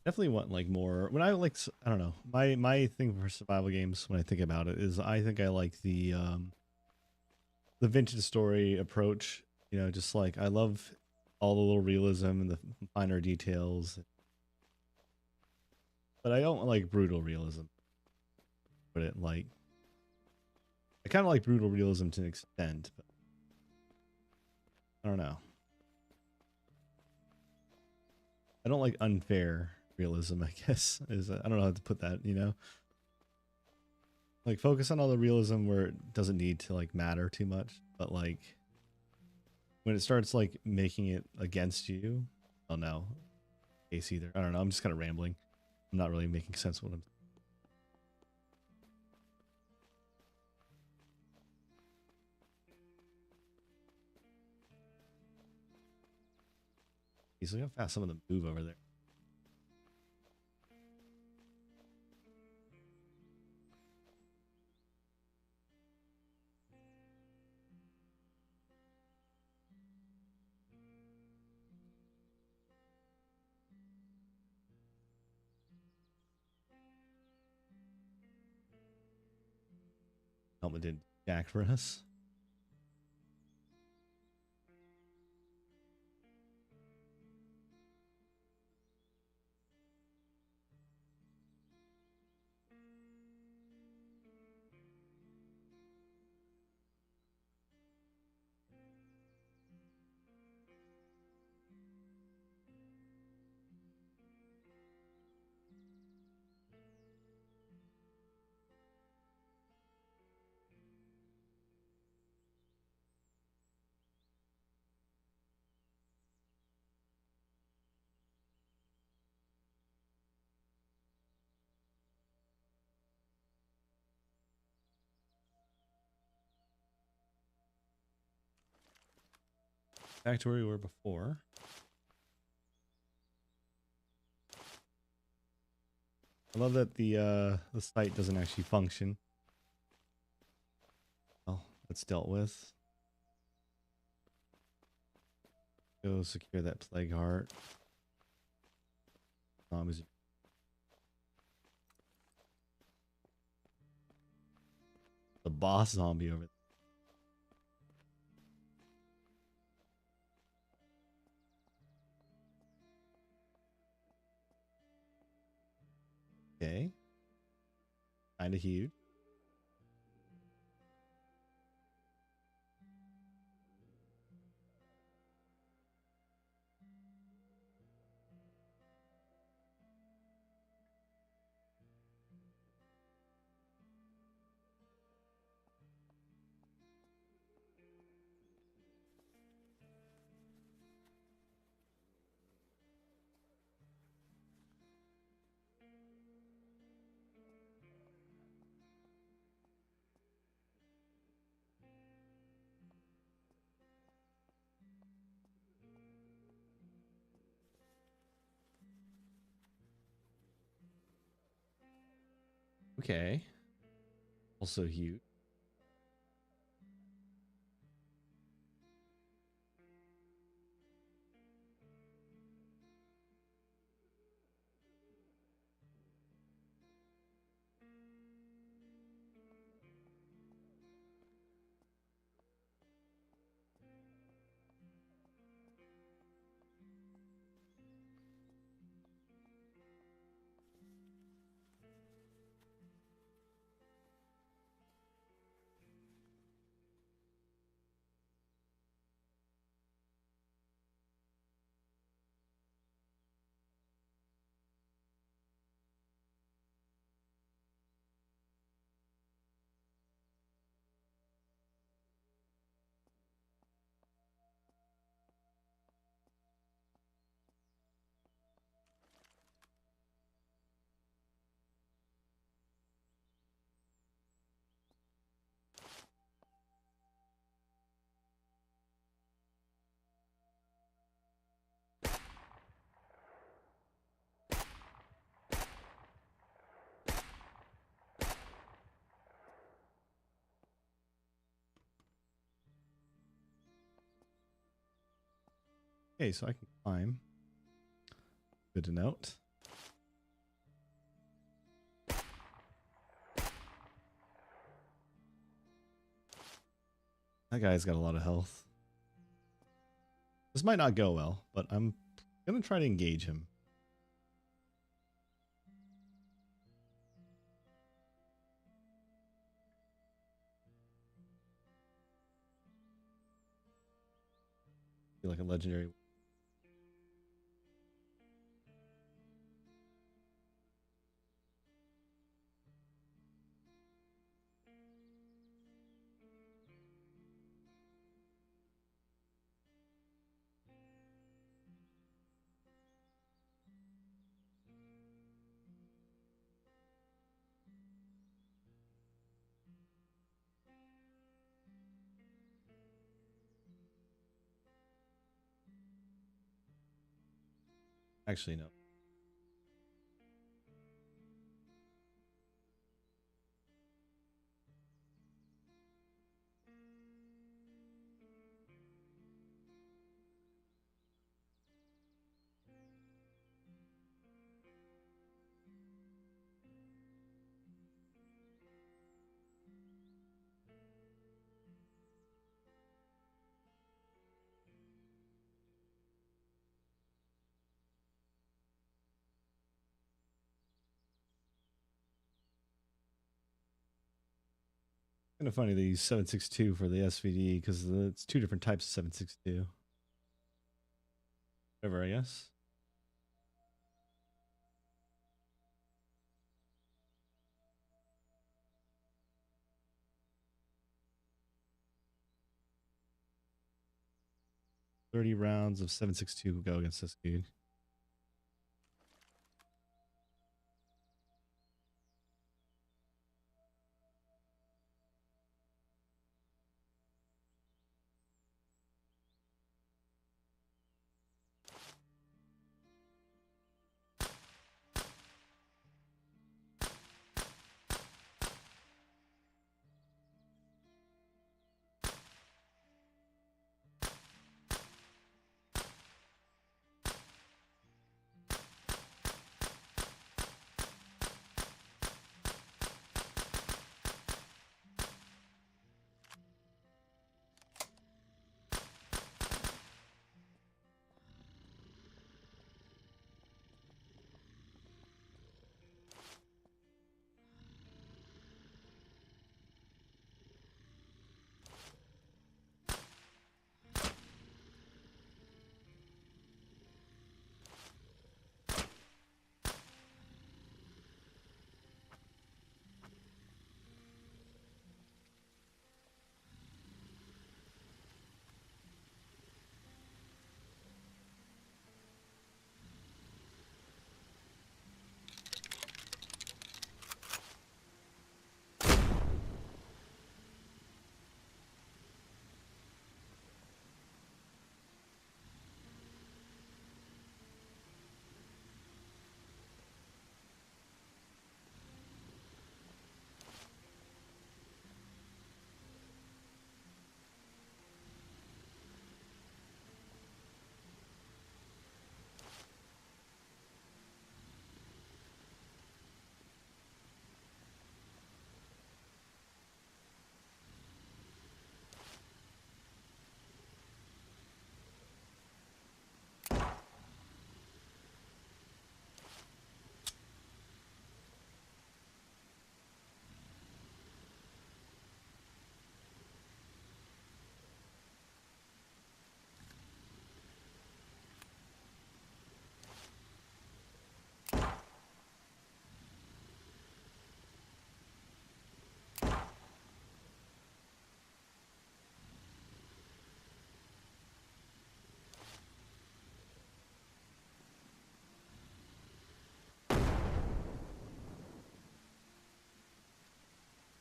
Definitely want like more. When I like, I don't know. My thing for survival games when I think about it is I think I like the vintage story approach. You know, just like I love all the little realism and the finer details, but I don't like brutal realism. But it like I kind of like brutal realism to an extent, but I don't know. I don't like unfair realism, I guess. I don't know how to put that, you know? Like focus on all the realism where it doesn't need to like matter too much, but like when it starts like making it against you, oh no. Case either. I don't know, I'm just kind of rambling. I'm not really making sense of what I'm saying. Look how fast some of them move over there. Helmet did jack for us. Back to where we were before. I love that the site doesn't actually function. Oh, that's dealt with. Go secure that plague heart. The boss zombie over there. kind of huge. Okay. Also huge. Okay, so I can climb. Good to note. That guy's got a lot of health. This might not go well, but I'm gonna try to engage him. Feel like a legendary. Actually, no. Kind of funny they use 762 for the SVD because it's two different types of 762. Whatever, I guess. $30 rounds of 762 will go against this dude.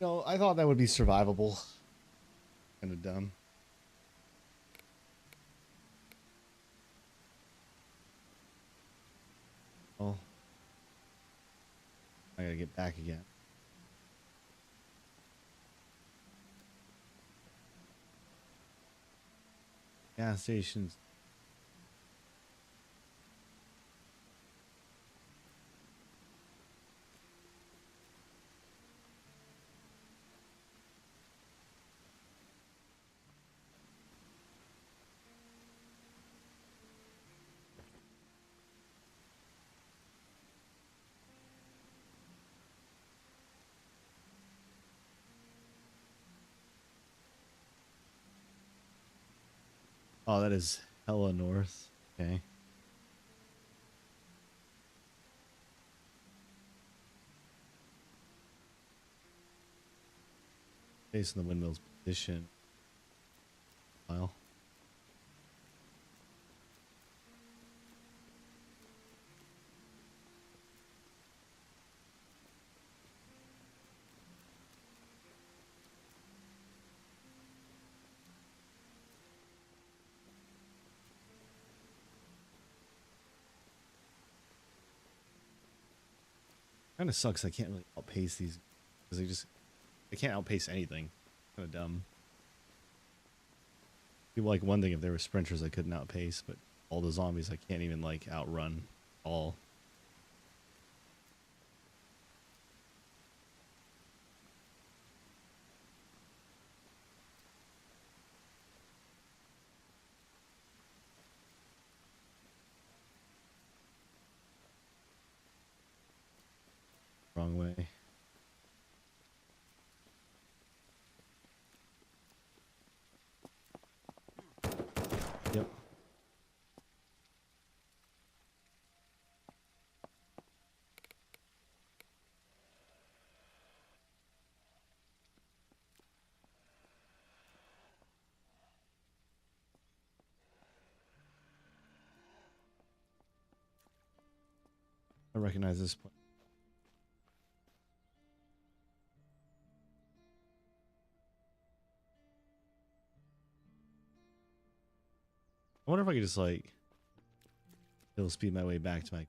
No, I thought that would be survivable. Kind of dumb. Oh, I gotta get back again. Gas stations. Oh, that is hella north. Okay. Based on the windmill's position. Well. Kind of sucks. I can't really outpace these because they can't outpace anything. Kind of dumb. People like one thing if there were sprinters I couldn't outpace, but all the zombies I can't even like outrun all. Wrong way. Yep. I recognize this place. I wonder if I could just like hill speed my way back to my.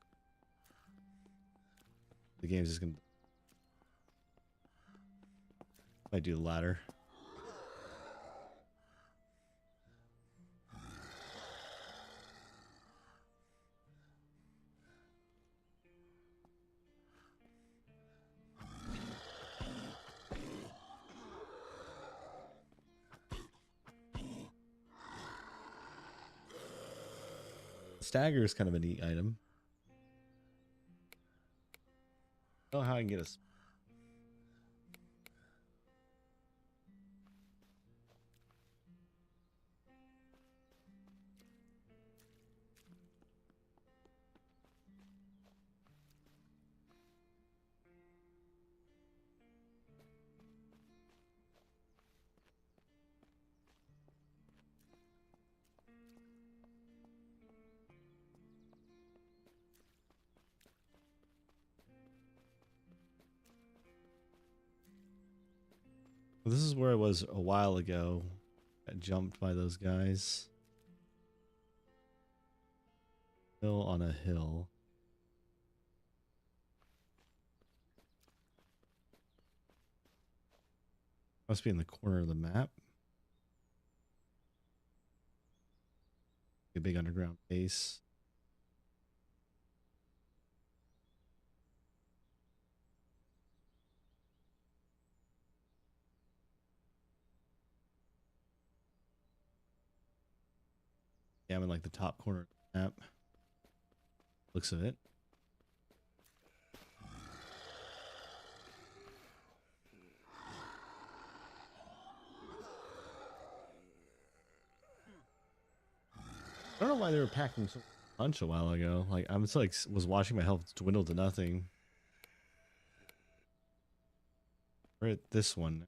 The game's just gonna. I do the ladder. Stagger is kind of a neat item. I don't know how I can get a. This is where I was a while ago. Got jumped by those guys. Hill on a hill. Must be in the corner of the map. A big underground base. Yeah, I'm in like the top corner of the map. Looks of it. I don't know why they were packing so punch a while ago. Like I'm just like was watching my health dwindle to nothing. We're at this one.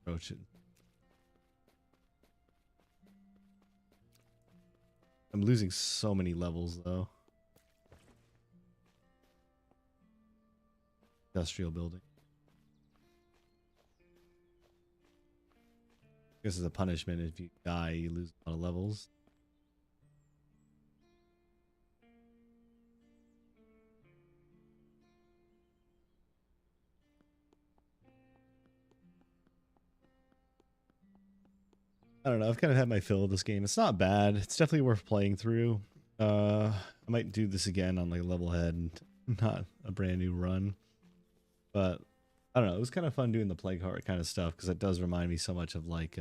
approach it. I'm losing so many levels though. Industrial building. I guess as a punishment, if you die, you lose a lot of levels. I don't know. I've kind of had my fill of this game. It's not bad. It's definitely worth playing through. I might do this again on like level head and not a brand new run. But I don't know. It was kind of fun doing the plague heart kind of stuff because it does remind me so much of like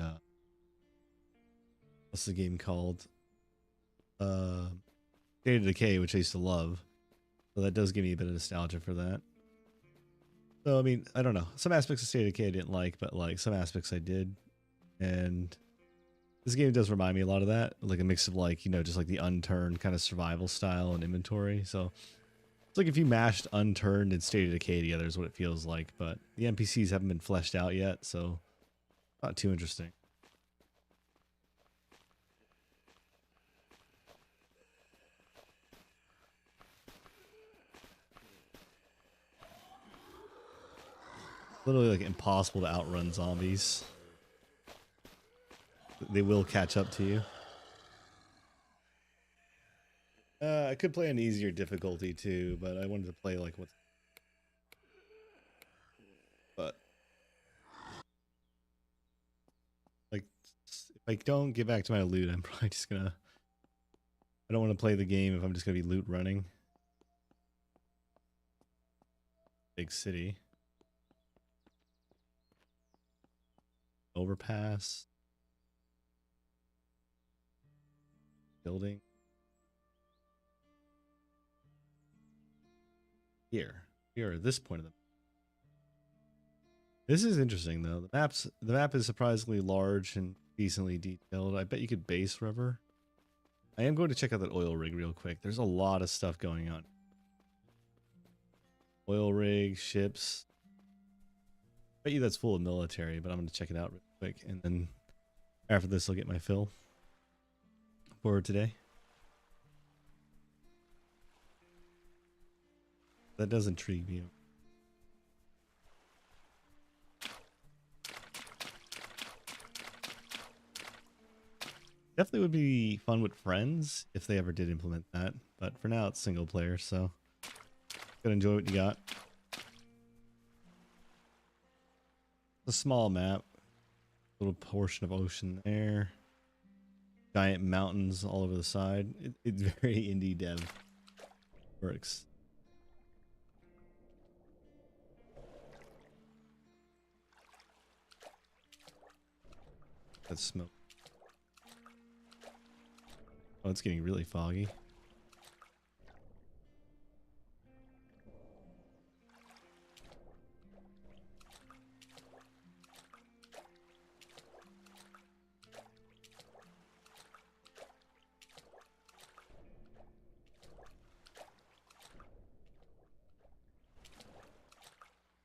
what's the game called? State of Decay, which I used to love. So that does give me a bit of nostalgia for that. So I mean, I don't know. Some aspects of State of Decay I didn't like, but like some aspects I did. And this game does remind me a lot of that, like a mix of like, you know, just like the unturned kind of survival style and inventory. So it's like if you mashed unturned and State of Decay together is what it feels like, but the NPCs haven't been fleshed out yet, so not too interesting. Literally like impossible to outrun zombies. They will catch up to you. I could play an easier difficulty too, but I wanted to play like what's. But like, if I don't get back to my loot, I'm probably just gonna. I don't want to play the game if I'm just gonna be loot running. Big city. Overpass. Building. Here. Here at this point of the. This is interesting though. The map is surprisingly large and decently detailed. I bet you could base river. I am going to check out that oil rig real quick. There's a lot of stuff going on. Oil rig, ships. Bet you that's full of military, but I'm going to check it out real quick. And then after this, I'll get my fill for today. That does intrigue me. Definitely would be fun with friends if they ever did implement that. But for now, it's single player, so gotta enjoy what you got. A small map, little portion of ocean there, giant mountains all over the side. It's very indie dev. Works. That's smoke. Oh, it's getting really foggy.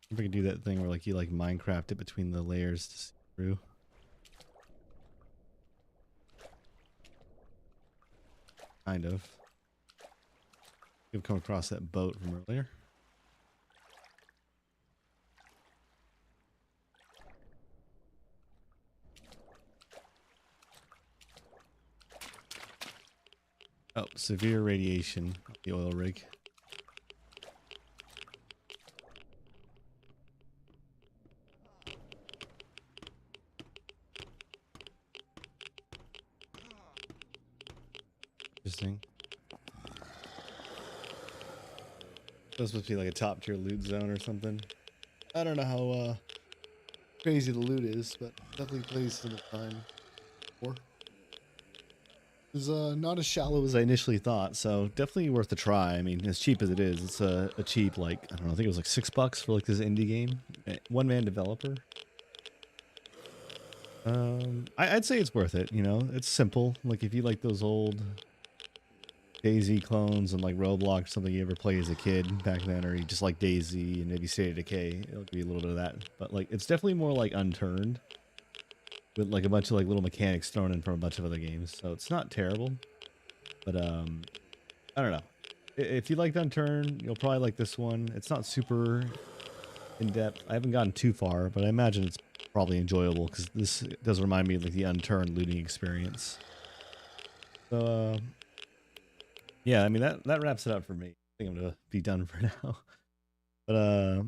If we could do that thing where like you like Minecraft it between the layers to see through. Kind of. You've come across that boat from earlier. Oh, severe radiation. The oil rig. Interesting. That's supposed to be like a top tier loot zone or something. I don't know how crazy the loot is, but definitely plays to the time. It's not as shallow as I initially thought, so definitely worth a try. I mean, as cheap as it is, it's a cheap, like, I don't know, I think it was like $6 for like this indie game. One-man developer. I'd say it's worth it, you know? It's simple. Like, if you like those old DayZ clones and like Roblox, something you ever played as a kid back then, or you just like DayZ and maybe State of Decay, it'll give you a little bit of that. But like, it's definitely more like unturned. with like a bunch of like little mechanics thrown in from a bunch of other games. So it's not terrible, but I don't know. If you liked Unturned, you'll probably like this one. It's not super in depth. I haven't gotten too far, but I imagine it's probably enjoyable because this does remind me of like the Unturned looting experience. So yeah, I mean that wraps it up for me. I think I'm gonna be done for now. But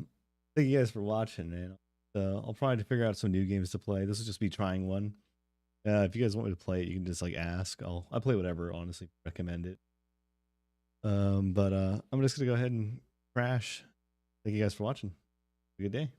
thank you guys for watching, man. I'll probably figure out some new games to play. This will just be trying one. If you guys want me to play it, you can just like ask. I play whatever. Honestly, recommend it. But I'm just gonna go ahead and crash. Thank you guys for watching. Have a good day.